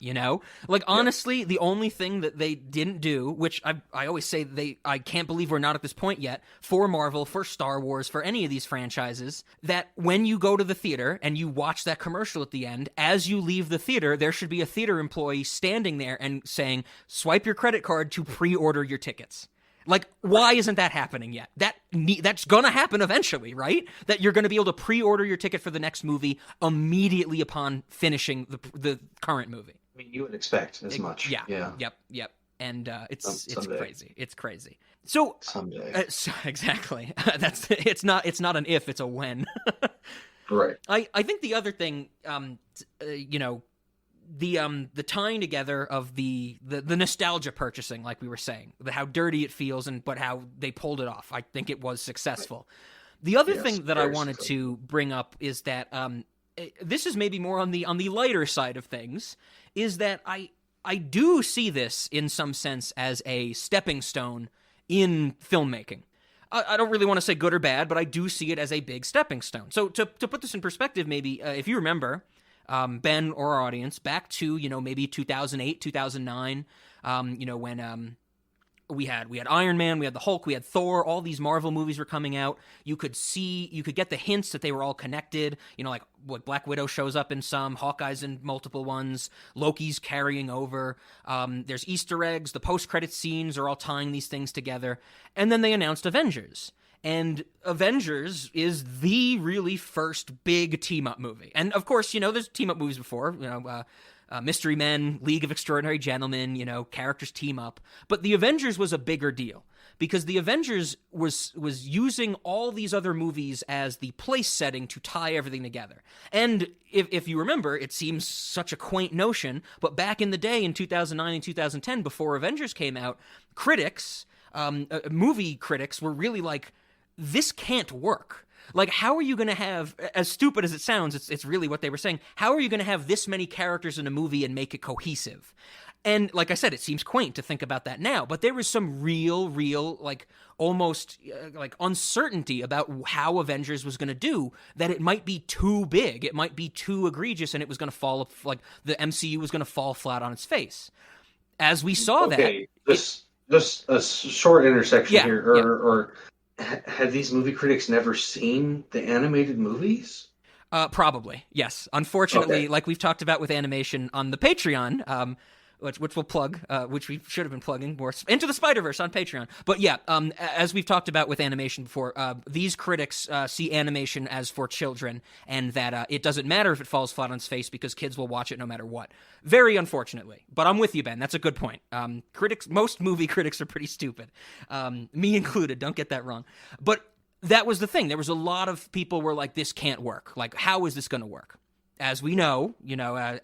Like honestly, the only thing that they didn't do, which I always say I can't believe we're not at this point yet, for Marvel, for Star Wars, for any of these franchises, that when you go to the theater and you watch that commercial at the end, as you leave the theater, there should be a theater employee standing there and saying, swipe your credit card to pre-order your tickets. Like, why isn't that happening yet? That's gonna happen eventually, right? That you're gonna be able to pre-order your ticket for the next movie immediately upon finishing the current movie. I mean, you would expect as much. Yeah. Yep. And it's Someday. crazy. It's crazy. So Someday. Exactly. It's not an if, it's a when. Right. I think the other thing, the tying together of the nostalgia purchasing, like we were saying, how dirty it feels but how they pulled it off. I think it was successful. The other thing that I wanted to bring up is that this is maybe more on the lighter side of things, is that I do see this in some sense as a stepping stone in filmmaking. I don't really want to say good or bad, but I do see it as a big stepping stone. So to put this in perspective, maybe if you remember, Ben or our audience, back to, maybe 2008, 2009, when we had Iron Man, we had the Hulk, we had Thor, all these Marvel movies were coming out. You could get the hints that they were all connected, like what Black Widow shows up in some, Hawkeye's in multiple ones, Loki's carrying over. There's Easter eggs, the post-credit scenes are all tying these things together. And then they announced Avengers. And Avengers is the really first big team-up movie. And, of course, there's team-up movies before, Mystery Men, League of Extraordinary Gentlemen, characters team up. But the Avengers was a bigger deal because the Avengers was using all these other movies as the place setting to tie everything together. And if you remember, it seems such a quaint notion, but back in the day in 2009 and 2010, before Avengers came out, critics, movie critics were really like, this can't work. Like, how are you going to have, as stupid as it sounds, it's really what they were saying, how are you going to have this many characters in a movie and make it cohesive? And like I said, it seems quaint to think about that now, but there was some real, like, almost, like, uncertainty about how Avengers was going to do, that it might be too big, it might be too egregious, and it was going to fall, like, the MCU was going to fall flat on its face. As we saw Just a short intersection here, or have these movie critics never seen the animated movies? Probably, yes. Unfortunately, like we've talked about with animation on the Patreon, which we'll plug, which we should have been plugging more, Into the Spider-Verse on Patreon. But yeah, as we've talked about with animation before, these critics see animation as for children, and that it doesn't matter if it falls flat on its face because kids will watch it no matter what. Very unfortunately. But I'm with you, Ben. That's a good point. Most movie critics are pretty stupid. Me included. Don't get that wrong. But that was the thing. There was a lot of people were like, this can't work. Like, how is this going to work? As we know,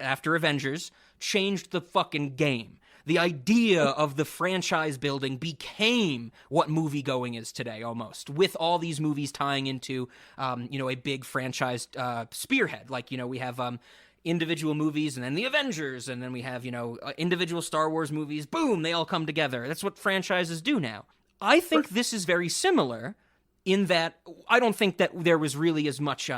after Avengers, changed the fucking game. The idea of the franchise building became what movie-going is today, almost, with all these movies tying into, a big franchise spearhead. Like, we have individual movies, and then the Avengers, and then we have, individual Star Wars movies. Boom, they all come together. That's what franchises do now. I think this is very similar in that I don't think that there was really as much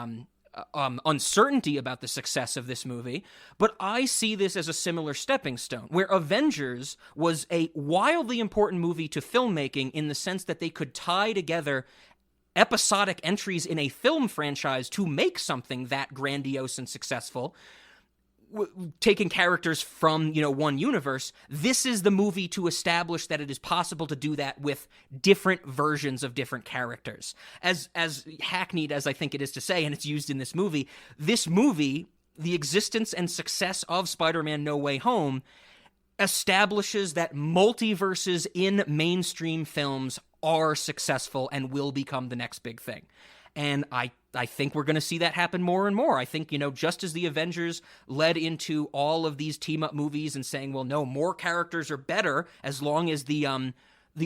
uncertainty about the success of this movie, but I see this as a similar stepping stone, where Avengers was a wildly important movie to filmmaking in the sense that they could tie together episodic entries in a film franchise to make something that grandiose and successful, taking characters from, one universe. This is the movie to establish that it is possible to do that with different versions of different characters. As hackneyed as I think it is to say, and it's used in this movie, the existence and success of Spider-Man No Way Home establishes that multiverses in mainstream films are successful and will become the next big thing. And I think we're going to see that happen more and more. I think, just as the Avengers led into all of these team-up movies and saying, well, no, more characters are better as long as the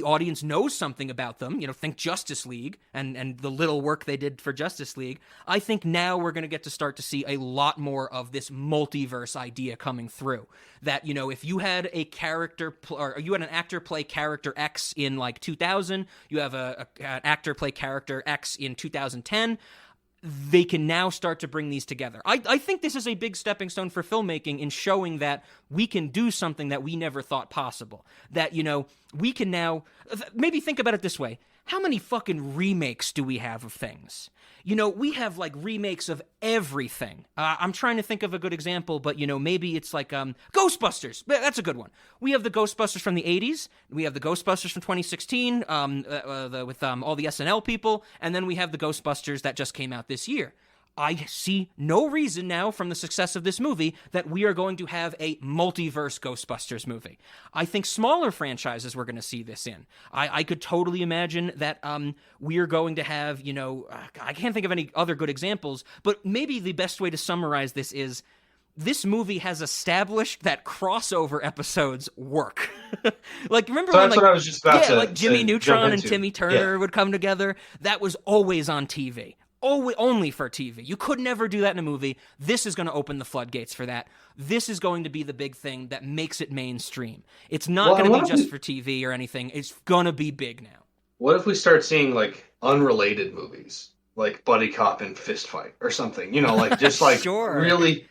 audience knows something about them, think Justice League and the little work they did for Justice League. I think now we're going to get to start to see a lot more of this multiverse idea coming through. That, if you had a character, or you had an actor play character X in like 2000, you have an actor play character X in 2010, they can now start to bring these together. I think this is a big stepping stone for filmmaking in showing that we can do something that we never thought possible. That, we can now, maybe think about it this way. How many fucking remakes do we have of things? We have like remakes of everything. I'm trying to think of a good example, but maybe it's like Ghostbusters. That's a good one. We have the Ghostbusters from the 80s. We have the Ghostbusters from 2016 with all the SNL people. And then we have the Ghostbusters that just came out this year. I see no reason now from the success of this movie that we are going to have a multiverse Ghostbusters movie. I think smaller franchises we're going to see this in. I could totally imagine that we are going to have, I can't think of any other good examples, but maybe the best way to summarize this is this movie has established that crossover episodes work. Like, remember so when, that's what I was just about to like Jimmy Neutron and into. Timmy Turner would come together? That was always on TV. Only for TV. You could never do that in a movie. This is going to open the floodgates for that. This is going to be the big thing that makes it mainstream. It's not going to be just for TV or anything. It's going to be big now. What if we start seeing like unrelated movies, like Buddy Cop and Fist Fight or something? Like just like Sure. Really.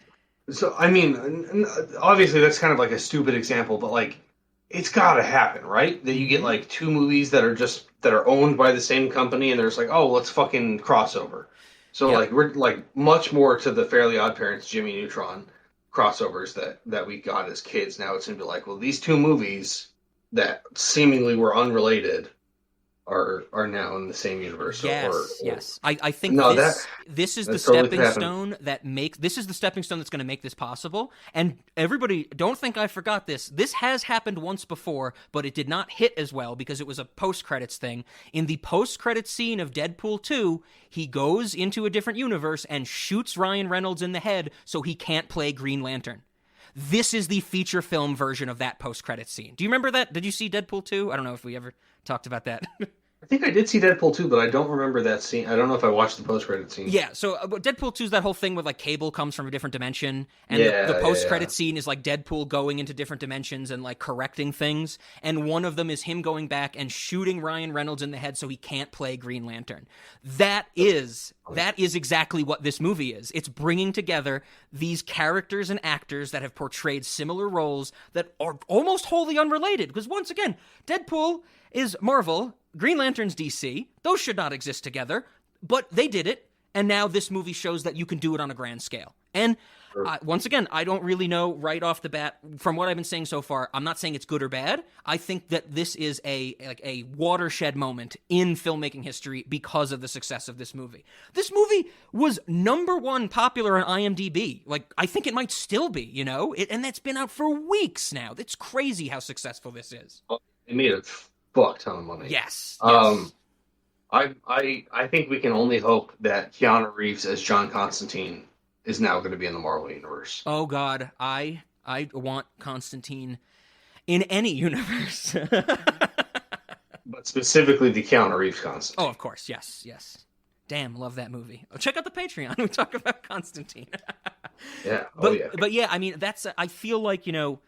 So I mean, obviously that's kind of like a stupid example, but like it's got to happen, right? That you get like two movies that are owned by the same company, and there's like, oh, let's fucking crossover. So like we're like much more to the Fairly Odd Parents, Jimmy Neutron crossovers that we got as kids. Now it's gonna be like, well, these two movies that seemingly were unrelated are now in the same universe. Yes. I think no, this is the that totally could stepping happen. stone this is the stepping stone that's going to make this possible. And everybody, don't think I forgot this. This has happened once before, but it did not hit as well because it was a post-credits thing. In the post-credits scene of Deadpool 2, he goes into a different universe and shoots Ryan Reynolds in the head so he can't play Green Lantern. This is the feature film version of that post-credits scene. Do you remember that? Did you see Deadpool 2? I don't know if we ever talked about that. I think I did see Deadpool 2, but I don't remember that scene. I don't know if I watched the post-credit scene. Yeah, so Deadpool 2 is that whole thing where like Cable comes from a different dimension, and Yeah, the post-credit yeah. scene is like Deadpool going into different dimensions and like correcting things, and one of them is him going back and shooting Ryan Reynolds in the head so he can't play Green Lantern. That is exactly what this movie is. It's bringing together these characters and actors that have portrayed similar roles that are almost wholly unrelated, because once again, Deadpool is Marvel, Green Lantern's DC. Those should not exist together, but they did it, and now this movie shows that you can do it on a grand scale. And once again, I don't really know right off the bat, from what I've been saying so far, I'm not saying it's good or bad. I think that this is a watershed moment in filmmaking history because of the success of this movie. This movie was #1 popular on IMDb. Like, I think it might still be, you know? And that's been out for weeks now. It's crazy how successful this is. It made a fuck ton of money. Yes. I think we can only hope that Keanu Reeves as John Constantine is now going to be in the Marvel universe. Oh God, I want Constantine in any universe. But specifically the Keanu Reeves Constantine. Oh, of course, yes. Damn, love that movie. Oh, check out the Patreon. We talk about Constantine. Yeah. But yeah, I mean, I feel like, you know,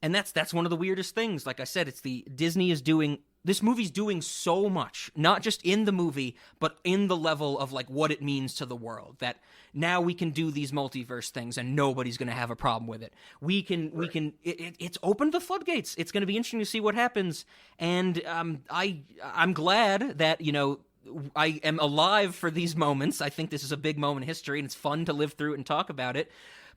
and that's one of the weirdest things. Like I said, this movie's doing so much, not just in the movie, but in the level of like what it means to the world, that now we can do these multiverse things and nobody's going to have a problem with it. It's opened the floodgates. It's going to be interesting to see what happens. And I'm glad that, you know, I am alive for these moments. I think this is a big moment in history, and it's fun to live through it and talk about it.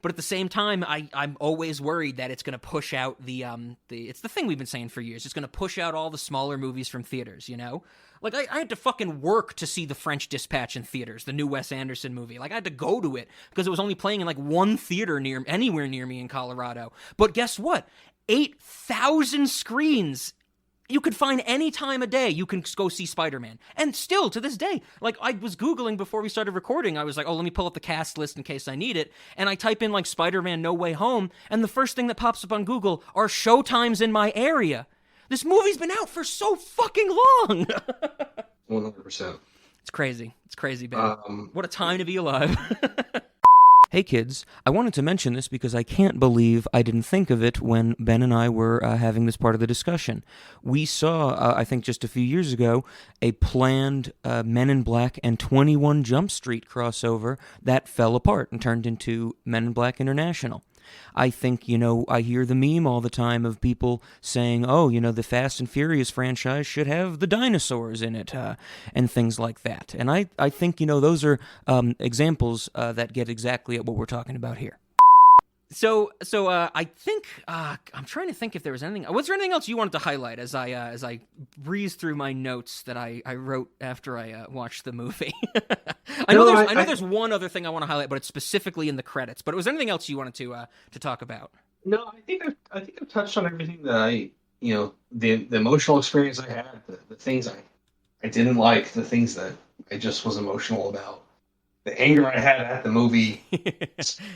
But at the same time, I'm always worried that it's going to push out it's the thing we've been saying for years. It's going to push out all the smaller movies from theaters, you know? Like, I had to fucking work to see The French Dispatch in theaters, the new Wes Anderson movie. Like, I had to go to it because it was only playing in, like, one theater anywhere near me in Colorado. But guess what? 8,000 screens. You could find any time of day you can go see Spider-Man. And still, to this day, like, I was Googling before we started recording. I was like, oh, let me pull up the cast list in case I need it. And I type in, like, Spider-Man No Way Home, and the first thing that pops up on Google are showtimes in my area. This movie's been out for so fucking long! 100%. It's crazy. It's crazy, man. What a time to be alive. Hey kids, I wanted to mention this because I can't believe I didn't think of it when Ben and I were having this part of the discussion. We saw, I think just a few years ago, a planned Men in Black and 21 Jump Street crossover that fell apart and turned into Men in Black International. I think, you know, I hear the meme all the time of people saying, oh, you know, the Fast and Furious franchise should have the dinosaurs in it, and things like that. And I think, you know, those are examples that get exactly at what we're talking about here. So I think I'm trying to think if there was anything. Was there anything else you wanted to highlight as I breeze through my notes that I wrote after I watched the movie? I know there's one other thing I want to highlight, but it's specifically in the credits. But was there anything else you wanted to talk about? No, I think I've touched on everything that the emotional experience I had, the things I didn't like, the things that I just was emotional about. The anger I had at the movie,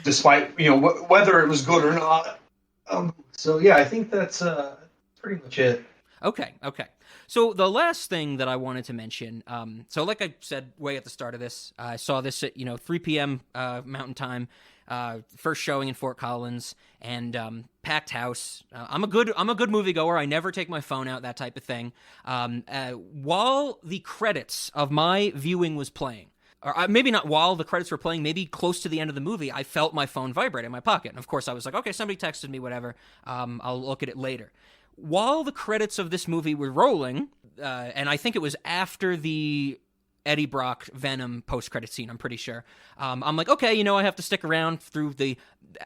despite, you know, whether it was good or not. So yeah, I think that's pretty much it. Okay. So the last thing that I wanted to mention, so like I said way at the start of this, I saw this at 3 p.m. Mountain Time, first showing in Fort Collins, and packed house. I'm a good moviegoer. I never take my phone out, that type of thing. While the credits of my viewing was playing, or maybe not while the credits were playing, maybe close to the end of the movie, I felt my phone vibrate in my pocket. And of course I was like, okay, somebody texted me, whatever. I'll look at it later. While the credits of this movie were rolling, and I think it was after the Eddie Brock Venom post-credit scene, I'm pretty sure. I'm like, okay, I have to stick around through the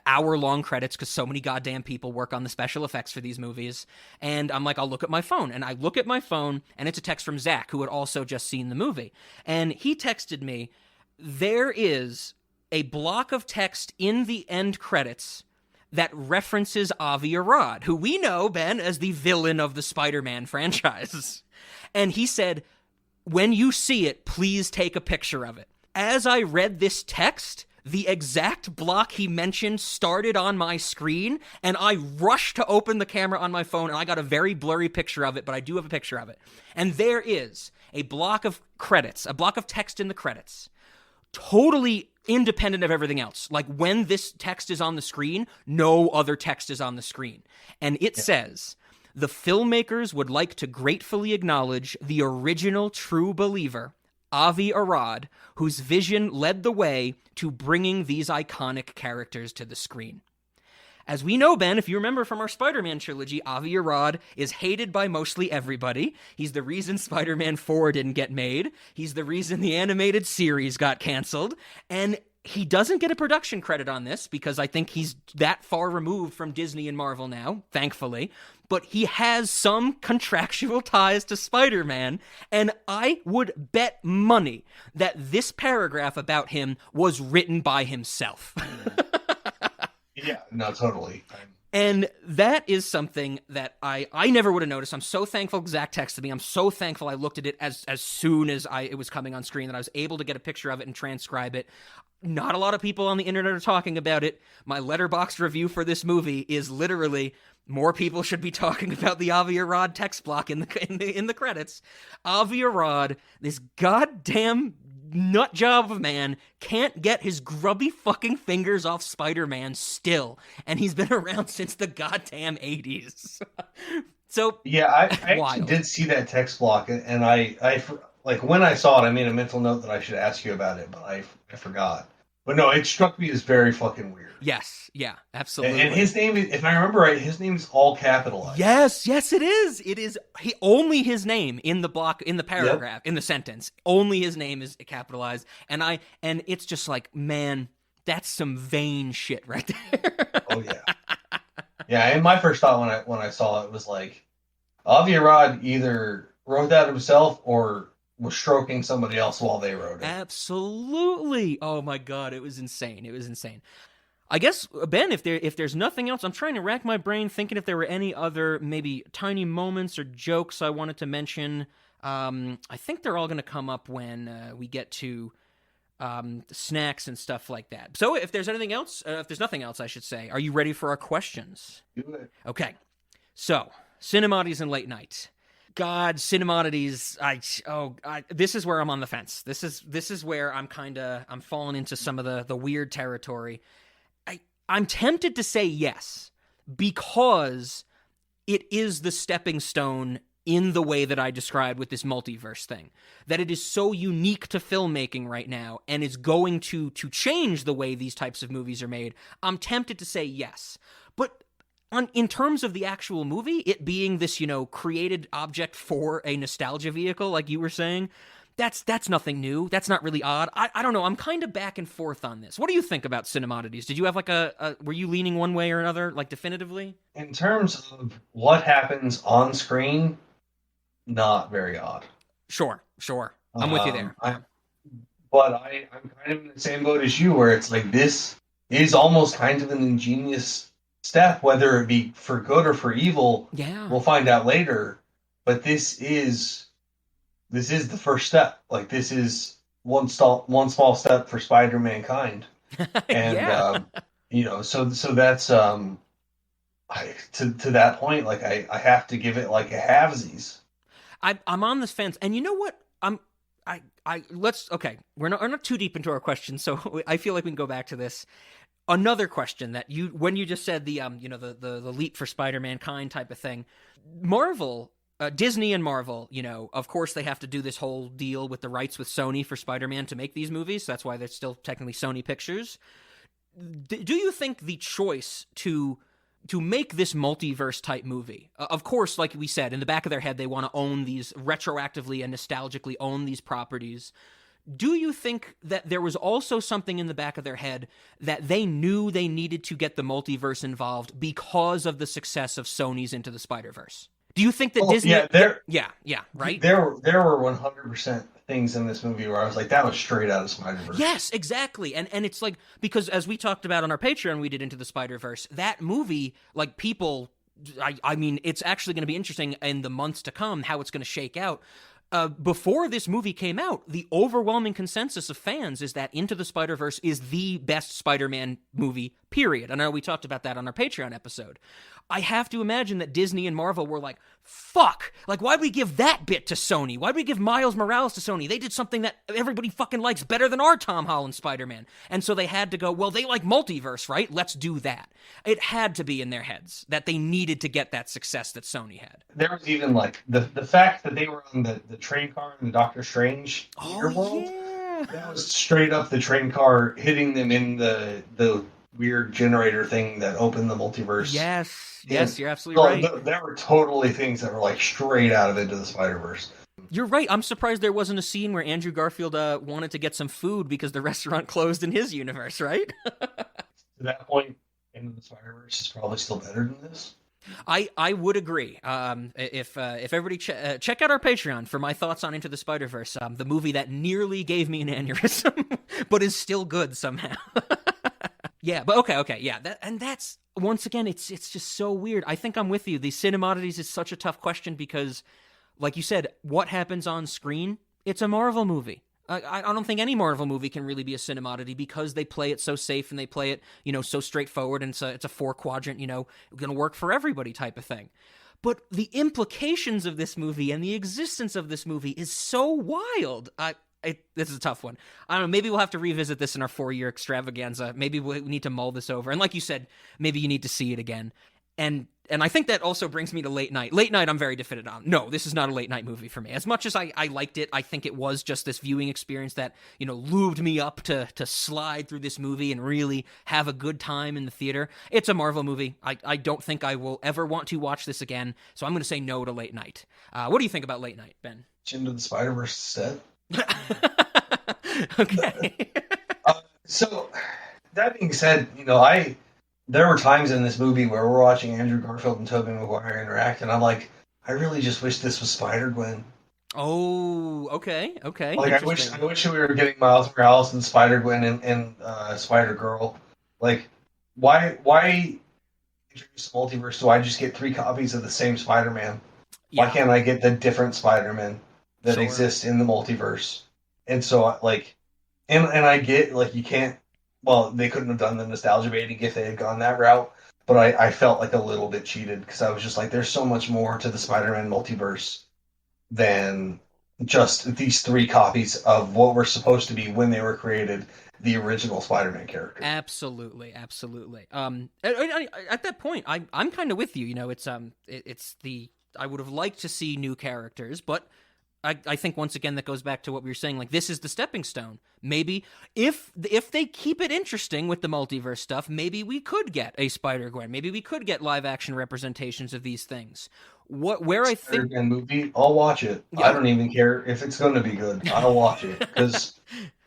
hour-long credits because so many goddamn people work on the special effects for these movies. And I'm like, I'll look at my phone. And I look at my phone, and it's a text from Zach, who had also just seen the movie. And he texted me, there is a block of text in the end credits that references Avi Arad, who we know, Ben, as the villain of the Spider-Man franchise. And he said, when you see it, please take a picture of it. As I read this text, the exact block he mentioned started on my screen, and I rushed to open the camera on my phone, and I got a very blurry picture of it, but I do have a picture of it. And there is a block of credits, a block of text in the credits, totally independent of everything else. Like, when this text is on the screen, no other text is on the screen. And it says, the filmmakers would like to gratefully acknowledge the original true believer, Avi Arad, whose vision led the way to bringing these iconic characters to the screen. As we know, Ben, if you remember from our Spider-Man trilogy, Avi Arad is hated by mostly everybody. He's the reason Spider-Man 4 didn't get made. He's the reason the animated series got canceled. And he doesn't get a production credit on this because I think he's that far removed from Disney and Marvel now, thankfully. But he has some contractual ties to Spider-Man, and I would bet money that this paragraph about him was written by himself. Yeah, no, totally. And that is something that I never would have noticed. I'm so thankful Zach texted me. I'm so thankful I looked at it as soon as it was coming on screen, that I was able to get a picture of it and transcribe it. Not a lot of people on the internet are talking about it. My Letterboxd review for this movie is literally, more people should be talking about the Avi Arad text block in the credits. Avi Arad, this goddamn nut job of a man, can't get his grubby fucking fingers off Spider-Man still, and he's been around since the goddamn 80s. So yeah, I actually did see that text block, and I like, when I saw it, I made a mental note that I should ask you about it, but I forgot. But no, it struck me as very fucking weird. Yes, yeah, absolutely. And his name, if I remember right, his name is all capitalized. Yes, it is. It is only his name in the block, in the paragraph, in the sentence. Only his name is capitalized, and it's just like, man, that's some vain shit right there. Oh yeah, yeah. And my first thought when I saw it was like, Avi Arad either wrote that himself or was stroking somebody else while they wrote it. Absolutely. Oh my god, it was insane. I guess, Ben, if there's nothing else, I'm trying to rack my brain thinking if there were any other maybe tiny moments or jokes I wanted to mention. I think they're all going to come up when we get to snacks and stuff like that. So if there's anything else, if there's nothing else, I should say, are you ready for our questions? Do it. Okay. So, Cinemodities and Late Night. God, Cinemodities, this is where I'm on the fence. This is where I'm falling into some of the weird territory. I'm tempted to say yes, because it is the stepping stone in the way that I described with this multiverse thing. That it is so unique to filmmaking right now, and is going to change the way these types of movies are made. I'm tempted to say yes. But in terms of the actual movie, it being this, created object for a nostalgia vehicle, like you were saying, that's nothing new. That's not really odd. I don't know. I'm kind of back and forth on this. What do you think about Cinemodities? Did you have were you leaning one way or another, like definitively? In terms of what happens on screen, not very odd. Sure. I'm with you there. I'm kind of in the same boat as you, where it's like, this is almost kind of an ingenious step, whether it be for good or for evil. Yeah. We'll find out later. But this is the first step. Like, this is one small step for Spider-Mankind. And yeah. so that's to that point, like, I have to give it like a halvesies. I'm on this fence, and you know what? We're not too deep into our questions, so I feel like we can go back to this. Another question that when you just said the leap for Spider-Mankind type of thing, Marvel, Disney and Marvel, of course they have to do this whole deal with the rights with Sony for Spider-Man to make these movies. So that's why they're still technically Sony Pictures. Do you think the choice to to make this multiverse type movie, of course, like we said, in the back of their head, they want to own these retroactively and nostalgically own these properties. Do you think that there was also something in the back of their head that they knew they needed to get the multiverse involved because of the success of Sony's Into the Spider-Verse? Do you think that Disney? Yeah, right. There were 100% things in this movie where I was like, that was straight out of Spider-Verse. Yes, exactly. And it's like, because as we talked about on our Patreon, we did Into the Spider-Verse, that movie, like, people, I mean, it's actually going to be interesting in the months to come how it's going to shake out. Before this movie came out, the overwhelming consensus of fans is that Into the Spider-Verse is the best Spider-Man movie, period. I know we talked about that on our Patreon episode. I have to imagine that Disney and Marvel were like, fuck, like, why'd we give that bit to Sony? Why'd we give Miles Morales to Sony? They did something that everybody fucking likes better than our Tom Holland Spider-Man. And so they had to go, well, they like multiverse, right? Let's do that. It had to be in their heads that they needed to get that success that Sony had. There was even, like, the fact that they were on the train car in the Doctor Strange world. Yeah. That was straight up the train car hitting them in the weird generator thing that opened the multiverse. Yes, you're absolutely right. There were totally things that were like straight out of Into the Spider-Verse. You're right. I'm surprised there wasn't a scene where Andrew Garfield wanted to get some food because the restaurant closed in his universe, right? To that point, Into the Spider-Verse is probably still better than this. I would agree. If everybody check out our Patreon for my thoughts on Into the Spider-Verse, the movie that nearly gave me an aneurysm, but is still good somehow. Yeah, but okay, yeah. That's once again, it's just so weird. I think I'm with you. The cinemodities is such a tough question because, like you said, what happens on screen? It's a Marvel movie. I don't think any Marvel movie can really be a cinemodity because they play it so safe and they play it, so straightforward, and it's a 4-quadrant, going to work for everybody type of thing. But the implications of this movie and the existence of this movie is so wild. This is a tough one. I don't know. Maybe we'll have to revisit this in our 4-year extravaganza. Maybe we need to mull this over. And like you said, maybe you need to see it again. And I think that also brings me to Late Night. Late Night, I'm very definitive on. No, this is not a late night movie for me. As much as I liked it, I think it was just this viewing experience that, lubed me up to slide through this movie and really have a good time in the theater. It's a Marvel movie. I don't think I will ever want to watch this again. So I'm going to say no to Late Night. What do you think about Late Night, Ben? Into the Spider-Verse instead. Okay. So, that being said, there were times in this movie where we're watching Andrew Garfield and Tobey Maguire interact, and I'm like, I really just wish this was Spider-Gwen. Oh, okay. Like, I wish we were getting Miles Morales and Spider-Gwen and Spider-Girl. Like, why introduce the multiverse? Do I just get 3 copies of the same Spider-Man? Yeah. Why can't I get the different Spider-Man that exist in the multiverse? And so, like, and I get, like, you can't, well, they couldn't have done the nostalgia baiting if they had gone that route, but I felt like a little bit cheated, because I was just like, there's so much more to the Spider-Man multiverse than just these 3 copies of what were supposed to be, when they were created, the original Spider-Man character. Absolutely. At that point, I'm kind of with you. I would have liked to see new characters, but I think once again that goes back to what we were saying. Like, this is the stepping stone. Maybe if they keep it interesting with the multiverse stuff, maybe we could get a Spider-Gwen. Maybe we could get live action representations of these things. I think Spider-Man movie, I'll watch it. Yeah. I don't even care if it's going to be good. I'll watch it because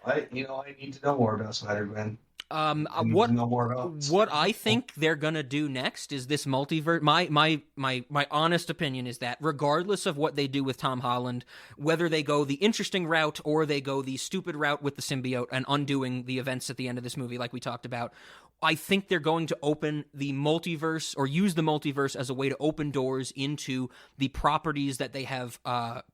I need to know more about Spider-Gwen. What I think they're gonna do next is this multiverse. My honest opinion is that regardless of what they do with Tom Holland, whether they go the interesting route or they go the stupid route with the symbiote and undoing the events at the end of this movie, like we talked about, I think they're going to open the multiverse or use the multiverse as a way to open doors into the properties that they have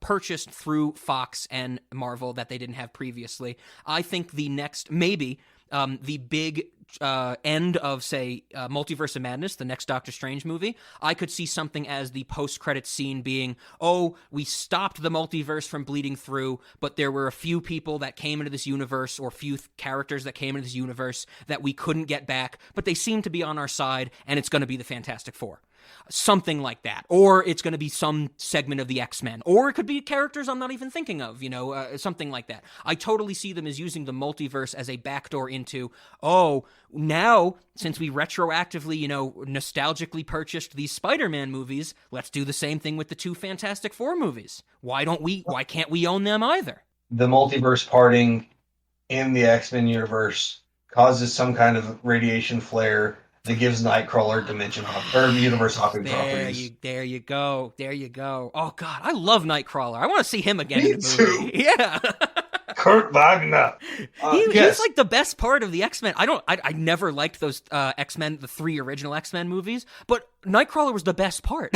purchased through Fox and Marvel that they didn't have previously. I think the next, maybe the big end of, say, Multiverse of Madness, the next Doctor Strange movie, I could see something as the post-credits scene being, we stopped the multiverse from bleeding through, but there were a few people that came into this universe, or few characters that came into this universe that we couldn't get back, but they seem to be on our side, and it's going to be the Fantastic Four. something like that. Or it's going to be some segment of the X-Men. Or it could be characters I'm not even thinking of, something like that. I totally see them as using the multiverse as a backdoor into, now, since we retroactively, nostalgically purchased these Spider-Man movies, let's do the same thing with the 2 Fantastic Four movies. Why can't we own them either? The multiverse parting in the X-Men universe causes some kind of radiation flare that gives Nightcrawler dimension or universe hopping properties. There you go. Oh God, I love Nightcrawler. I want to see him again Me in the movie. too. Yeah. Kurt Wagner. He's like the best part of the X-Men. I never liked those X-Men, the 3 original X-Men movies, but Nightcrawler was the best part.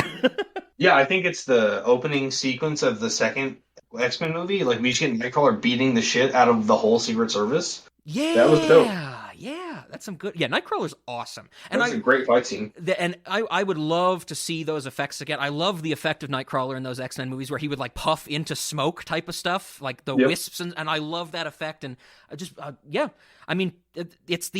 Yeah, I think it's the opening sequence of the second X-Men movie. Like, we just get Nightcrawler beating the shit out of the whole Secret Service. Yeah. That was dope. Yeah, that's some good. Yeah, Nightcrawler's awesome. And That's a great fight scene. And I would love to see those effects again. I love the effect of Nightcrawler in those X-Men movies where he would like puff into smoke type of stuff, like the wisps, and I love that effect. And I just, I mean, it's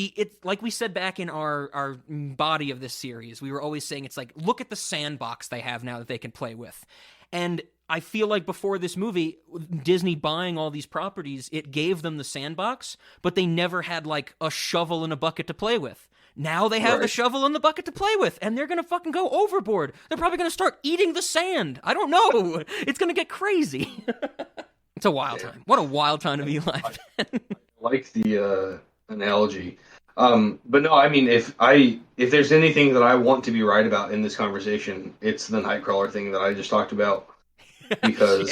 like we said back in our body of this series, we were always saying it's like, look at the sandbox they have now that they can play with. And I feel like before this movie, Disney buying all these properties, it gave them the sandbox, but they never had like a shovel and a bucket to play with. Now they have the shovel and the bucket to play with, and they're going to fucking go overboard. They're probably going to start eating the sand. I don't know. It's going to get crazy. It's a wild time. What a wild time to be alive. I like the analogy. But no, I mean, if there's anything that I want to be right about in this conversation, it's the Nightcrawler thing that I just talked about. Because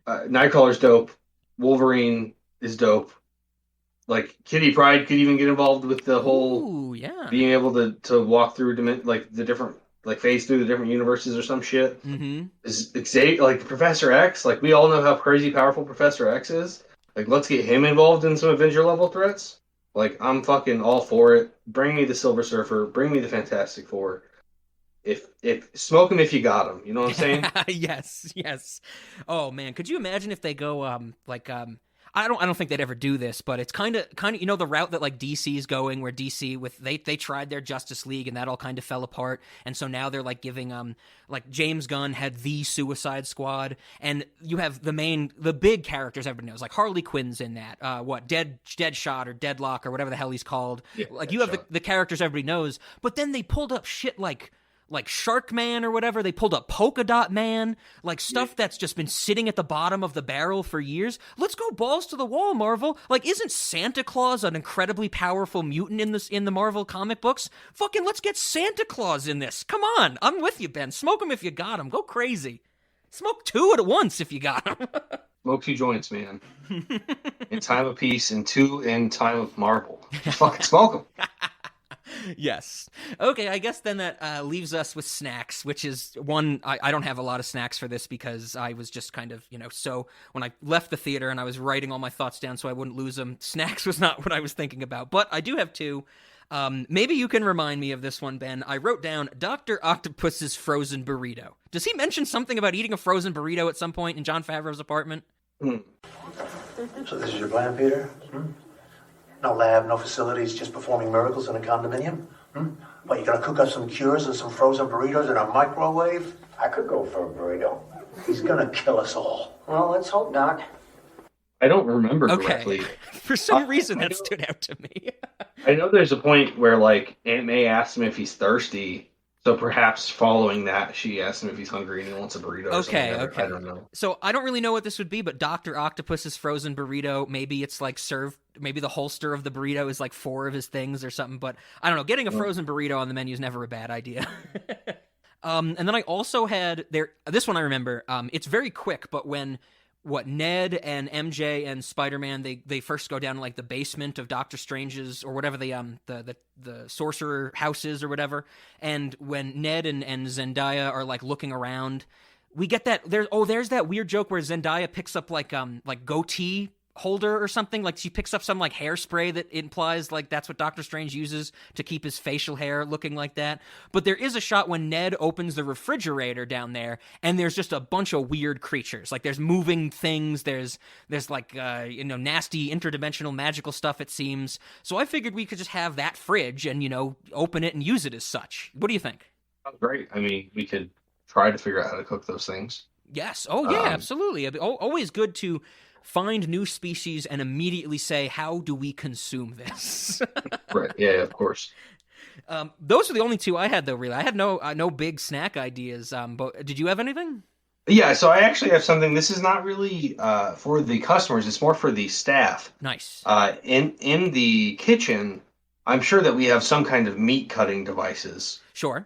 Nightcrawler's dope. Wolverine is dope. Like, Kitty Pryde could even get involved with the whole being able to walk through the different, like, phase through the different universes or some shit. Mm-hmm. Is Xavier, like, Professor X, like, we all know how crazy powerful Professor X is. Like, let's get him involved in some Avenger level threats. Like, I'm fucking all for it. Bring me the Silver Surfer. Bring me the Fantastic Four. If smoke him if you got him. You know what I'm saying? Yes. Oh man, could you imagine if they go I don't think they'd ever do this, but it's kind of the route that like DC's going, where DC with they tried their Justice League and that all kind of fell apart, and so now they're like giving like James Gunn had the Suicide Squad, and you have the big characters everybody knows, like Harley Quinn's in that, Deadshot or Deadlock or whatever the hell he's called. Yeah, like you have the characters everybody knows, but then they pulled up shit like Shark Man or whatever. They pulled up Polka Dot Man, like stuff that's just been sitting at the bottom of the barrel for years. Let's go balls to the wall, Marvel. Like, isn't Santa Claus an incredibly powerful mutant in the Marvel comic books? Fucking let's get Santa Claus in this. Come on, I'm with you, Ben. Smoke him if you got him. Go crazy. Smoke 2 at once if you got him. Smoke 2 joints, man. In time of peace and 2 in time of Marvel. Just fucking smoke them. Yes. Okay, I guess then that leaves us with snacks, which is one, I don't have a lot of snacks for this because I was just kind of, so when I left the theater and I was writing all my thoughts down so I wouldn't lose them, snacks was not what I was thinking about. But I do have 2. Maybe you can remind me of this one, Ben. I wrote down Dr. Octopus's frozen burrito. Does he mention something about eating a frozen burrito at some point in Jon Favreau's apartment? So this is your plan, Peter? No lab, no facilities, just performing miracles in a condominium? What, you gonna cook up some cures and some frozen burritos in a microwave? I could go for a burrito. He's gonna kill us all. Well, let's hope not. I don't remember correctly. For some reason, that stood out to me. I know there's a point where, like, Aunt May asks him if he's thirsty. So perhaps following that, she asks him if he's hungry and he wants a burrito. Okay. I don't know. So I don't really know what this would be, but Dr. Octopus's frozen burrito, maybe it's like served, maybe the holster of the burrito is like 4 of his things or something, but I don't know. Getting a frozen burrito on the menu is never a bad idea. And then I also had this one I remember, it's very quick, but when Ned and MJ and Spider-Man, they first go down to like the basement of Doctor Strange's or whatever the sorcerer house is or whatever, and when Ned and Zendaya are like looking around, we get that there's that weird joke where Zendaya picks up like goatee holder or something, like she picks up some like hairspray that implies like that's what Doctor Strange uses to keep his facial hair looking like that. But there is a shot when Ned opens the refrigerator down there and there's just a bunch of weird creatures, like there's moving things, there's like nasty interdimensional magical stuff, it seems. So I figured we could just have that fridge and open it and use it as such. What do you think? Great. I mean, we could try to figure out how to cook those things. Yes. Oh, yeah, Um, absolutely. Always good to find new species and immediately say, how do we consume this? right. Yeah, of course. Those are the only two I had, though. Really, I had no big snack ideas. But did you have anything? Yeah, so I actually have something. This is not really for the customers. It's more for the staff. Nice. In the kitchen, I'm sure that we have some kind of meat cutting devices. Sure.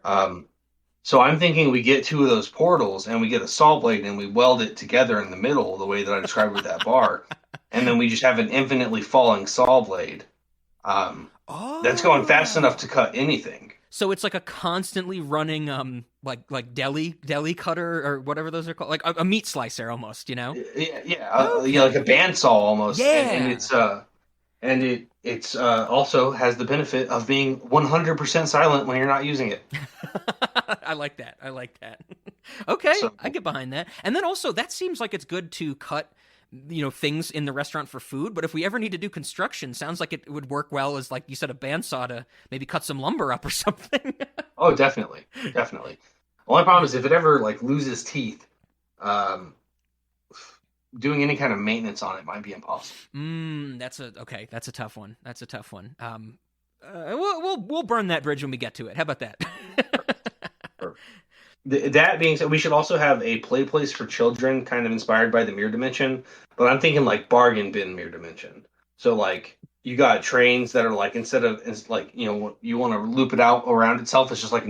So I'm thinking we get two of those portals and we get a saw blade and we weld it together in the middle, the way that I described with that bar, and then we just have an infinitely falling saw blade. That's going fast enough to cut anything. So it's like a constantly running like deli cutter or whatever those are called, like a meat slicer almost, you know? Yeah, like a bandsaw almost. Yeah. And it's also has the benefit of being 100% silent when you're not using it. I like that. Okay, So- I get behind that. And then also, that seems like it's good to cut, things in the restaurant for food. But if we ever need to do construction, sounds like it would work well as, like you said, a bandsaw to maybe cut some lumber up or something. Oh, definitely. Only problem is if it ever like loses teeth, doing any kind of maintenance on it might be impossible. That's a tough one. We'll burn that bridge when we get to it. How about that? That being said, we should also have a play place for children, kind of inspired by the mirror dimension. But I'm thinking like bargain bin mirror dimension. So like you got trains that are like instead of it's like you want to loop it out around itself. It's just like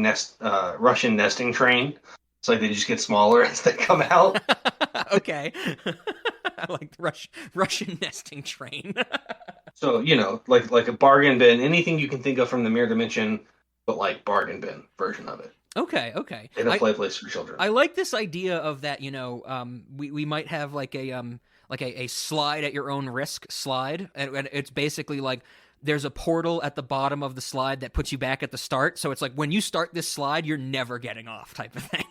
Russian nesting train. It's like they just get smaller as they come out. Okay. I like the Russian nesting train. So like a bargain bin, anything you can think of from the mirror dimension, but like bargain bin version of it. Okay. In a play place for children. I like this idea of that. We might have like a slide at your own risk slide, and it's basically like there's a portal at the bottom of the slide that puts you back at the start. So it's like when you start this slide, you're never getting off, type of thing.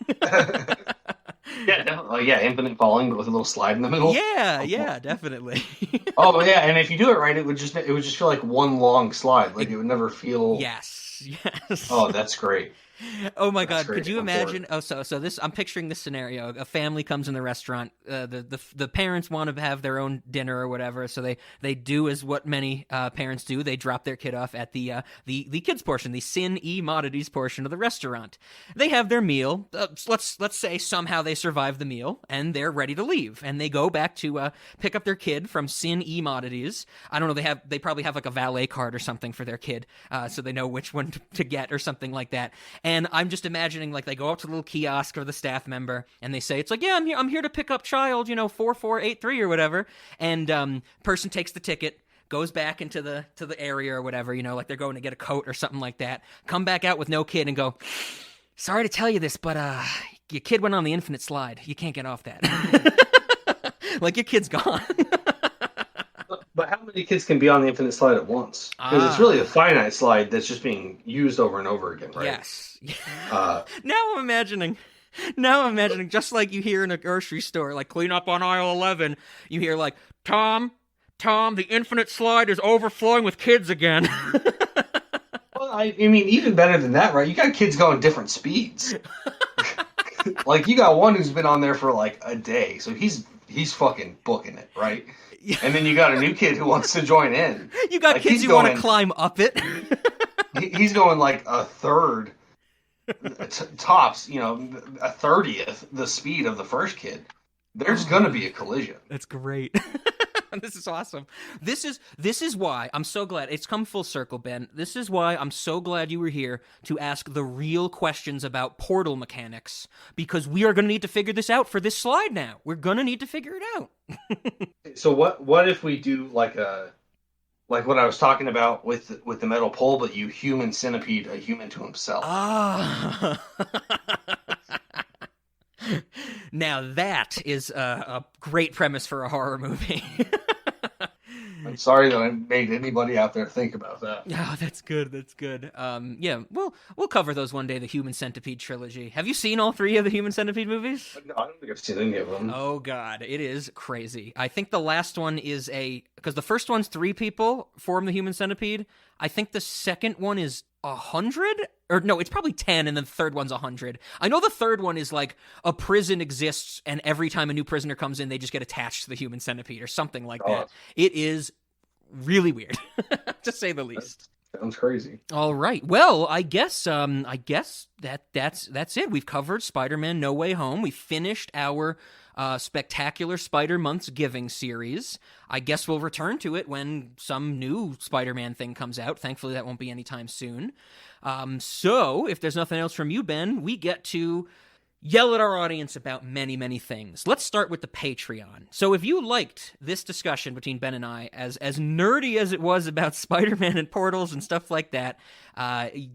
Yeah, infinite falling, but with a little slide in the middle. Yeah, definitely. Oh yeah, and if you do it right, it would just feel like one long slide. Like it would never feel. Yes. Oh, that's great. Oh my That's God! great. Could you I'm imagine? Oh, so this I'm picturing this scenario. A family comes in the restaurant. The parents want to have their own dinner or whatever, so they do as what many parents do. They drop their kid off at the kids portion, the sin modities portion of the restaurant. They have their meal. Let's say somehow they survive the meal and they're ready to leave, and they go back to pick up their kid from sin modities. I don't know. They probably have like a valet card or something for their kid, so they know which one to get or something like that. And I'm just imagining like they go up to the little kiosk of the staff member and they say, it's like, yeah, I'm here to pick up child, 4483 or whatever. And person takes the ticket, goes back into the area or whatever, like they're going to get a coat or something like that. Come back out with no kid and go, sorry to tell you this, but your kid went on the infinite slide. You can't get off that. Like your kid's gone. But how many kids can be on the infinite slide at once? Because it's really a finite slide that's just being used over and over again, right? Yes. Uh, Now I'm imagining, just like you hear in a grocery store, like clean up on aisle 11, you hear like, Tom, the infinite slide is overflowing with kids again. well, I mean, even better than that, right? You got kids going different speeds. Like you got one who's been on there for like a day, so he's fucking booking it, right? And then you got a new kid who wants to join in. You got kids who want to climb up it. He's going like a third, tops, a 30th the speed of the first kid. There's gonna be a collision. That's great. This is awesome. This is why I'm so glad it's come full circle, Ben. This is why I'm so glad you were here to ask the real questions about portal mechanics, because we are going to need to figure this out for this slide now. We're going to need to figure it out. So what if we do like what I was talking about with the metal pole, but you human centipede a human to himself? Ah. Now that is a great premise for a horror movie. I'm sorry that I made anybody out there think about that. Oh, that's good. Yeah, we'll cover those one day, the Human Centipede trilogy. Have you seen all three of the Human Centipede movies? No, I don't think I've seen any of them. Oh, God, it is crazy. I think the last one is because the first one's 3 people form the Human Centipede. I think the second one is 100, or no, it's probably 10, and then the third one's 100. I know the third one is like a prison exists, and every time a new prisoner comes in, they just get attached to the human centipede or something like that. It is really weird, to say the least. That sounds crazy. All right. Well, I guess that's it. We've covered Spider-Man No Way Home. We finished our spectacular Spider-Months Giving series. I guess we'll return to it when some new Spider-Man thing comes out. Thankfully, that won't be anytime soon. So, if there's nothing else from you, Ben, we get to yell at our audience about many, many things. Let's start with the Patreon. So if you liked this discussion between Ben and I, as nerdy as it was about Spider-Man and portals and stuff like that,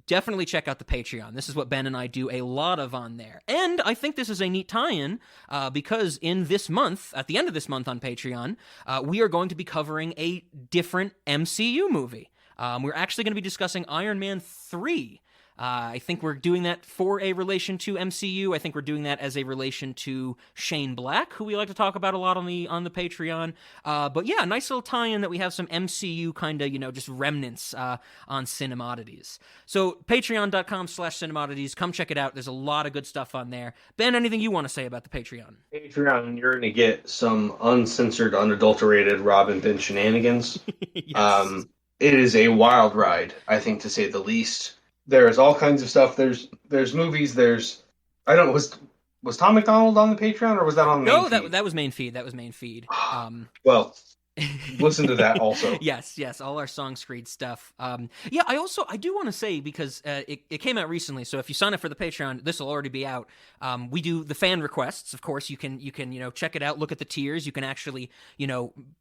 definitely check out the Patreon. This is what Ben and I do a lot of on there. And I think this is a neat tie-in, because in this month, at the end of this month on Patreon, we are going to be covering a different MCU movie. We're actually going to be discussing Iron Man 3. I think we're doing that for a relation to MCU. I think we're doing that as a relation to Shane Black, who we like to talk about a lot on the Patreon. But yeah, a nice little tie-in that we have some MCU kind of, just remnants on Cinemodities. So patreon.com/Cinemodities. Come check it out. There's a lot of good stuff on there. Ben, anything you want to say about the Patreon? Patreon, you're going to get some uncensored, unadulterated Rob and Ben shenanigans. Yes. It is a wild ride, I think, to say the least. There's all kinds of stuff. There's movies. I don't know. Was Tom McDonald on the Patreon, or was that on the main feed? that was main feed. That was main feed. Well, listen to that also. Yes, all our Song Screed stuff. Yeah, I do want to say, because it came out recently, so if you sign up for the Patreon, this will already be out. We do the fan requests. Of course, you can check it out, look at the tiers. You can actually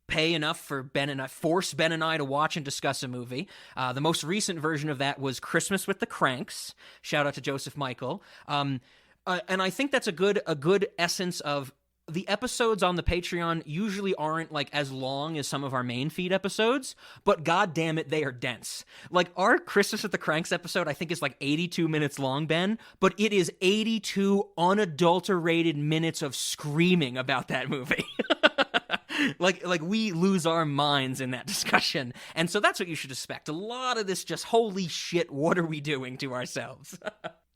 pay enough for force Ben and I to watch and discuss a movie. The most recent version of that was Christmas with the Cranks. Shout out to Joseph Michael. And I think that's a good essence of. The episodes on the Patreon usually aren't like as long as some of our main feed episodes, but god damn it, they are dense. Like our Christmas with the Cranks episode, I think is like 82 minutes long, Ben, but it is 82 unadulterated minutes of screaming about that movie. Like we lose our minds in that discussion. And so that's what you should expect. A lot of this just, holy shit, what are we doing to ourselves?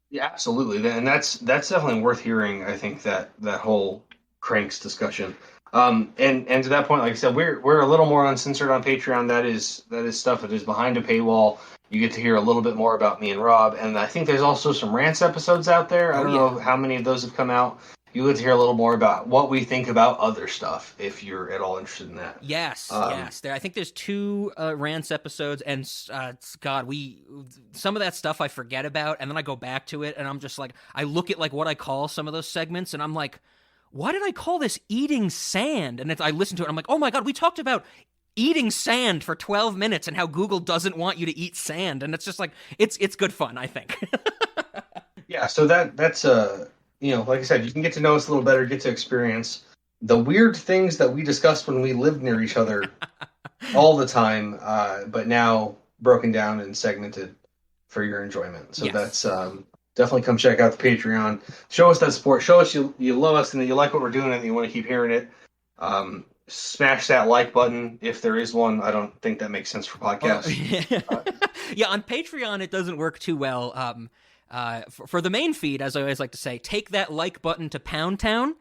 Yeah, absolutely. And that's definitely worth hearing. I think that whole Cranks discussion. And to that point, like I said, we're a little more uncensored on Patreon. That is stuff that is behind a paywall. You get to hear a little bit more about me and Rob, and I think there's also some rants episodes out there. I don't know how many of those have come out. You get to hear a little more about what we think about other stuff, if you're at all interested in that. Yes. I think there's 2 rants episodes, and God, some of that stuff I forget about, and then I go back to it, and I'm just like, I look at like what I call some of those segments, and I'm like, why did I call this eating sand? And I listen to it, and I'm like, oh my God, we talked about eating sand for 12 minutes and how Google doesn't want you to eat sand. And it's just like, it's good fun, I think. Yeah, so that's like I said, you can get to know us a little better, get to experience the weird things that we discussed when we lived near each other all the time, but now broken down and segmented for your enjoyment. So that's definitely come check out the Patreon. Show us that support. Show us you love us and that you like what we're doing and you want to keep hearing it. Smash that like button if there is one. I don't think that makes sense for podcasts. Yeah, on Patreon it doesn't work too well. For the main feed, as I always like to say, take that like button to Pound Town.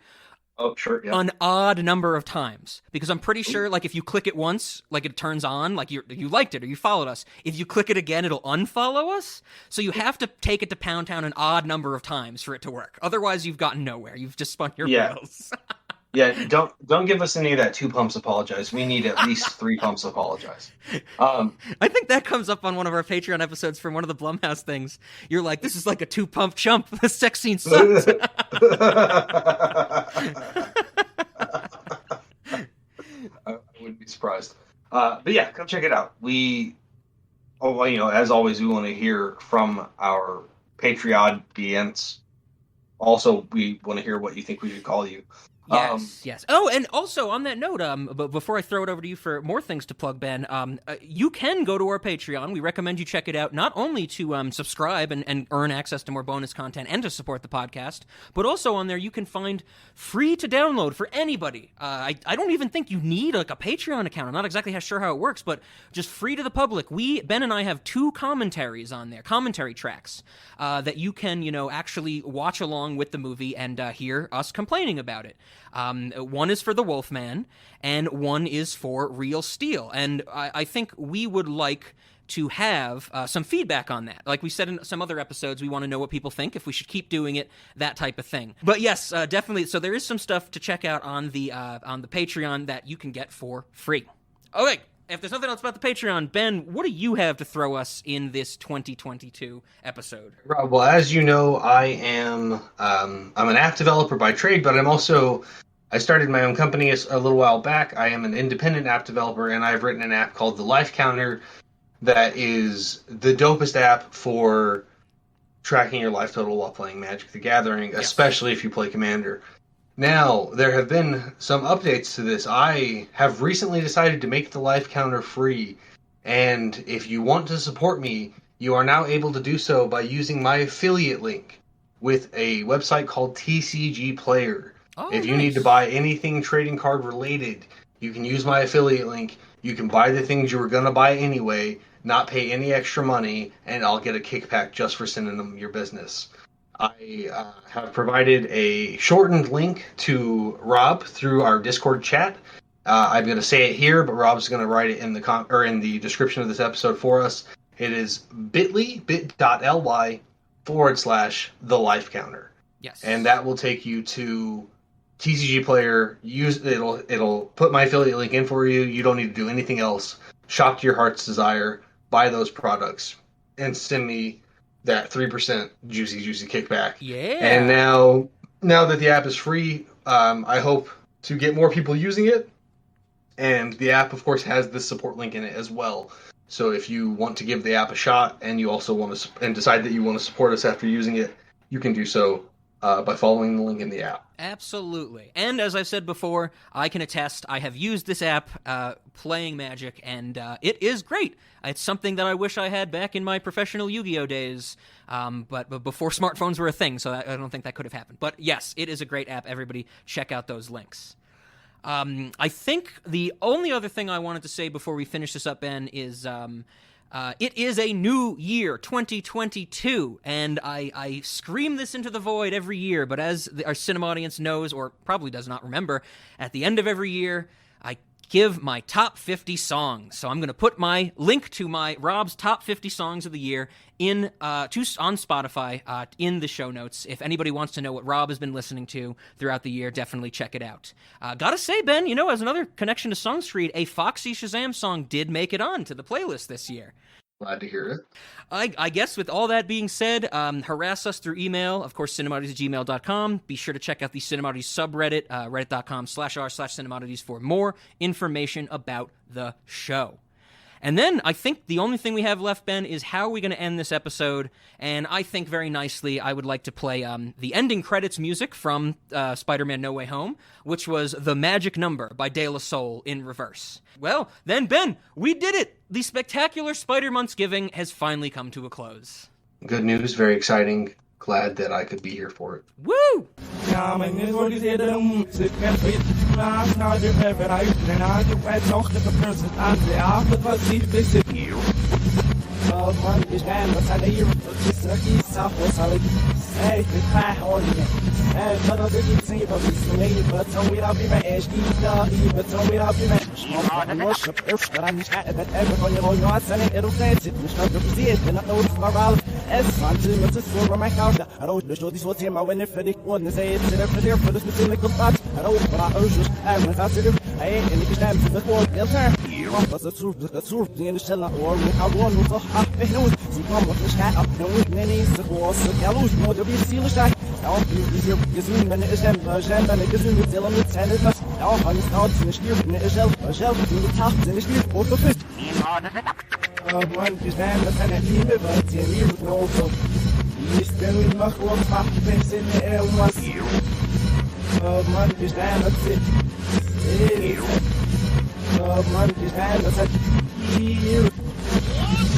Oh, sure, yeah. An odd number of times, because I'm pretty sure, like, if you click it once, like, it turns on, like, you liked it or you followed us. If you click it again, it'll unfollow us. So you have to take it to Pound Town an odd number of times for it to work. Otherwise, you've gotten nowhere. You've just spun your wheels. Yeah, don't give us any of that 2 pumps apologize. We need at least 3 pumps apologize. I think that comes up on one of our Patreon episodes from one of the Blumhouse things. You're like, this is like a 2 pump chump. The sex scene sucks. I wouldn't be surprised. But yeah, come check it out. As always, we want to hear from our Patreon audience. Also, we want to hear what you think we should call you. Yes. Oh, and also on that note, but before I throw it over to you for more things to plug, Ben, you can go to our Patreon. We recommend you check it out, not only to subscribe and earn access to more bonus content and to support the podcast, but also on there you can find free to download for anybody. I don't even think you need like a Patreon account. I'm not exactly sure how it works, but just free to the public. Ben and I have 2 commentaries on there, commentary tracks, that you can, actually watch along with the movie and hear us complaining about it. One is for The Wolfman, and one is for Real Steel. And I think we would like to have some feedback on that. Like we said in some other episodes, we want to know what people think, if we should keep doing it, that type of thing. But yes, definitely. So there is some stuff to check out on the Patreon that you can get for free. Okay. If there's nothing else about the Patreon, Ben, what do you have to throw us in this 2022 episode? Rob, well, as you know, I'm an app developer by trade, but I started my own company a little while back. I am an independent app developer, and I've written an app called The Life Counter that is the dopest app for tracking your life total while playing Magic the Gathering, especially if you play Commander. Now, there have been some updates to this. I have recently decided to make the Life Counter free, and if you want to support me, you are now able to do so by using my affiliate link with a website called TCG Player. Oh, if you need to buy anything trading card related, you can use my affiliate link. You can buy the things you were going to buy anyway, not pay any extra money, and I'll get a kickback just for sending them your business. I have provided a shortened link to Rob through our Discord chat. I'm going to say it here, but Rob's going to write it in the description of this episode for us. It is bit.ly/the life counter. Yes. And that will take you to TCG Player. It'll put my affiliate link in for you. You don't need to do anything else. Shop to your heart's desire. Buy those products and send me that 3% juicy kickback. Yeah. And now that the app is free, I hope to get more people using it. And the app, of course, has this support link in it as well. So if you want to give the app a shot and you also want to and decide that you want to support us after using it, you can do so by following the link in the app. Absolutely. And as I've said before, I can attest, I have used this app playing Magic, and it is great. It's something that I wish I had back in my professional Yu-Gi-Oh! Days, but before smartphones were a thing, so I don't think that could have happened. But yes, it is a great app. Everybody check out those links. I think the only other thing I wanted to say before we finish this up, Ben, is it is a new year, 2022, and I scream this into the void every year, but as our cinema audience knows, or probably does not remember, at the end of every year, I give my top 50 songs. So I'm going to put my link to my Rob's top 50 songs of the year on Spotify in the show notes. If anybody wants to know what Rob has been listening to throughout the year, definitely check it out. Gotta say, Ben, as another connection to Songstreet, a Foxy Shazam song did make it on to the playlist this year. Glad to hear it. I guess with all that being said, harass us through email, of course, cinemoddities@gmail.com. Be sure to check out the Cinemoddities subreddit, reddit.com/r/cinemoddities for more information about the show. And then I think the only thing we have left, Ben, is how are we going to end this episode? And I think very nicely I would like to play the ending credits music from Spider-Man No Way Home, which was The Magic Number by De La Soul in reverse. Well, then, Ben, we did it! The spectacular Spider-Monthsgiving has finally come to a close. Good news, very exciting. Glad that I could be here for it. Woo! Money just had a